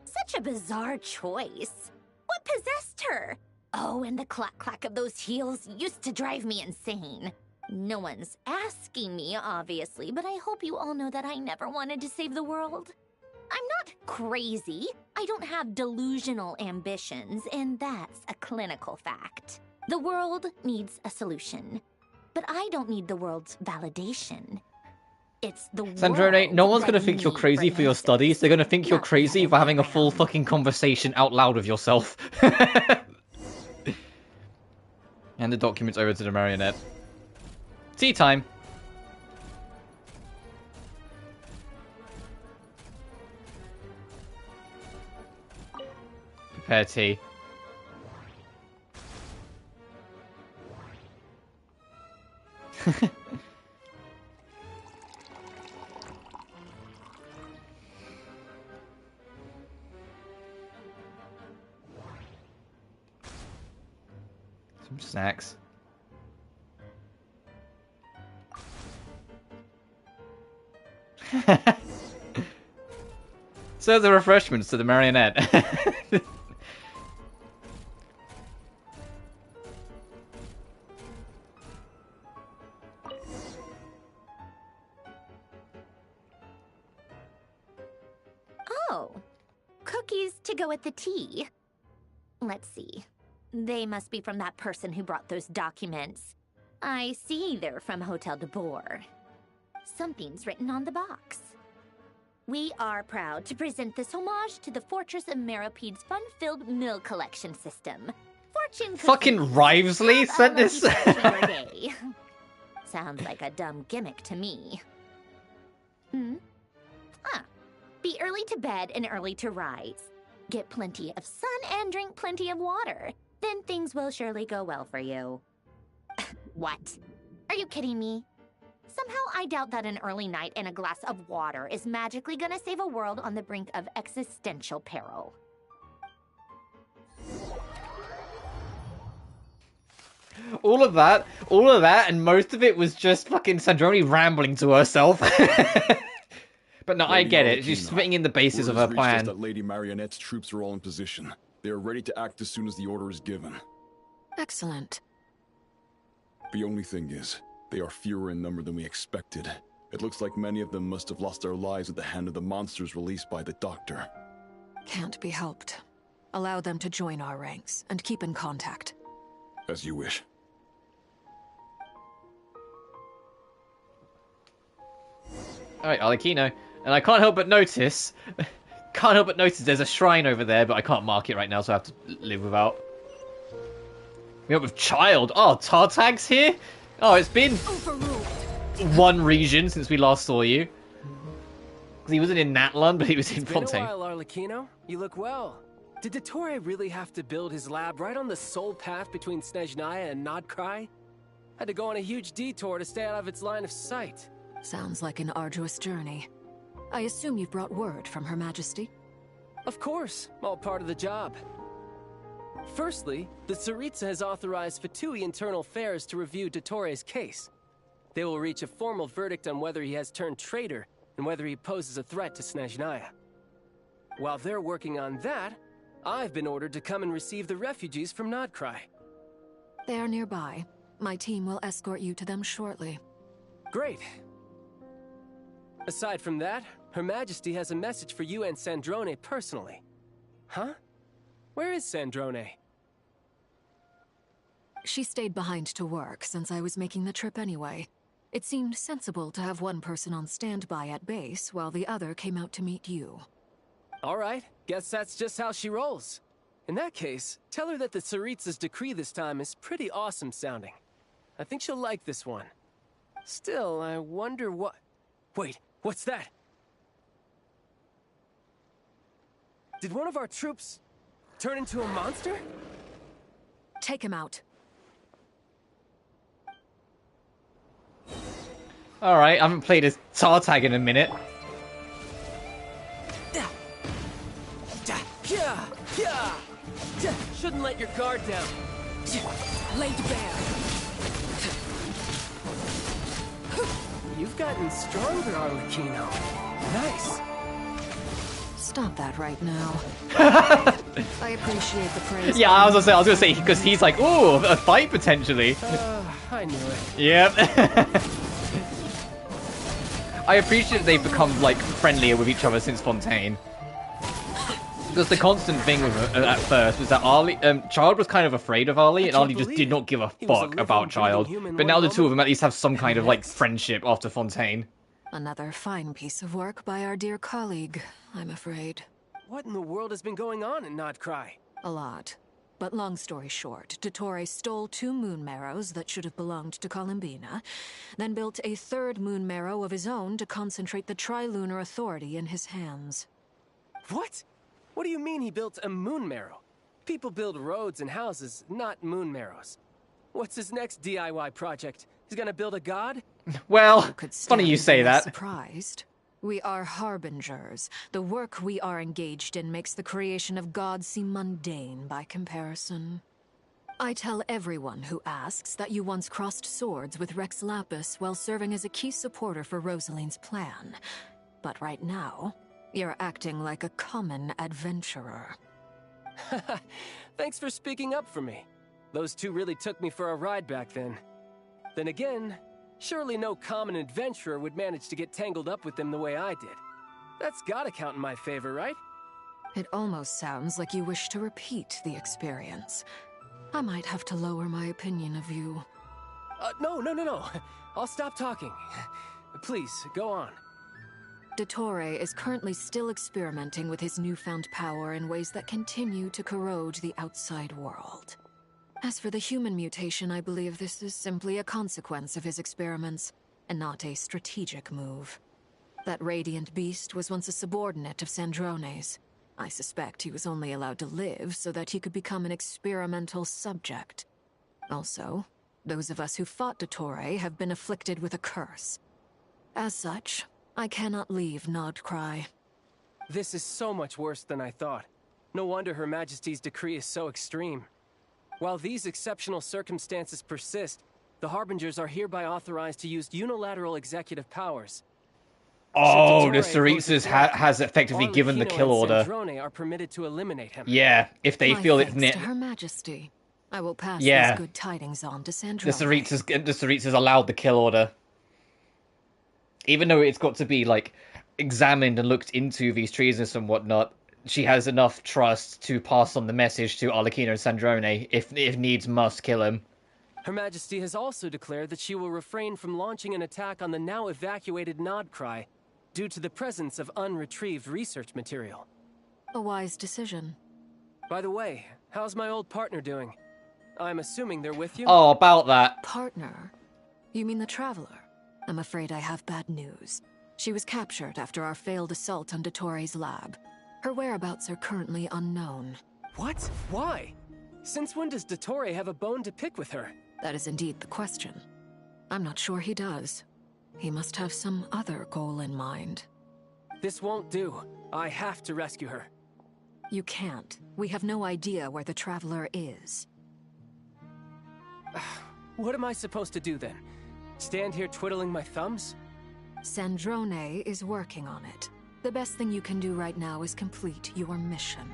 Such a bizarre choice. What possessed her? Oh, and the clack-clack of those heels used to drive me insane. No one's asking me, obviously, but I hope you all know that I never wanted to save the world. I'm not crazy. I don't have delusional ambitions, and that's a clinical fact. The world needs a solution, but I don't need the world's validation. It's the Sandrone, no one's gonna think you're crazy for your studies. They're gonna think you're crazy for having a full fucking conversation out loud with yourself. And the documents over to the marionette. Tea time. Prepare tea. Some snacks. So the refreshments to the marionette. Oh, cookies to go with the tea. Let's see. They must be from that person who brought those documents. I see they're from Hotel de Boer. Something's written on the box. We are proud to present this homage to the Fortress of Meropede's fun-filled mill collection system. Fortune Fucking Rivesley said this. Sounds like a dumb gimmick to me. Be early to bed and early to rise. Get plenty of sun and drink plenty of water. Then things will surely go well for you. What? Are you kidding me? Somehow I doubt that an early night and a glass of water is magically gonna save a world on the brink of existential peril. All of that, and most of it was just fucking Sandrone rambling to herself. But no, I get it. She's fitting in the basis of her plan. That Lady Marionette's troops are all in position. They are ready to act as soon as the order is given. Excellent. The only thing is, they are fewer in number than we expected. It looks like many of them must have lost their lives at the hand of the monsters released by the Doctor. Can't be helped. Allow them to join our ranks, and keep in contact. As you wish. Alright, Arlecchino. And I can't help but notice... there's a shrine over there, but I can't mark it right now, so I have to live without. We're up with Child. Oh, Tartag's here? Oh, it's been one region since we last saw you. Because he wasn't in Natlan, but he was in Fontaine. It's been a while, Arlecchino. You look well. Did Dottore really have to build his lab right on the sole path between Snezhnaya and Nodcry? Had to go on a huge detour to stay out of its line of sight. Sounds like an arduous journey. I assume you've brought word from Her Majesty? Of course, all part of the job. Firstly, the Tsaritsa has authorized Fatui Internal Affairs to review Dottore's case. They will reach a formal verdict on whether he has turned traitor and whether he poses a threat to Snezhnaya. While they're working on that, I've been ordered to come and receive the refugees from Nodcry. They are nearby. My team will escort you to them shortly. Great. Aside from that, Her Majesty has a message for you and Sandrone personally. Huh? Where is Sandrone? She stayed behind to work since I was making the trip anyway. It seemed sensible to have one person on standby at base while the other came out to meet you. All right, guess that's just how she rolls. In that case, tell her that the Tsaritsa's decree this time is pretty awesome sounding. I think she'll like this one. Still, I wonder what... Wait, what's that? Did one of our troops turn into a monster? Take him out. Alright, I haven't played as Tartag in a minute. Shouldn't let your guard down. Laid bare. You've gotten stronger, Arlecchino. Nice. Stop that right now. I appreciate the praise. Yeah, I was gonna say because he's like, ooh, a fight potentially. I knew it. Yep. I appreciate they've become like friendlier with each other since Fontaine. Because the constant thing with at first was that Child was kind of afraid of Arlie, and Arlie just did not give a fuck about Child. But now the two of them at least have some kind of like friendship after Fontaine. Another fine piece of work by our dear colleague, I'm afraid. What in the world has been going on in Nodcry? A lot. But long story short, Dottore stole 2 moon marrows that should have belonged to Columbina, then built a 3rd moon marrow of his own to concentrate the Trilunar Authority in his hands. What? What do you mean he built a moon marrow? People build roads and houses, not moon marrows. What's his next DIY project? He's gonna build a god? Well, funny you say that. Surprised. We are harbingers. The work we are engaged in makes the creation of gods seem mundane by comparison. I tell everyone who asks that you once crossed swords with Rex Lapis while serving as a key supporter for Rosaline's plan. But right now, you're acting like a common adventurer. Thanks for speaking up for me. Those two really took me for a ride back then. Then again, surely no common adventurer would manage to get tangled up with them the way I did. That's gotta count in my favor, right? It almost sounds like you wish to repeat the experience. I might have to lower my opinion of you. No. I'll stop talking. Please, go on. Dottore is currently still experimenting with his newfound power in ways that continue to corrode the outside world. As for the human mutation, I believe this is simply a consequence of his experiments, and not a strategic move. That radiant beast was once a subordinate of Sandrone's. I suspect he was only allowed to live so that he could become an experimental subject. Also, Those of us who fought Dottore have been afflicted with a curse. As such, I cannot leave Nodcry. This is so much worse than I thought. No wonder Her Majesty's decree is so extreme. While these exceptional circumstances persist, the Harbingers are hereby authorized to use unilateral executive powers. Oh, the Tsaritsas has effectively given the kill order. Are permitted to eliminate him. Yeah, if they feel it's to Her Majesty. I will pass these good tidings on to Sandrone. The Tsaritsas allowed the kill order. Even though it's got to be, like, examined and looked into these treasons and whatnot, she has enough trust to pass on the message to Arlecchino and Sandrone, if needs must kill him. Her Majesty has also declared that she will refrain from launching an attack on the now evacuated Nodcry, due to the presence of unretrieved research material. A wise decision. By the way, how's my old partner doing? I'm assuming they're with you? Oh, about that. Partner? You mean the Traveler? I'm afraid I have bad news. She was captured after our failed assault on Dottore's lab. Her whereabouts are currently unknown. What? Why? Since when does Dottore have a bone to pick with her? That is indeed the question. I'm not sure he does. He must have some other goal in mind. This won't do. I have to rescue her. You can't. We have no idea where the Traveler is. What am I supposed to do then? Stand here twiddling my thumbs? Sandrone is working on it. The best thing you can do right now is complete your mission.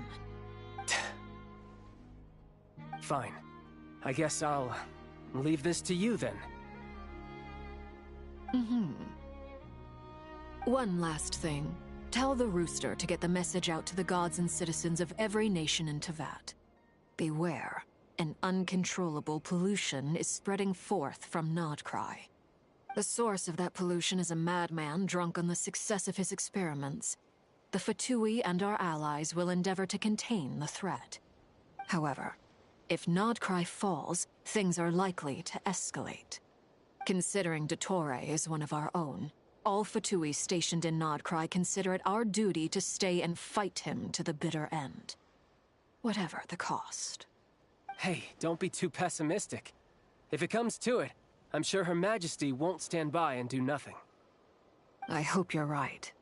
Fine. I guess I'll leave this to you then. One last thing. Tell the Rooster to get the message out to the gods and citizens of every nation in Teyvat. Beware. An uncontrollable pollution is spreading forth from Nodcry. The source of that pollution is a madman drunk on the success of his experiments. The Fatui and our allies will endeavor to contain the threat. However, if Nodcry falls, things are likely to escalate. Considering Dottore is one of our own, all Fatui stationed in Nodcry consider it our duty to stay and fight him to the bitter end. Whatever the cost. Hey, don't be too pessimistic. If it comes to it, I'm sure Her Majesty won't stand by and do nothing. I hope you're right.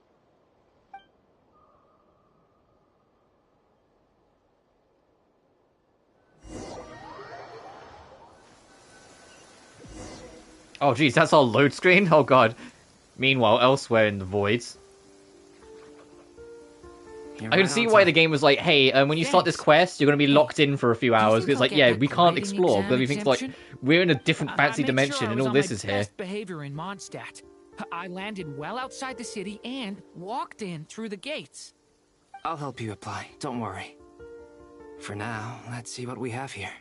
Oh geez, that's our load screen? Oh god. Meanwhile, elsewhere in the voids. I can see why the game was like, hey, when you start this quest, you're going to be locked in for a few hours. Because it's like, yeah, we can't explore. But we think, like, we're in a different fancy dimension and all this is here. Behavior in Mondstadt. I landed well outside the city and walked in through the gates. I'll help you apply, don't worry. For now, let's see what we have here.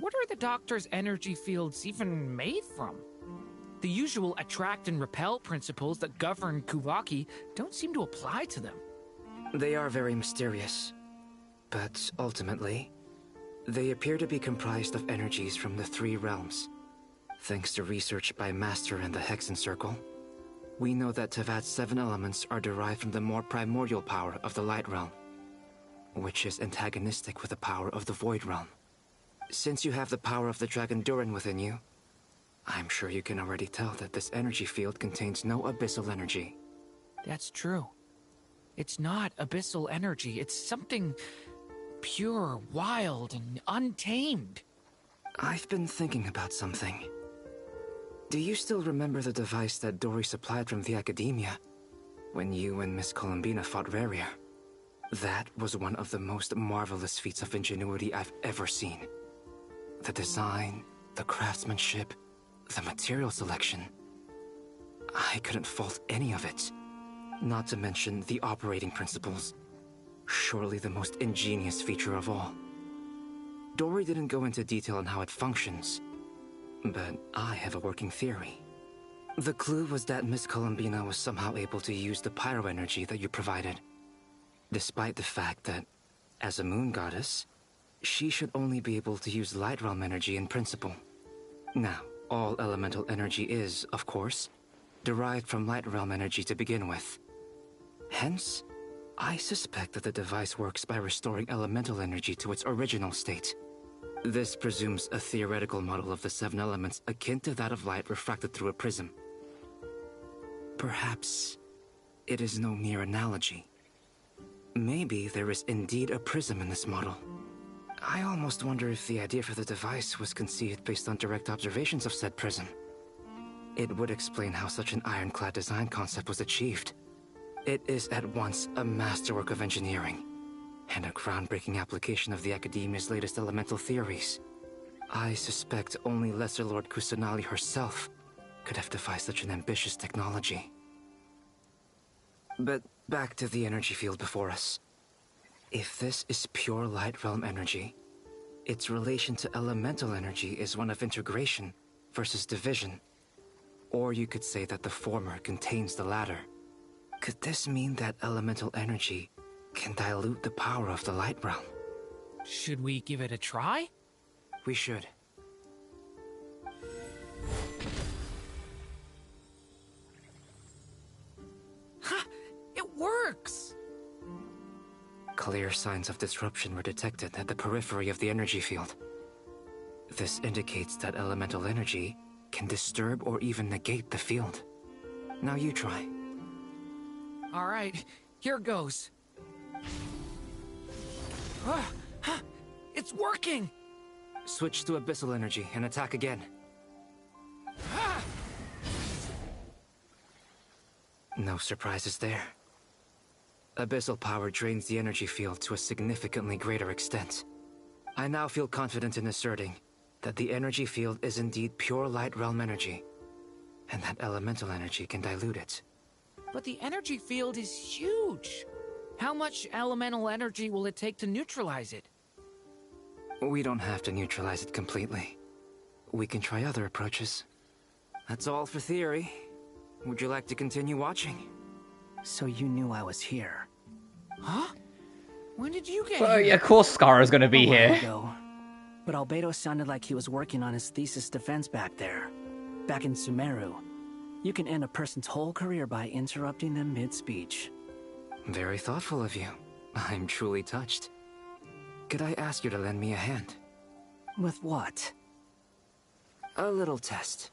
What are the Doctor's energy fields even made from? The usual attract and repel principles that govern Kuvaki don't seem to apply to them. They are very mysterious, but ultimately, they appear to be comprised of energies from the three realms. Thanks to research by Master and the Hexen Circle, we know that Teyvat's 7 elements are derived from the more primordial power of the Light Realm, which is antagonistic with the power of the Void Realm. Since you have the power of the Dragon Durin within you, I'm sure you can already tell that this energy field contains no abyssal energy. That's true. It's not abyssal energy. It's something pure, wild, and untamed. I've been thinking about something. Do you still remember the device that Dory supplied from the Academia when you and Miss Columbina fought Rarier? That was one of the most marvelous feats of ingenuity I've ever seen. The design, the craftsmanship, the material selection. I couldn't fault any of it. Not to mention the operating principles. Surely the most ingenious feature of all. Dory didn't go into detail on how it functions, but I have a working theory. The clue was that Miss Columbina was somehow able to use the pyro energy that you provided, despite the fact that, as a moon goddess, she should only be able to use Light Realm energy in principle. Now, all elemental energy is, of course, derived from Light Realm energy to begin with. Hence, I suspect that the device works by restoring elemental energy to its original state. This presumes a theoretical model of the 7 elements akin to that of light refracted through a prism. Perhaps it is no mere analogy. Maybe there is indeed a prism in this model. I almost wonder if the idea for the device was conceived based on direct observations of said prism. It would explain how such an ironclad design concept was achieved. It is at once a masterwork of engineering and a groundbreaking application of the Academia's latest elemental theories. I suspect only Lesser Lord Kusanali herself could have devised such an ambitious technology. But back to the energy field before us. If this is pure light realm energy, its relation to elemental energy is one of integration versus division. Or you could say that the former contains the latter. Could this mean that elemental energy can dilute the power of the light realm? Should we give it a try? We should. Ha! It works! Clear signs of disruption were detected at the periphery of the energy field. This indicates that elemental energy can disturb or even negate the field. Now you try. Alright, here goes. It's working! Switch to abyssal energy and attack again. No surprises there. Abyssal power drains the energy field to a significantly greater extent. I now feel confident in asserting that the energy field is indeed pure light realm energy, and that elemental energy can dilute it. But the energy field is huge! How much elemental energy will it take to neutralize it? We don't have to neutralize it completely. We can try other approaches. That's all for theory. Would you like to continue watching? So you knew I was here. Huh? When did you get Well, here? yeah, of course Scarra's gonna be A while here. ago. But Albedo sounded like he was working on his thesis defense back there. Back in Sumeru. You can end a person's whole career by interrupting them mid-speech. Very thoughtful of you. I'm truly touched. Could I ask you to lend me a hand? With what? A little test.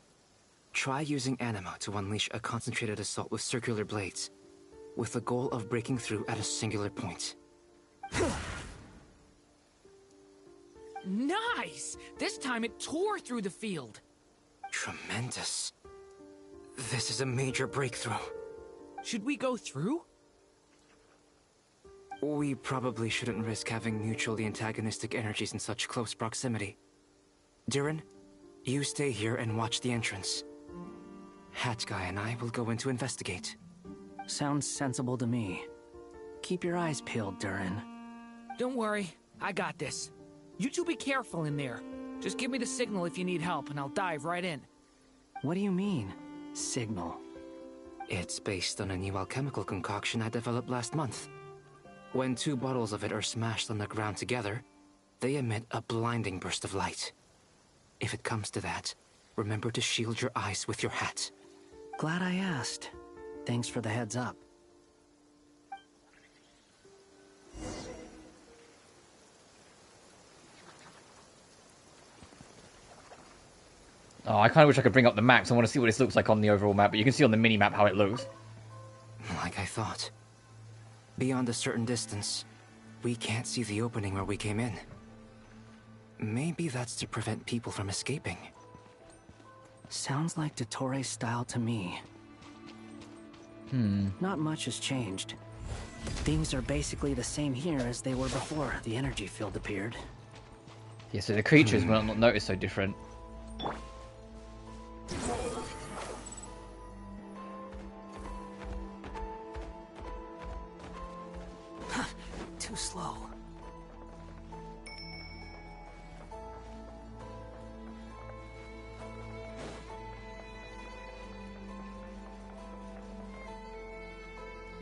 Try using anima to unleash a concentrated assault with circular blades, with the goal of breaking through at a singular point. Nice! This time it tore through the field. Tremendous. This is a major breakthrough. Should we go through? We probably shouldn't risk having mutually antagonistic energies in such close proximity. Durin, you stay here and watch the entrance. Hat Guy and I will go in to investigate. Sounds sensible to me. Keep your eyes peeled, Durin. Don't worry, I got this. You two be careful in there. Just give me the signal if you need help and I'll dive right in. What do you mean, signal? It's based on a new alchemical concoction I developed last month. When 2 bottles of it are smashed on the ground together, they emit a blinding burst of light. If it comes to that, remember to shield your eyes with your hat. Glad I asked. Thanks for the heads up. Oh, I kind of wish I could bring up the maps. I want to see what this looks like on the overall map, but you can see on the mini-map how it looks. Like I thought. Beyond a certain distance, we can't see the opening where we came in. Maybe that's to prevent people from escaping. Sounds like Dottore's style to me. Not much has changed. Things are basically the same here as they were before the energy field appeared. Yeah, so the creatures will not notice so different. Too slow.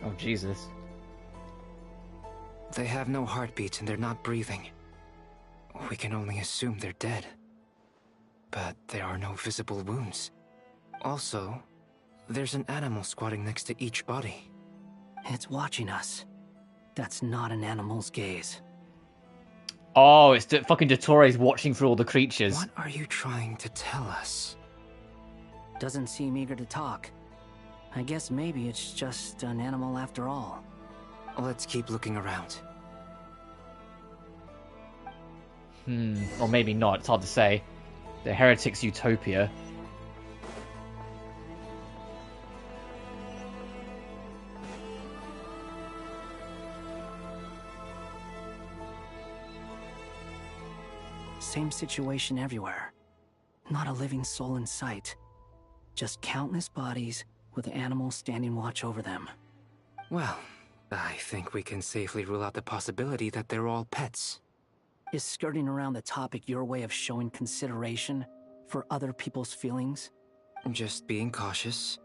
Oh, Jesus. They have no heartbeats and they're not breathing. We can only assume they're dead. But there are no visible wounds. Also, there's an animal squatting next to each body. It's watching us. That's not an animal's gaze. Oh, it's fucking Dottore's watching through all the creatures. What are you trying to tell us? Doesn't seem eager to talk. I guess maybe it's just an animal after all. Let's keep looking around. Or maybe not, it's hard to say. The Heretics Utopia. Same situation everywhere. Not a living soul in sight. Just countless bodies with animals standing watch over them. Well, I think we can safely rule out the possibility that they're all pets. Is skirting around the topic your way of showing consideration for other people's feelings? Just being cautious.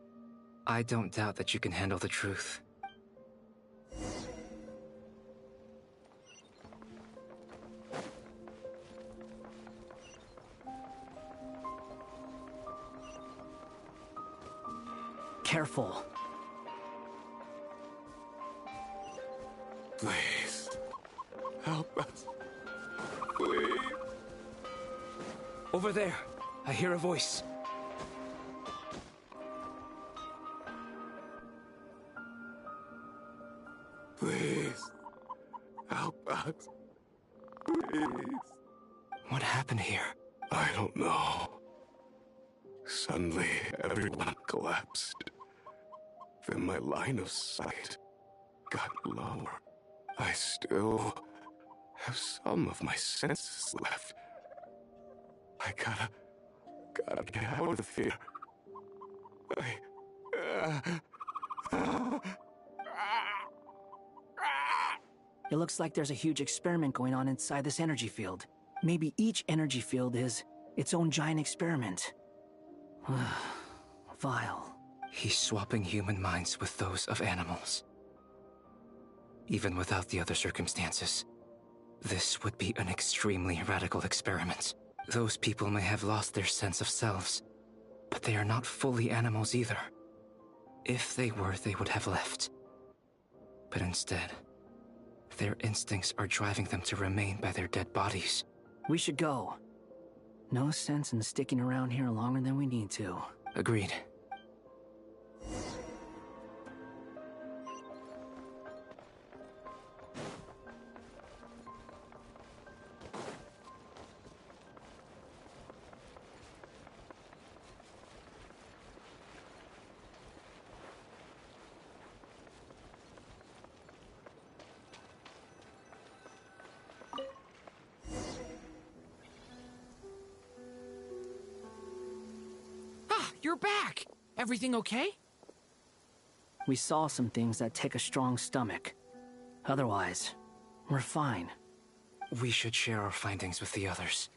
I don't doubt that you can handle the truth. Careful. Please. Help us. Please. Over there. I hear a voice. Please. Help us. Please. What happened here? I don't know. Suddenly, everyone collapsed. Then my line of sight got lower. I still have some of my senses left. I gotta get out of here. It looks like there's a huge experiment going on inside this energy field. Maybe each energy field is its own giant experiment. Vile. He's swapping human minds with those of animals. Even without the other circumstances, this would be an extremely radical experiment. Those people may have lost their sense of selves, but they are not fully animals either. If they were, they would have left. But instead, their instincts are driving them to remain by their dead bodies. We should go. No sense in sticking around here longer than we need to. Agreed. You're back! Everything okay? We saw some things that take a strong stomach. Otherwise, we're fine. We should share our findings with the others.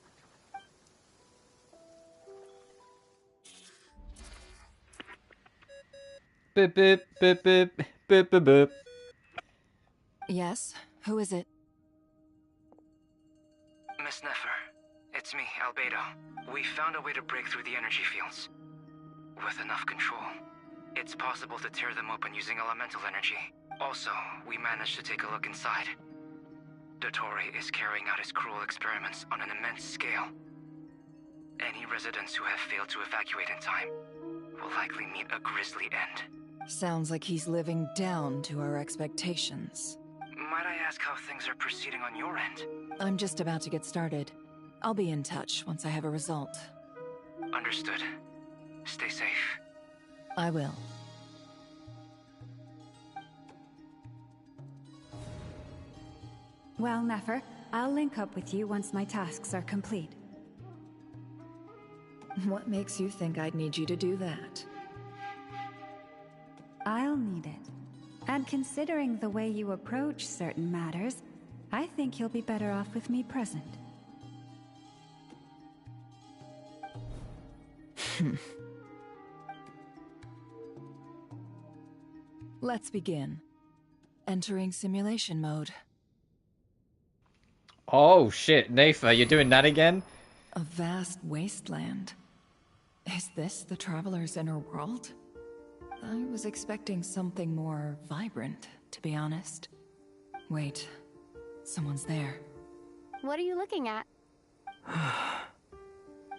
Boop, boop, boop, boop, boop, boop, boop. Yes? Who is it? Miss Nefer, it's me, Albedo. We found a way to break through the energy fields. With enough control, it's possible to tear them open using elemental energy. Also, we managed to take a look inside. Dottore is carrying out his cruel experiments on an immense scale. Any residents who have failed to evacuate in time will likely meet a grisly end. Sounds like he's living down to our expectations. Might I ask how things are proceeding on your end? I'm just about to get started. I'll be in touch once I have a result. Understood. Stay safe. I will. Well, Nefer, I'll link up with you once my tasks are complete. What makes you think I'd need you to do that? I'll need it. And considering the way you approach certain matters, I think you'll be better off with me present. Let's begin. Entering simulation mode. Oh shit, Nefer, you're doing that again? A vast wasteland. Is this the Traveler's inner world? I was expecting something more vibrant, to be honest. Wait, someone's there. What are you looking at?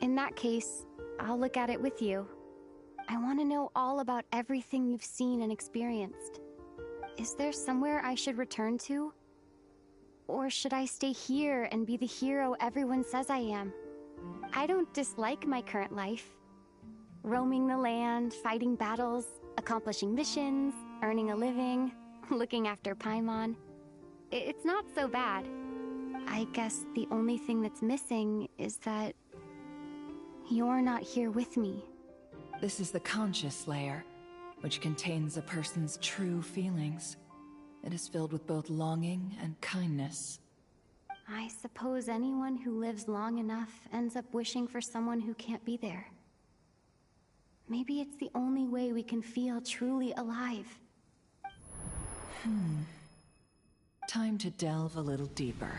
In that case, I'll look at it with you. I want to know all about everything you've seen and experienced. Is there somewhere I should return to? Or should I stay here and be the hero everyone says I am? I don't dislike my current life. Roaming the land, fighting battles, accomplishing missions, earning a living, looking after Paimon. It's not so bad. I guess the only thing that's missing is that you're not here with me. This is the conscious layer, which contains a person's true feelings. It is filled with both longing and kindness. I suppose anyone who lives long enough ends up wishing for someone who can't be there. Maybe it's the only way we can feel truly alive. Time to delve a little deeper.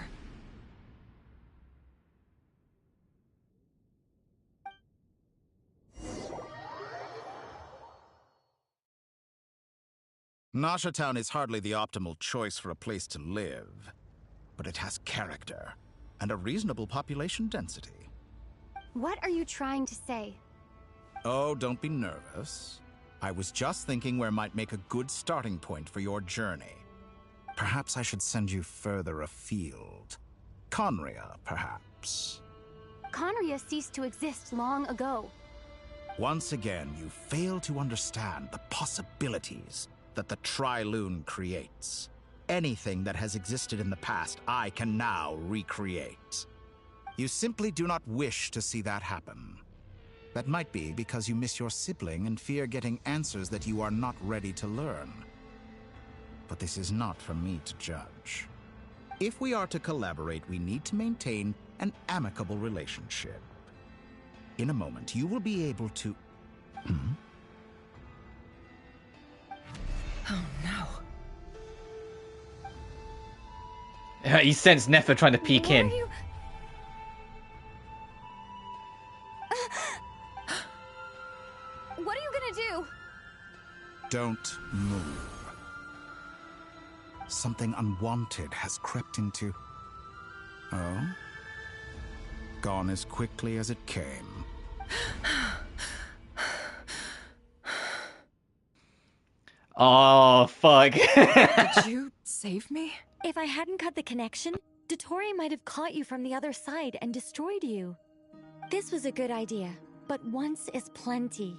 Nasha Town is hardly the optimal choice for a place to live, but it has character and a reasonable population density. What are you trying to say? Oh, don't be nervous. I was just thinking where might make a good starting point for your journey. Perhaps I should send you further afield. Conria, perhaps. Conria ceased to exist long ago. Once again, you fail to understand the possibilities that the Tri-Lune creates. Anything that has existed in the past, I can now recreate. You simply do not wish to see that happen. That might be because you miss your sibling and fear getting answers that you are not ready to learn. But this is not for me to judge. If we are to collaborate, we need to maintain an amicable relationship. In a moment, you will be able to... Oh no. He sensed Nefer trying to peek in. What are you gonna do? Don't move. Something unwanted has crept into... Oh? Gone as quickly as it came. Oh, fuck. Did you save me? If I hadn't cut the connection, Dottore might have caught you from the other side and destroyed you. This was a good idea, but once is plenty.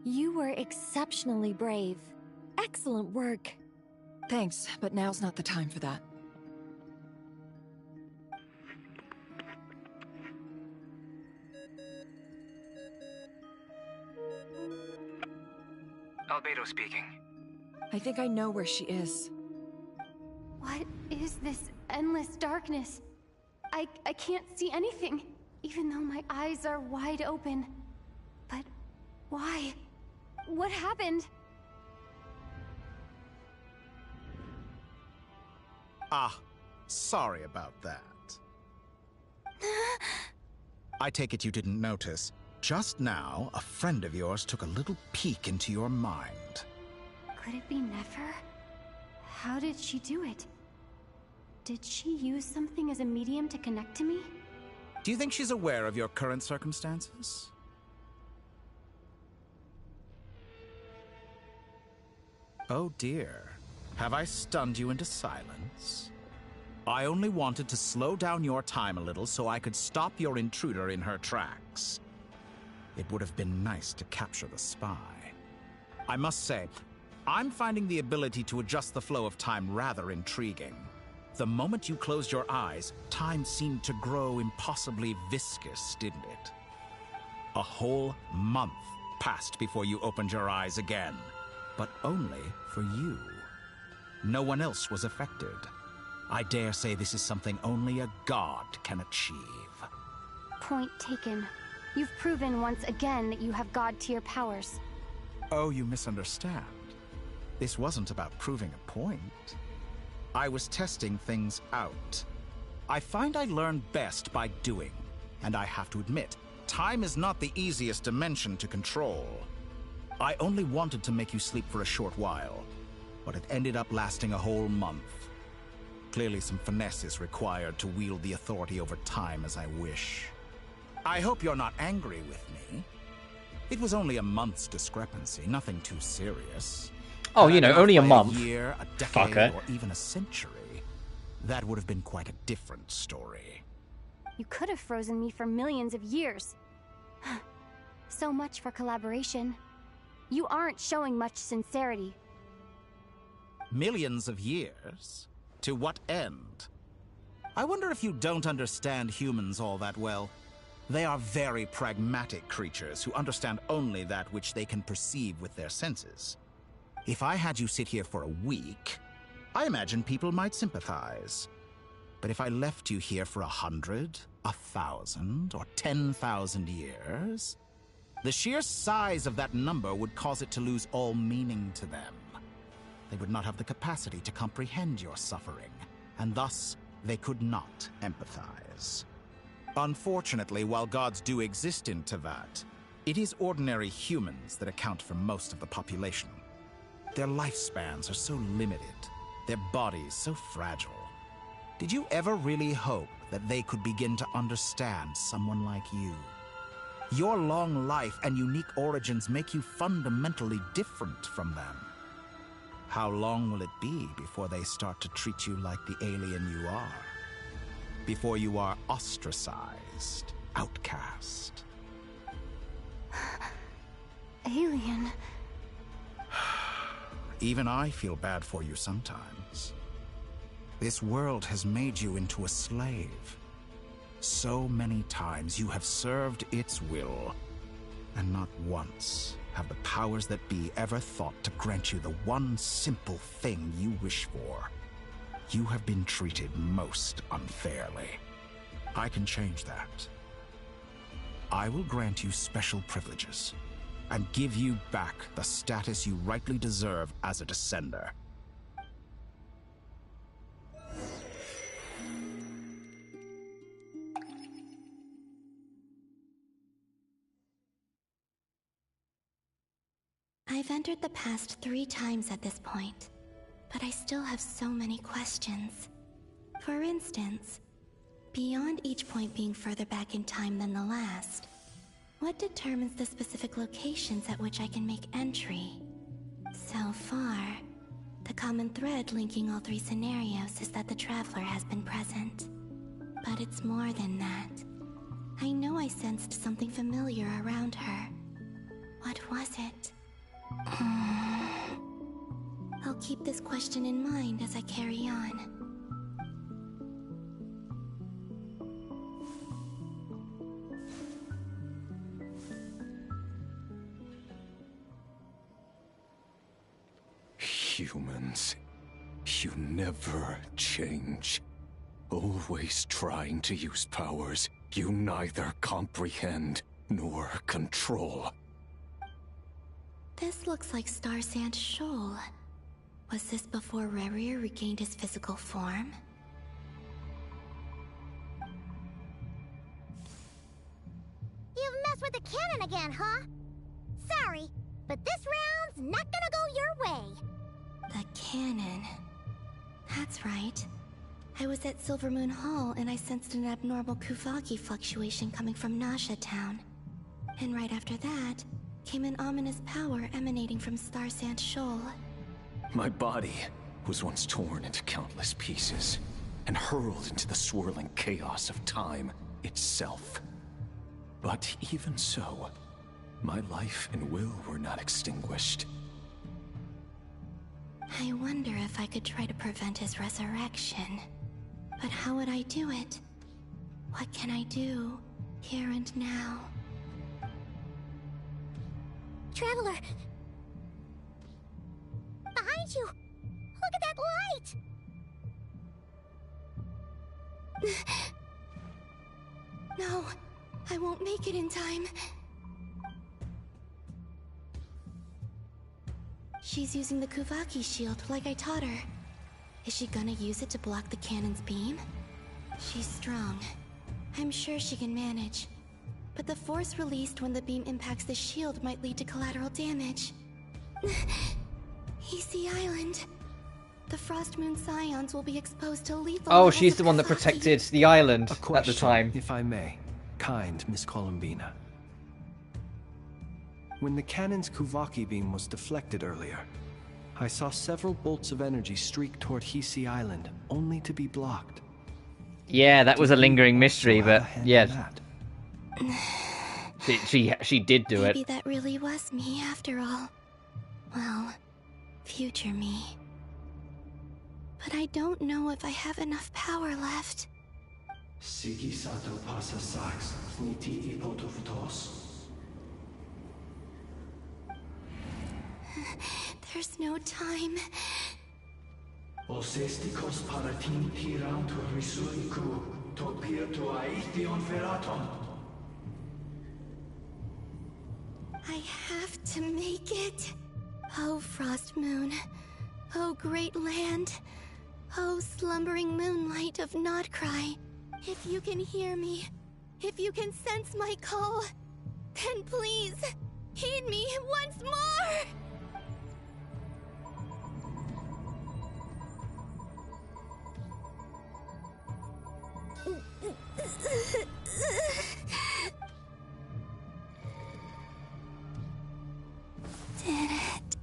You were exceptionally brave. Excellent work. Thanks, but now's not the time for that. Albedo speaking. I think I know where she is. What is this endless darkness? I can't see anything, even though my eyes are wide open. But why? What happened? Ah, sorry about that. I take it you didn't notice. Just now, a friend of yours took a little peek into your mind. Could it be Nefer? How did she do it? Did she use something as a medium to connect to me? Do you think she's aware of your current circumstances? Oh dear. Have I stunned you into silence? I only wanted to slow down your time a little so I could stop your intruder in her tracks. It would have been nice to capture the spy. I must say, I'm finding the ability to adjust the flow of time rather intriguing. The moment you closed your eyes, time seemed to grow impossibly viscous, didn't it? A whole month passed before you opened your eyes again, but only for you. No one else was affected. I dare say this is something only a god can achieve. Point taken. You've proven once again that you have god-tier powers. Oh, you misunderstand. This wasn't about proving a point. I was testing things out. I find I learn best by doing, and I have to admit, time is not the easiest dimension to control. I only wanted to make you sleep for a short while, but it ended up lasting a whole month. Clearly some finesse is required to wield the authority over time as I wish. I hope you're not angry with me. It was only a month's discrepancy, nothing too serious. Oh, you know, only a month. A year, a decade, or even a century. That would have been quite a different story. You could have frozen me for millions of years. So much for collaboration. You aren't showing much sincerity. Millions of years? To what end? I wonder if you don't understand humans all that well. They are very pragmatic creatures who understand only that which they can perceive with their senses. If I had you sit here for a week, I imagine people might sympathize. But if I left you here for 100, 1,000, or 10,000 years, the sheer size of that number would cause it to lose all meaning to them. They would not have the capacity to comprehend your suffering, and thus they could not empathize. Unfortunately, while gods do exist in Teyvat, it is ordinary humans that account for most of the population. Their lifespans are so limited, their bodies so fragile. Did you ever really hope that they could begin to understand someone like you? Your long life and unique origins make you fundamentally different from them. How long will it be before they start to treat you like the alien you are? Before you are ostracized, outcast? Alien. Even I feel bad for you sometimes. This world has made you into a slave. So many times you have served its will, and not once have the powers that be ever thought to grant you the one simple thing you wish for. You have been treated most unfairly. I can change that. I will grant you special privileges, and give you back the status you rightly deserve as a descender. I've entered the past 3 times at this point, but I still have so many questions. For instance, beyond each point being further back in time than the last, what determines the specific locations at which I can make entry? So far, the common thread linking all 3 scenarios is that the Traveler has been present. But it's more than that. I know I sensed something familiar around her. What was it? I'll keep this question in mind as I carry on. Humans, you never change. Always trying to use powers you neither comprehend nor control. This looks like Star Sand Shoal. Was this before Rerir regained his physical form? You've messed with the cannon again, huh? Sorry, but this round's not gonna go your way. The cannon. That's right. I was at Silvermoon Hall and I sensed an abnormal Kuvagi fluctuation coming from Nasha Town. And right after that, came an ominous power emanating from Star Sand Shoal. My body was once torn into countless pieces and hurled into the swirling chaos of time itself. But even so, my life and will were not extinguished. I wonder if I could try to prevent his resurrection. But how would I do it? What can I do, here and now? Traveler! Behind you! Look at that light! No, I won't make it in time. She's using the Kuvaki shield like I taught her. Is she gonna use it to block the cannon's beam? She's strong. I'm sure she can manage. But the force released when the beam impacts the shield might lead to collateral damage. Easy Island. the Frost Moon Scions will be exposed to lethal Oh, levels she's of the one that Kavaki. protected the island A at the question, time. if I may. Kind Miss Columbina. When the cannon's Kuvaki beam was deflected earlier, I saw several bolts of energy streak toward Hisi Island, only to be blocked. Yeah, that was a lingering mystery, have a but hand in yeah, that? she did do Maybe it. that really was me after all. Well, future me. But I don't know if I have enough power left. Siki Sato pasa sax, sniti ipotofutos. There's no time. Osestikos paratin tiran to risuiku, to pir to aithion feraton. I have to make it. Oh, Frost Moon. Oh, great land. Oh, slumbering moonlight of Nodcry. If you can hear me, if you can sense my call, then please, heed me once more! Did it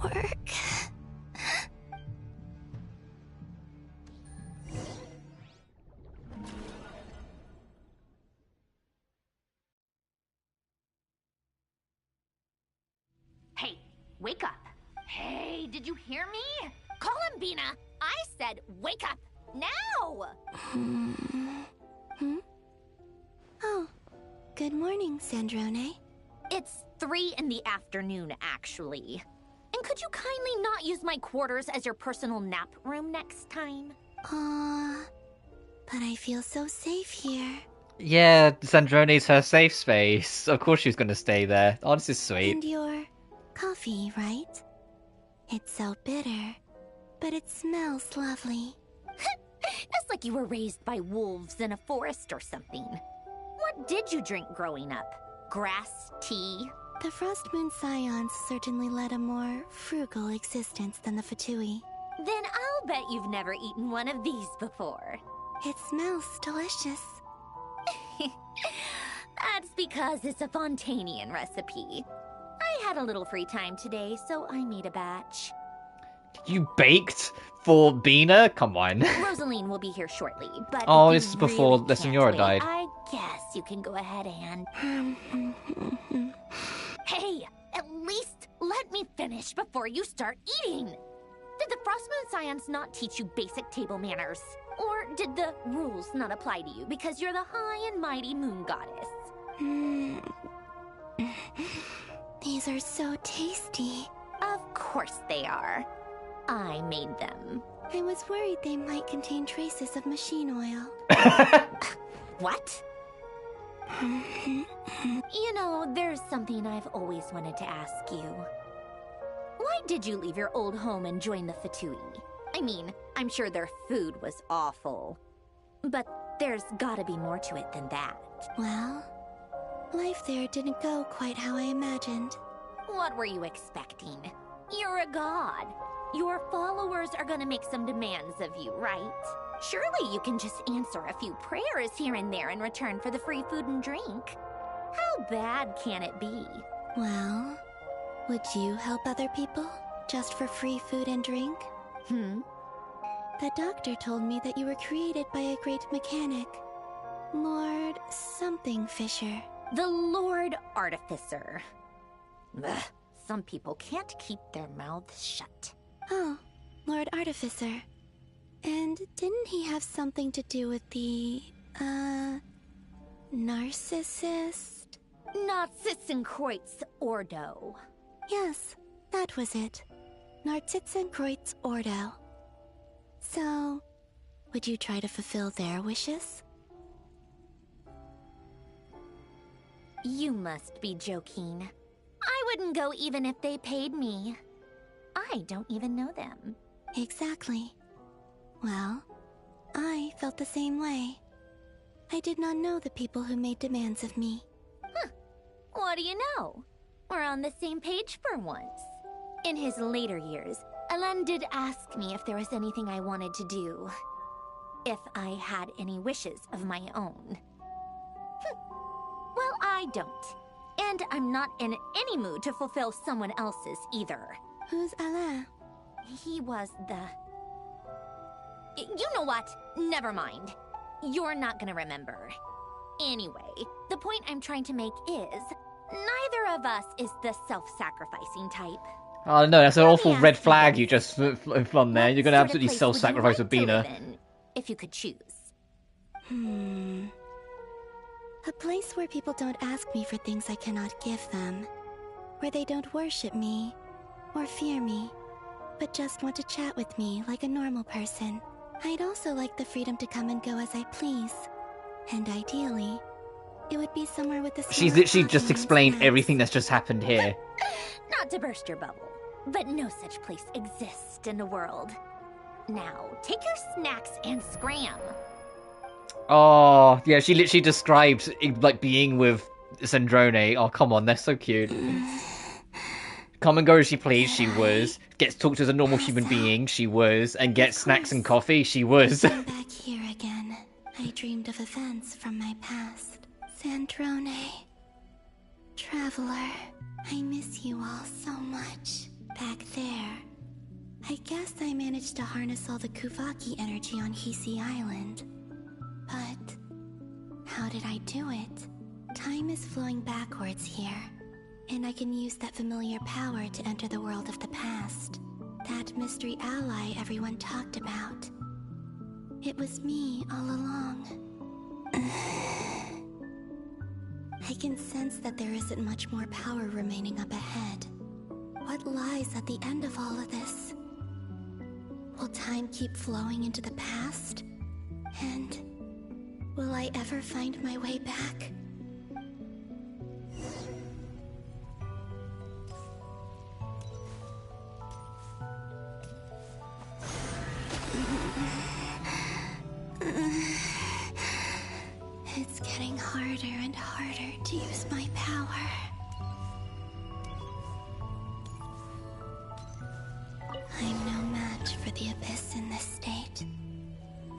work? Hey, wake up. Hey, did you hear me? Columbina, I said wake up now! Oh, good morning, Sandrone. It's 3 in the afternoon, actually. And could you kindly not use my quarters as your personal nap room next time? But I feel so safe here. Yeah, Sandrone's her safe space. Of course she's gonna stay there. Oh, this is sweet. And your coffee, right? It's so bitter, but it smells lovely. It's like you were raised by wolves in a forest or something. What did you drink growing up? Grass tea? The Frost Moon Scions certainly led a more frugal existence than the Fatui. Then I'll bet you've never eaten one of these before. It smells delicious. That's because it's a Fontanian recipe. I had a little free time today, so I made a batch. You baked for Bina? Come on. Rosaline will be here shortly, but Oh, if this is you before really the can't Senora wait, died. I guess you can go ahead and... Hey, at least let me finish before you start eating. Did the Frost Moon Scions not teach you basic table manners? Or did the rules not apply to you because you're the high and mighty moon goddess? These are so tasty. Of course they are. I made them. I was worried they might contain traces of machine oil. What? You know, there's something I've always wanted to ask you. Why did you leave your old home and join the Fatui? I mean, I'm sure their food was awful. But there's gotta be more to it than that. Well, life there didn't go quite how I imagined. What were you expecting? You're a god. Your followers are gonna make some demands of you, right? Surely you can just answer a few prayers here and there in return for the free food and drink. How bad can it be? Well, would you help other people just for free food and drink? The doctor told me that you were created by a great mechanic, Lord something Fisher. The Lord Artificer. Ugh, some people can't keep their mouths shut. Oh, Lord Artificer. And didn't he have something to do with the, narcissist? Narcissenkreuz Ordo. Yes, that was it. Narcissenkreuz Ordo. So, would you try to fulfill their wishes? You must be joking. I wouldn't go even if they paid me. I don't even know them. Exactly. Well, I felt the same way. I did not know the people who made demands of me. What do you know? We're on the same page for once. In his later years, Alan did ask me if there was anything I wanted to do. If I had any wishes of my own. Well, I don't. And I'm not in any mood to fulfill someone else's either. Who's Alain? He was the... You know what? Never mind. You're not gonna remember. Anyway, the point I'm trying to make is, neither of us is the self-sacrificing type. Oh no, that's an awful red flag you just flung there. You're gonna absolutely self-sacrifice with Bina. If you could choose. A place where people don't ask me for things I cannot give them. Where they don't worship me, or fear me, but just want to chat with me like a normal person. I'd also like the freedom to come and go as I please. And ideally, it would be somewhere with a... She's literally just explained everything that's just happened here. Not to burst your bubble, but no such place exists in the world. Now, take your snacks and scram. Oh, yeah, she literally described, like, being with Sandrone. Oh, come on, they're so cute. Come and go as she please, she was. Gets talked to as a normal human being, she was. And gets snacks and coffee, she was. I'm back here again. I dreamed of events from my past. Sandrone. Traveler. I miss you all so much. Back there. I guess I managed to harness all the Kuvaki energy on Hisi Island. But how did I do it? Time is flowing backwards here, and I can use that familiar power to enter the world of the past. That mystery ally everyone talked about. It was me all along. I can sense that there isn't much more power remaining up ahead. What lies at the end of all of this? Will time keep flowing into the past? And will I ever find my way back? It's getting harder and harder to use my power. I'm no match for the Abyss in this state.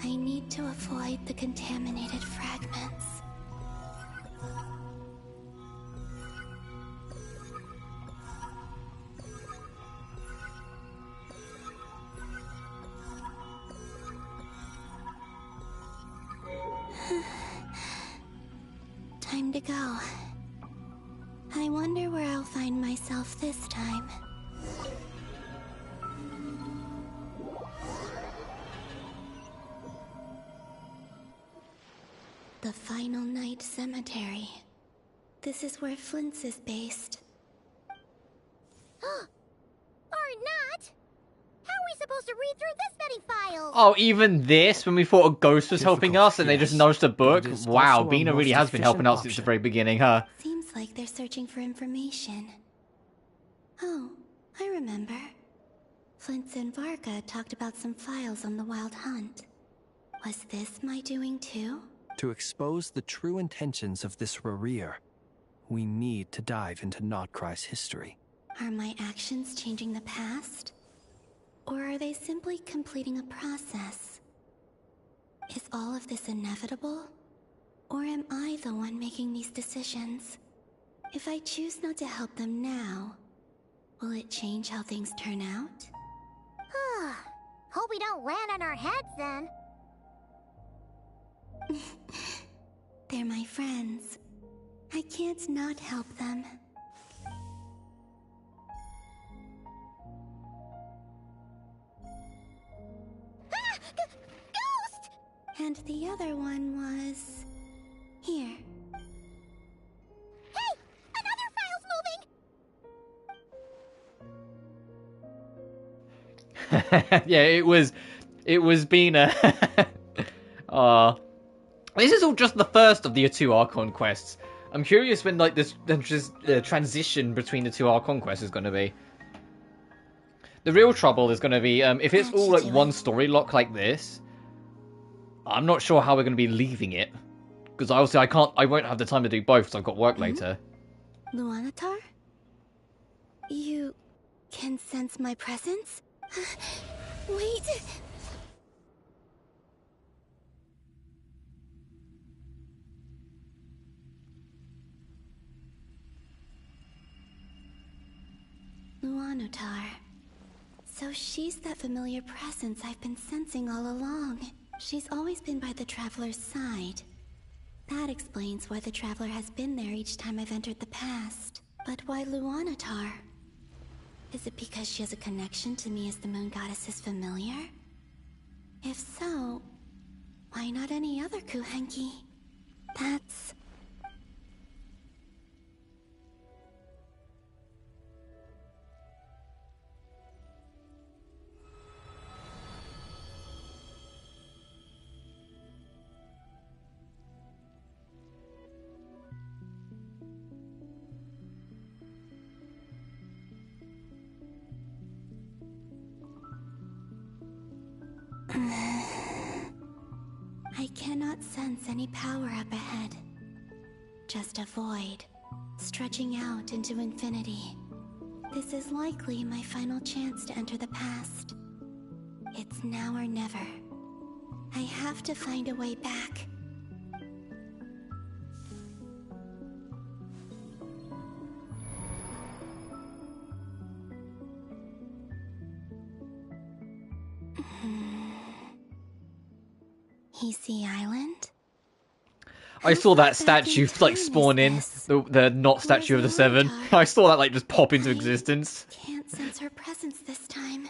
I need to avoid the contaminated fragments. Time to go. I wonder where I'll find myself this time. The Final Night Cemetery. This is where Flint's is based. Or not! How are we supposed to read through this many files? Oh, even this? When we thought a ghost was helping us and they just nudged a book? Wow, Bina really has been helping out since the very beginning, huh? Seems like they're searching for information. Oh, I remember. Flint and Varga talked about some files on the Wild Hunt. Was this my doing too? To expose the true intentions of this Rerir, we need to dive into Nodcry's history. Are my actions changing the past? Or are they simply completing a process? Is all of this inevitable? Or am I the one making these decisions? If I choose not to help them now, will it change how things turn out? Hope we don't land on our heads then. They're my friends. I can't not help them. Ghost! And the other one was... here. Hey! Another file's moving! Yeah, it was Bina. This is all just the first of the two Archon quests. I'm curious when like this transition between the two Archon quests is going to be. The real trouble is going to be if it's all like one story lock like this. I'm not sure how we're going to be leaving it, because obviously I won't have the time to do both because I've got work later. Luanatar? You can sense my presence? Wait. Luanotar. So she's that familiar presence I've been sensing all along. She's always been by the Traveler's side. That explains why the Traveler has been there each time I've entered the past. But why Luanotar? Is it because she has a connection to me as the Moon Goddess's familiar? If so, why not any other Kuhenki? That's... I cannot sense any power up ahead. Just a void, stretching out into infinity. This is likely my final chance to enter the past. It's now or never. I have to find a way back. Heesey Island? I saw that statue like spawn in, the not statue of the Seven. I saw that like just pop into existence. Can't sense her presence this time.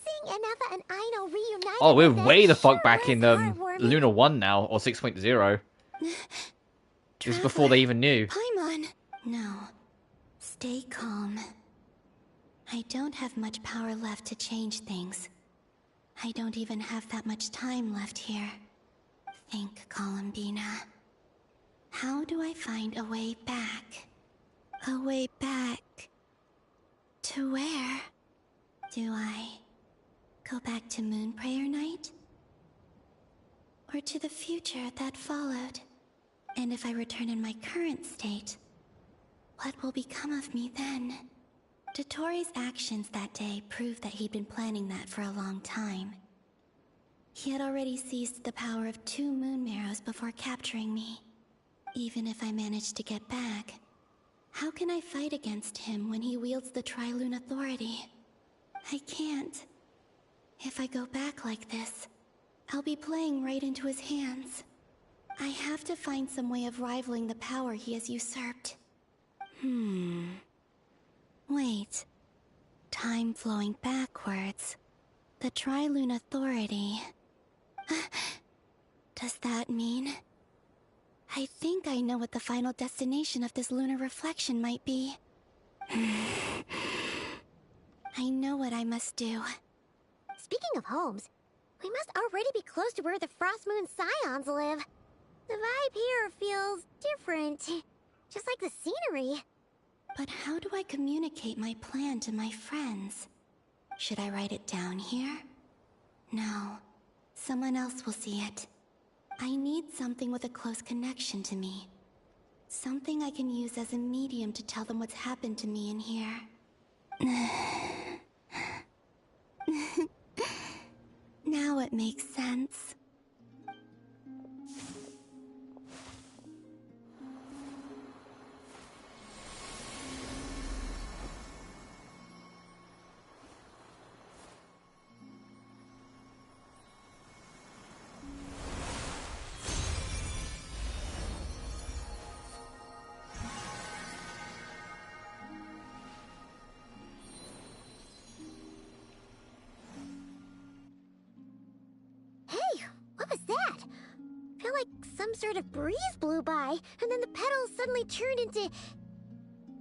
Seeing Enefa and Aino reunited. Oh, we're way the fuck back in Luna 1 now, or 6.0. Just before they even knew. Paimon! No. Stay calm. I don't have much power left to change things. I don't even have that much time left here. Think, Columbina. How do I find a way back? A way back... to where? Do I go back to Moonprayer Night? Or to the future that followed? And if I return in my current state, what will become of me then? Dottore's actions that day proved that he'd been planning that for a long time. He had already seized the power of 2 Moon Marrows before capturing me. Even if I managed to get back, how can I fight against him when he wields the Tri-Lune Authority? I can't. If I go back like this, I'll be playing right into his hands. I have to find some way of rivaling the power he has usurped. Wait. Time flowing backwards. The Tri-Lune Authority. Does that mean... I think I know what the final destination of this lunar reflection might be. I know what I must do. Speaking of homes, we must already be close to where the Frost Moon Scions live. The vibe here feels different. Just like the scenery. But how do I communicate my plan to my friends? Should I write it down here? No. Someone else will see it. I need something with a close connection to me. Something I can use as a medium to tell them what's happened to me in here. Now it makes sense. Some sort of breeze blew by, and then the petals suddenly turned into...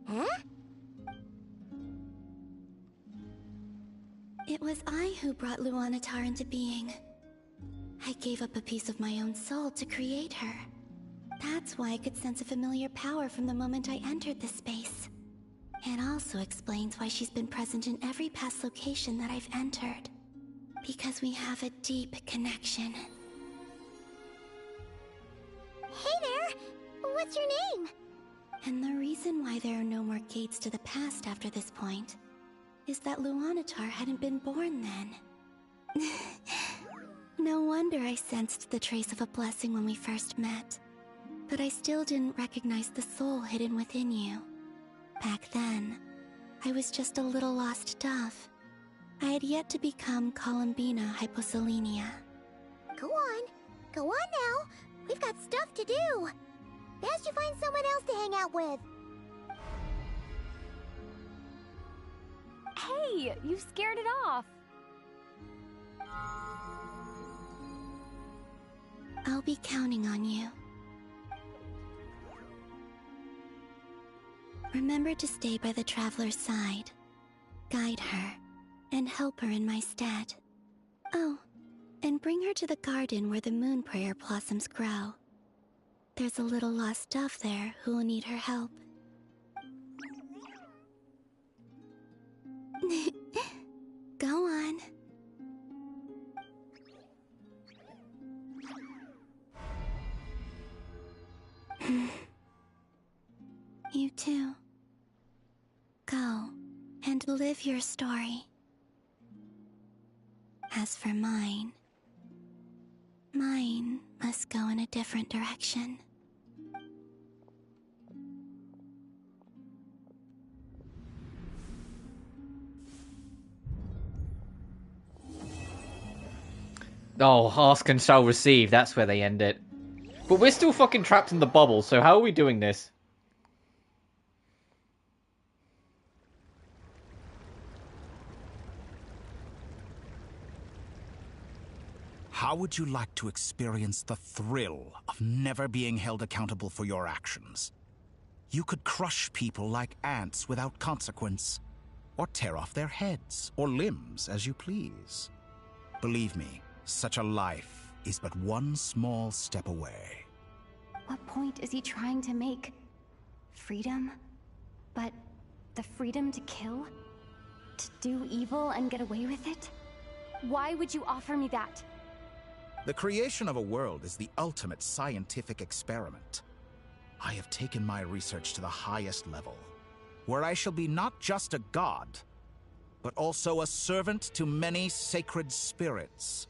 Huh? It was I who brought Luanatar into being. I gave up a piece of my own soul to create her. That's why I could sense a familiar power from the moment I entered this space. It also explains why she's been present in every past location that I've entered. Because we have a deep connection. Hey there! What's your name? And the reason why there are no more gates to the past after this point is that Luanatar hadn't been born then. No wonder I sensed the trace of a blessing when we first met. But I still didn't recognize the soul hidden within you. Back then, I was just a little lost dove. I had yet to become Columbina Hyposelenia. Go on now. We've got stuff to do. Best you find someone else to hang out with. Hey, you scared it off. I'll be counting on you. Remember to stay by the traveler's side, guide her, and help her in my stead. Oh, and bring her to the garden where the moon prayer blossoms grow. There's a little lost dove there who will need her help. Go on. You too. Go and live your story. As for mine must go in a different direction. Oh, ask and shall receive. That's where they end it. But we're still fucking trapped in the bubble, so how are we doing this? How would you like to experience the thrill of never being held accountable for your actions? You could crush people like ants without consequence, or tear off their heads or limbs as you please. Believe me, such a life is but one small step away. What point is he trying to make? Freedom? But the freedom to kill? To do evil and get away with it? Why would you offer me that? The creation of a world is the ultimate scientific experiment. I have taken my research to the highest level, where I shall be not just a god, but also a servant to many sacred spirits.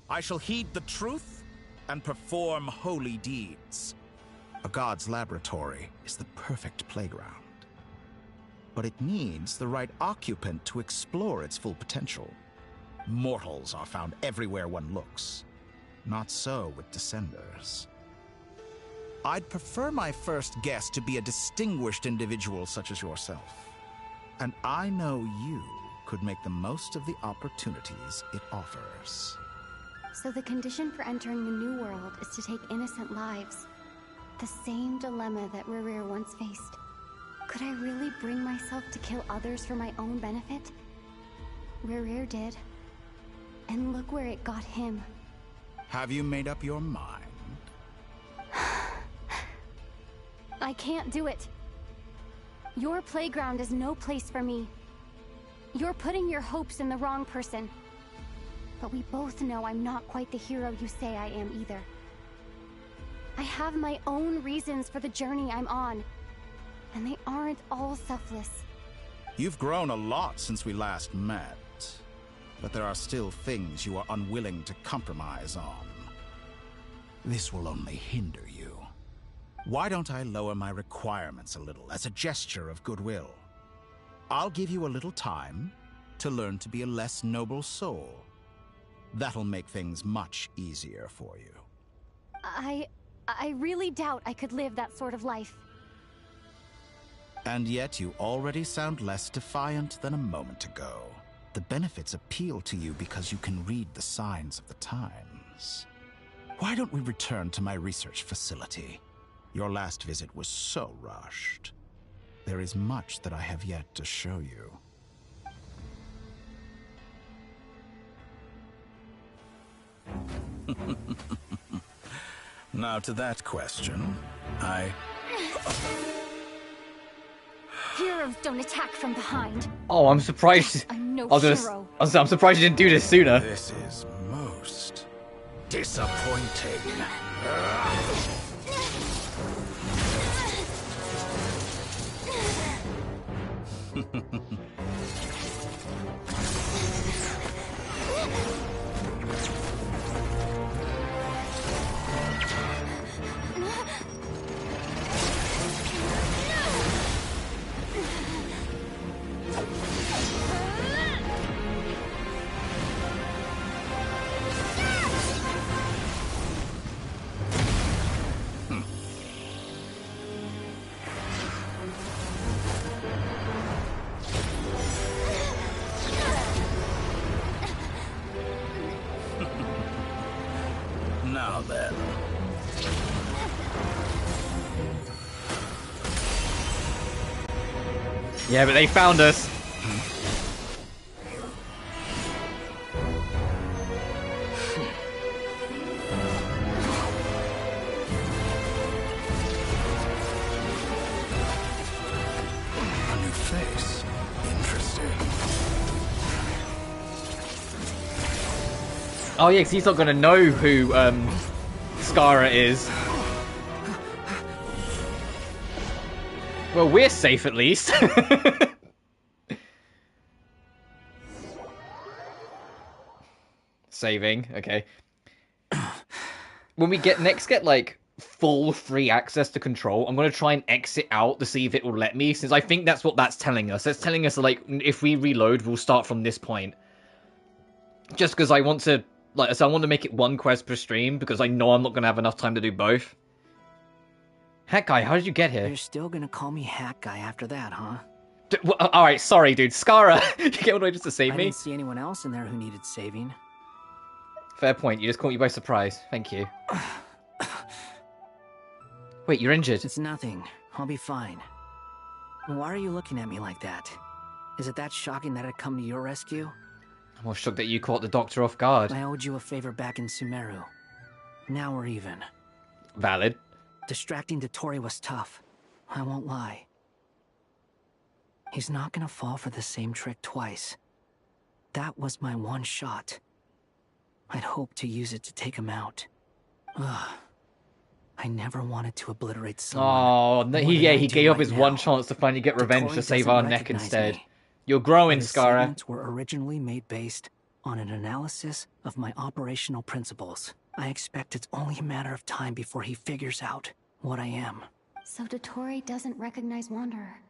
I shall heed the truth and perform holy deeds. A god's laboratory is the perfect playground. But it needs the right occupant to explore its full potential. Mortals are found everywhere one looks. Not so with Descenders. I'd prefer my first guest to be a distinguished individual such as yourself. And I know you could make the most of the opportunities it offers. So the condition for entering the new world is to take innocent lives. The same dilemma that Rerir once faced. Could I really bring myself to kill others for my own benefit? Rerir did. And look where it got him. Have you made up your mind? I can't do it. Your playground is no place for me. You're putting your hopes in the wrong person. But we both know I'm not quite the hero you say I am either. I have my own reasons for the journey I'm on. And they aren't all selfless. You've grown a lot since we last met. But there are still things you are unwilling to compromise on. This will only hinder you. Why don't I lower my requirements a little as a gesture of goodwill? I'll give you a little time to learn to be a less noble soul. That'll make things much easier for you. I really doubt I could live that sort of life. And yet you already sound less defiant than a moment ago. The benefits appeal to you because you can read the signs of the times. Why don't we return to my research facility? Your last visit was so rushed. There is much that I have yet to show you. Now to that question, Heroes don't attack from behind. Oh, I'm surprised. I'm no I'm surprised you didn't do this sooner. This is most disappointing. Now then. Yeah, but they found us. A new face. Interesting. Oh yeah, 'cause he's not gonna know who Skara is. Well, we're safe at least. Saving, okay. When we get like full free access to control, I'm gonna try and exit out to see if it will let me, since I think that's what that's telling us. It's telling us like if we reload, we'll start from this point. Just because I want to, like, so I want to make it one quest per stream because I know I'm not gonna have enough time to do both. Hat Guy, how did you get here? You're still gonna call me Hat Guy after that, huh? Alright, sorry, dude. Skara, you came all the way just to save me? I didn't see anyone else in there who needed saving. Fair point. You just caught me by surprise. Thank you. Wait, you're injured. It's nothing. I'll be fine. Why are you looking at me like that? Is it that shocking that I'd come to your rescue? I'm more shocked that you caught the Doctor off guard. I owed you a favor back in Sumeru. Now we're even. Valid. Distracting Dottore was tough. I won't lie. He's not gonna fall for the same trick twice. That was my one shot. I'd hoped to use it to take him out. Ugh. I never wanted to obliterate someone. Oh, he gave up his one chance to finally get revenge to save our neck instead. You're growing, Skara. The were originally made based on an analysis of my operational principles. I expect it's only a matter of time before he figures out what I am. So Dottore doesn't recognize Wanderer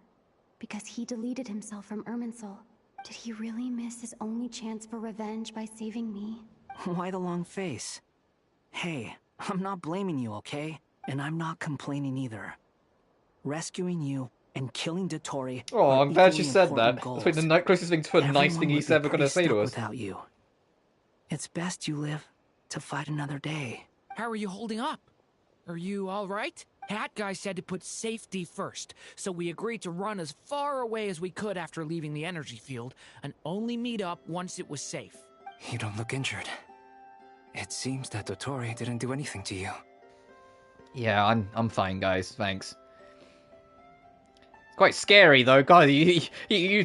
because he deleted himself from Irminsul. Did he really miss his only chance for revenge by saving me? Why the long face? Hey, I'm not blaming you, okay? And I'm not complaining either. Rescuing you and killing Dottore. Oh, I'm glad you said that. That's like the closest thing to a nice thing he's ever gonna say to us. Without you, it's best you live to fight another day. How are you holding up? Are you all right? Hat Guy said to put safety first, so we agreed to run as far away as we could after leaving the energy field, and only meet up once it was safe. You don't look injured. It seems that Dottore didn't do anything to you. Yeah, I'm fine, guys. Thanks. It's quite scary, though. God, you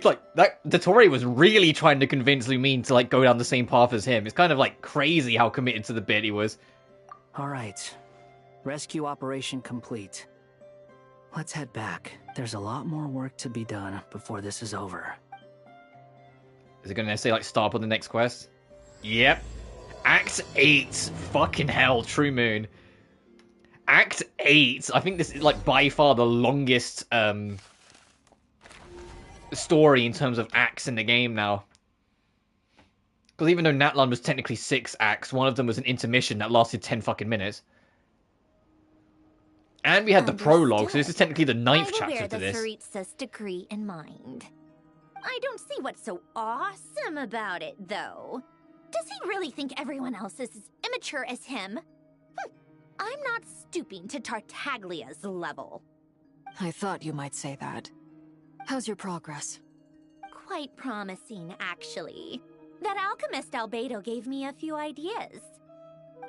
like that. Dottore was really trying to convince Lumine to like go down the same path as him. It's kind of like crazy how committed to the bit he was. All right, rescue operation complete. Let's head back. There's a lot more work to be done before this is over. Is it gonna say like start on the next quest? Yep. Act 8. Fucking hell, True Moon. Act 8. I think this is like by far the longest story in terms of acts in the game now. Because even though Natlan was technically 6 acts, one of them was an intermission that lasted 10 fucking minutes. And we had the prologue, so this is technically the 9th chapter to this. I will bear the Tsaritsa's decree in mind. I don't see what's so awesome about it, though. Does he really think everyone else is as immature as him? I'm not stooping to Tartaglia's level. I thought you might say that. How's your progress? Quite promising, actually. That alchemist Albedo gave me a few ideas.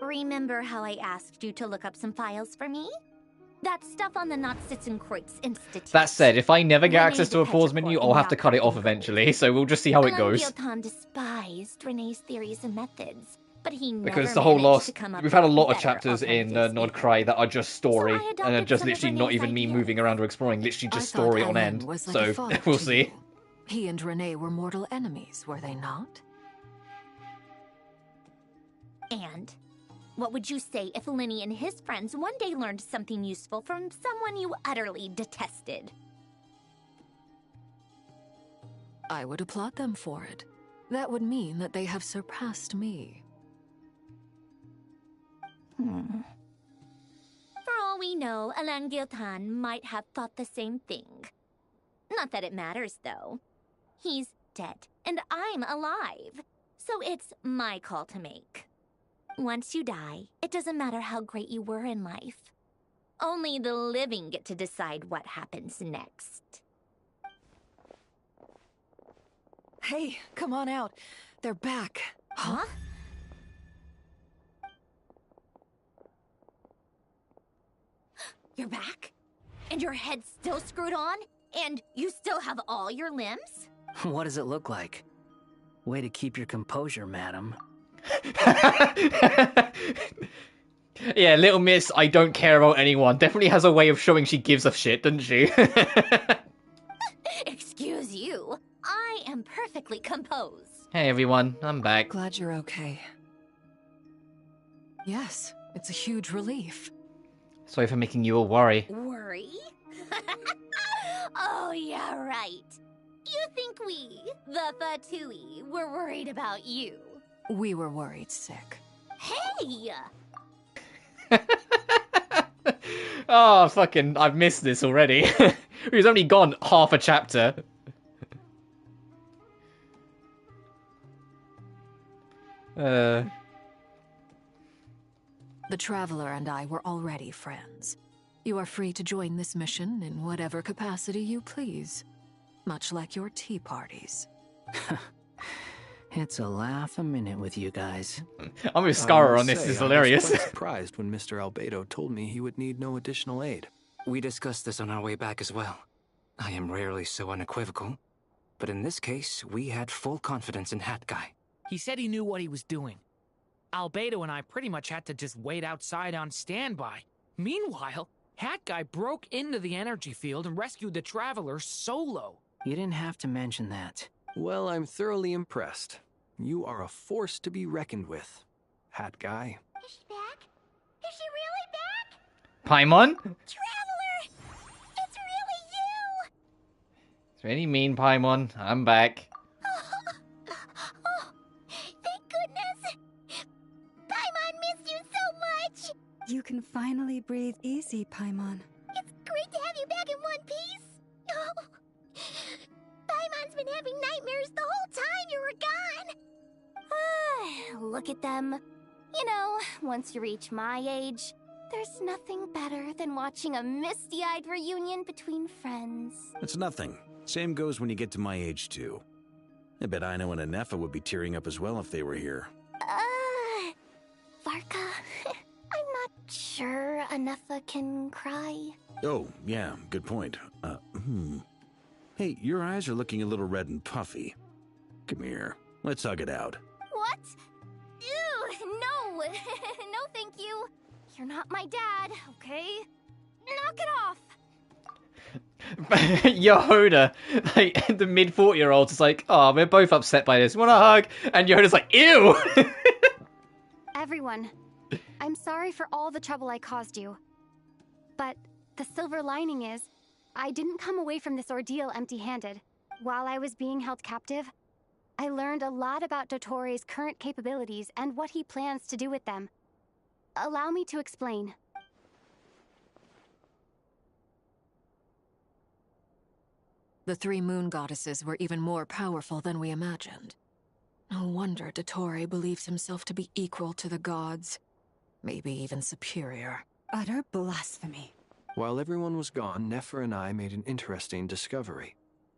Remember how I asked you to look up some files for me? That stuff on the Nachtschitzenkreuz Institute. That said, if I never get access to a pause menu, I'll have to cut it off eventually, so we'll just see how it goes. Biotan despised Renee's theories and methods, but he never because the whole last... We've had a lot of better chapters in Nod Cry that are just story, and are just literally not even me moving around or exploring, literally just story on end. So, we'll see. He and Renee were mortal enemies, were they not? And what would you say if Lenny and his friends one day learned something useful from someone you utterly detested? I would applaud them for it. That would mean that they have surpassed me. For all we know, Alan Giltan might have thought the same thing. Not that it matters, though. He's dead, and I'm alive. So it's my call to make. Once you die, it doesn't matter how great you were in life. Only the living get to decide what happens next. Hey, come on out. They're back. Huh? You're back? And your head's still screwed on? And you still have all your limbs? What does it look like? Way to keep your composure, madam. Yeah, little miss, I don't care about anyone. Definitely has a way of showing she gives a shit, doesn't she? Excuse you. I am perfectly composed. Hey everyone, I'm back. Glad you're okay. Yes, it's a huge relief. Sorry for making you all worry. Worry? Oh, yeah, right. You think we, the Fatui, were worried about you? We were worried sick. Hey! Oh, fucking, I've missed this already. He's only gone half a chapter. The Traveler and I were already friends. You are free to join this mission in whatever capacity you please. Much like your tea parties. It's a laugh a minute with you guys. I'm with Scara on this, it's hilarious. I was quite surprised when Mr. Albedo told me he would need no additional aid. We discussed this on our way back as well. I am rarely so unequivocal, but in this case, we had full confidence in Hat Guy. He said he knew what he was doing. Albedo and I pretty much had to just wait outside on standby. Meanwhile, Hat Guy broke into the energy field and rescued the Traveler solo. You didn't have to mention that. Well, I'm thoroughly impressed. You are a force to be reckoned with, Hat Guy. Is she back? Is she really back? Paimon? Traveler! It's really you! It's really mean, Paimon. I'm back. Oh, thank goodness! Paimon missed you so much! You can finally breathe easy, Paimon. It's great to have you back in one piece! Oh, Paimon's been having nightmares the whole time you were gone! Look at them. You know, once you reach my age, there's nothing better than watching a misty-eyed reunion between friends. It's nothing. Same goes when you get to my age, too. I bet Ino and Anefa would be tearing up as well if they were here. Varka, I'm not sure Anefa can cry. Oh, yeah, good point. Hey, your eyes are looking a little red and puffy. Come here, let's hug it out. What? Ew, no! No, thank you. You're not my dad, okay? Knock it off! Yehuda, like, the mid-40-year-olds is like, oh, we're both upset by this. Want a hug? And Yehuda's like, ew! Everyone, I'm sorry for all the trouble I caused you. But the silver lining is, I didn't come away from this ordeal empty-handed. While I was being held captive, I learned a lot about Dottore's current capabilities and what he plans to do with them. Allow me to explain. The three moon goddesses were even more powerful than we imagined. No wonder Dottore believes himself to be equal to the gods. Maybe even superior. Utter blasphemy. While everyone was gone, Nefer and I made an interesting discovery.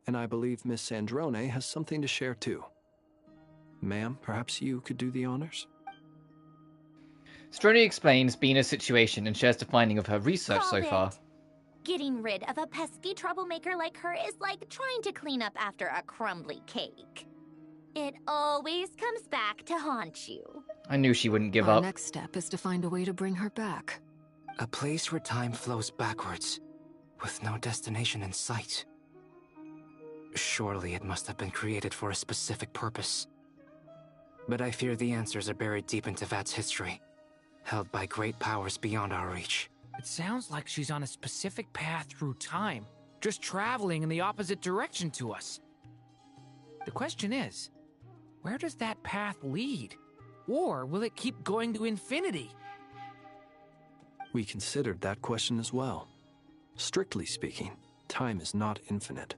And I believe Miss Sandrone has something to share too. Ma'am, perhaps you could do the honors? Stroni explains Bina's situation and shares the finding of her research so far. Getting rid of a pesky troublemaker like her is like trying to clean up after a crumbly cake. It always comes back to haunt you. I knew she wouldn't give Our up. next step is to find a way to bring her back. A place where time flows backwards, with no destination in sight. Surely it must have been created for a specific purpose. But I fear the answers are buried deep in Tevat's history, held by great powers beyond our reach. It sounds like she's on a specific path through time, just traveling in the opposite direction to us. The question is, where does that path lead? Or will it keep going to infinity? We considered that question as well. Strictly speaking, time is not infinite.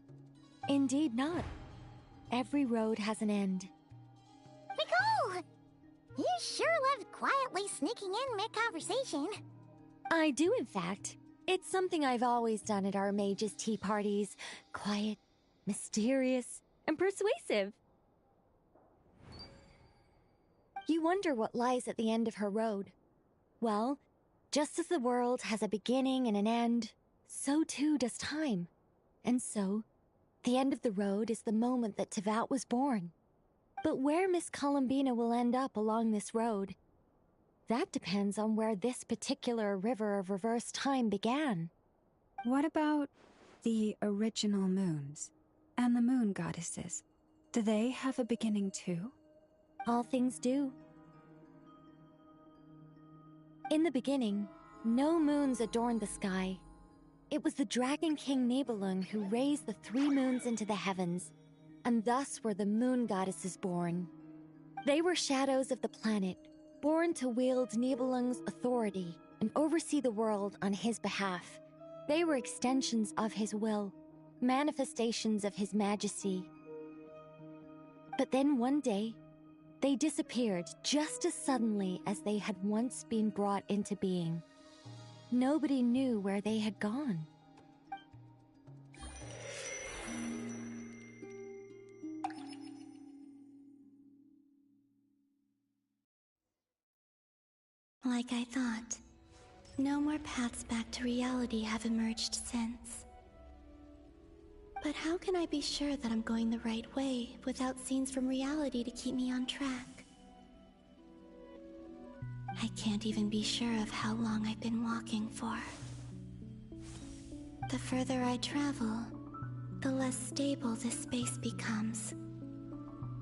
Indeed not. Every road has an end. Nicole! You sure love quietly sneaking in mid-conversation. I do, in fact. It's something I've always done at our mages' tea parties. Quiet, mysterious, and persuasive. You wonder what lies at the end of her road. Well, just as the world has a beginning and an end, so too does time. And so, the end of the road is the moment that Tevat was born. But where Miss Columbina will end up along this road, that depends on where this particular river of reverse time began. What about the original moons and the moon goddesses? Do they have a beginning too? All things do. In the beginning, no moons adorned the sky. It was the Dragon King Nibelung who raised the 3 moons into the heavens, and thus were the moon goddesses born. They were shadows of the planet, born to wield Nibelung's authority and oversee the world on his behalf. They were extensions of his will, manifestations of his majesty. But then one day, they disappeared just as suddenly as they had once been brought into being. Nobody knew where they had gone. Like I thought, no more paths back to reality have emerged since. But how can I be sure that I'm going the right way without scenes from reality to keep me on track? I can't even be sure of how long I've been walking for. The further I travel, the less stable this space becomes.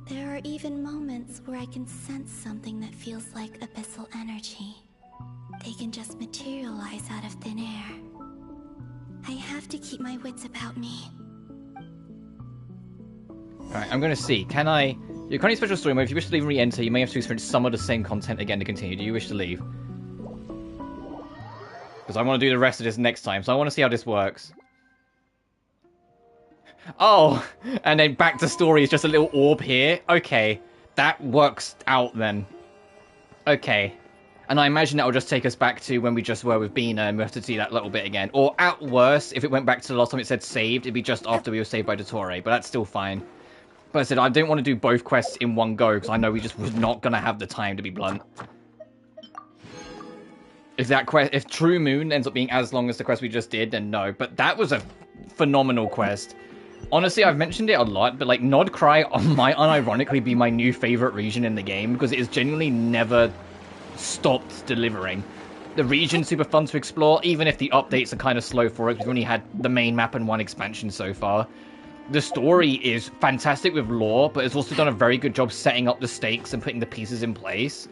There are even moments where I can sense something that feels like abyssal energy. They can just materialize out of thin air. I have to keep my wits about me. Alright, I'm going to see. Can I... Your current special story mode, if you wish to leave and re-enter, you may have to experience some of the same content again to continue. Do you wish to leave? Because I want to do the rest of this next time, so I want to see how this works. Oh! And then back to story is just a little orb here. Okay. That works out then. Okay. And I imagine that will just take us back to when we just were with Bina, and we have to see that little bit again. Or at worst, if it went back to the last time it said saved, it'd be just after we were saved by Dottore, but that's still fine. But I said, I don't want to do both quests in one go, because I know we just was not going to have the time, to be blunt. If True Moon ends up being as long as the quest we just did, then no. But that was a phenomenal quest. Honestly, I've mentioned it a lot, but like Nodcry might unironically be my new favorite region in the game, because it has genuinely never stopped delivering. The region's super fun to explore, even if the updates are kind of slow for it, because we've only had the main map and 1 expansion so far. The story is fantastic with lore, but it's also done a very good job setting up the stakes and putting the pieces in place.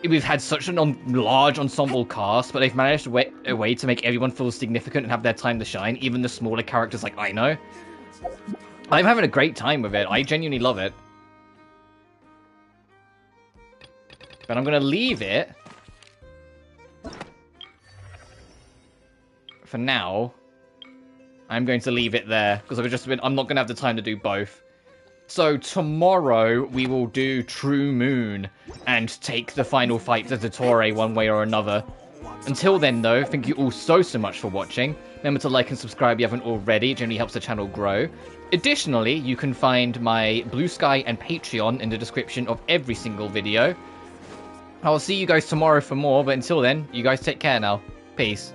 We've had such a large ensemble cast, but they've managed a way to make everyone feel significant and have their time to shine, even the smaller characters like Aino. I'm having a great time with it. I genuinely love it. But I'm going to leave it for now. I'm going to leave it there, because I'm not going to have the time to do both. So tomorrow we will do True Moon and take the final fight to Dottore one way or another. Until then though, thank you all so much for watching. Remember to like and subscribe if you haven't already, it generally helps the channel grow. Additionally, you can find my BlueSky and Patreon in the description of every single video. I'll see you guys tomorrow for more, but until then, you guys take care now. Peace.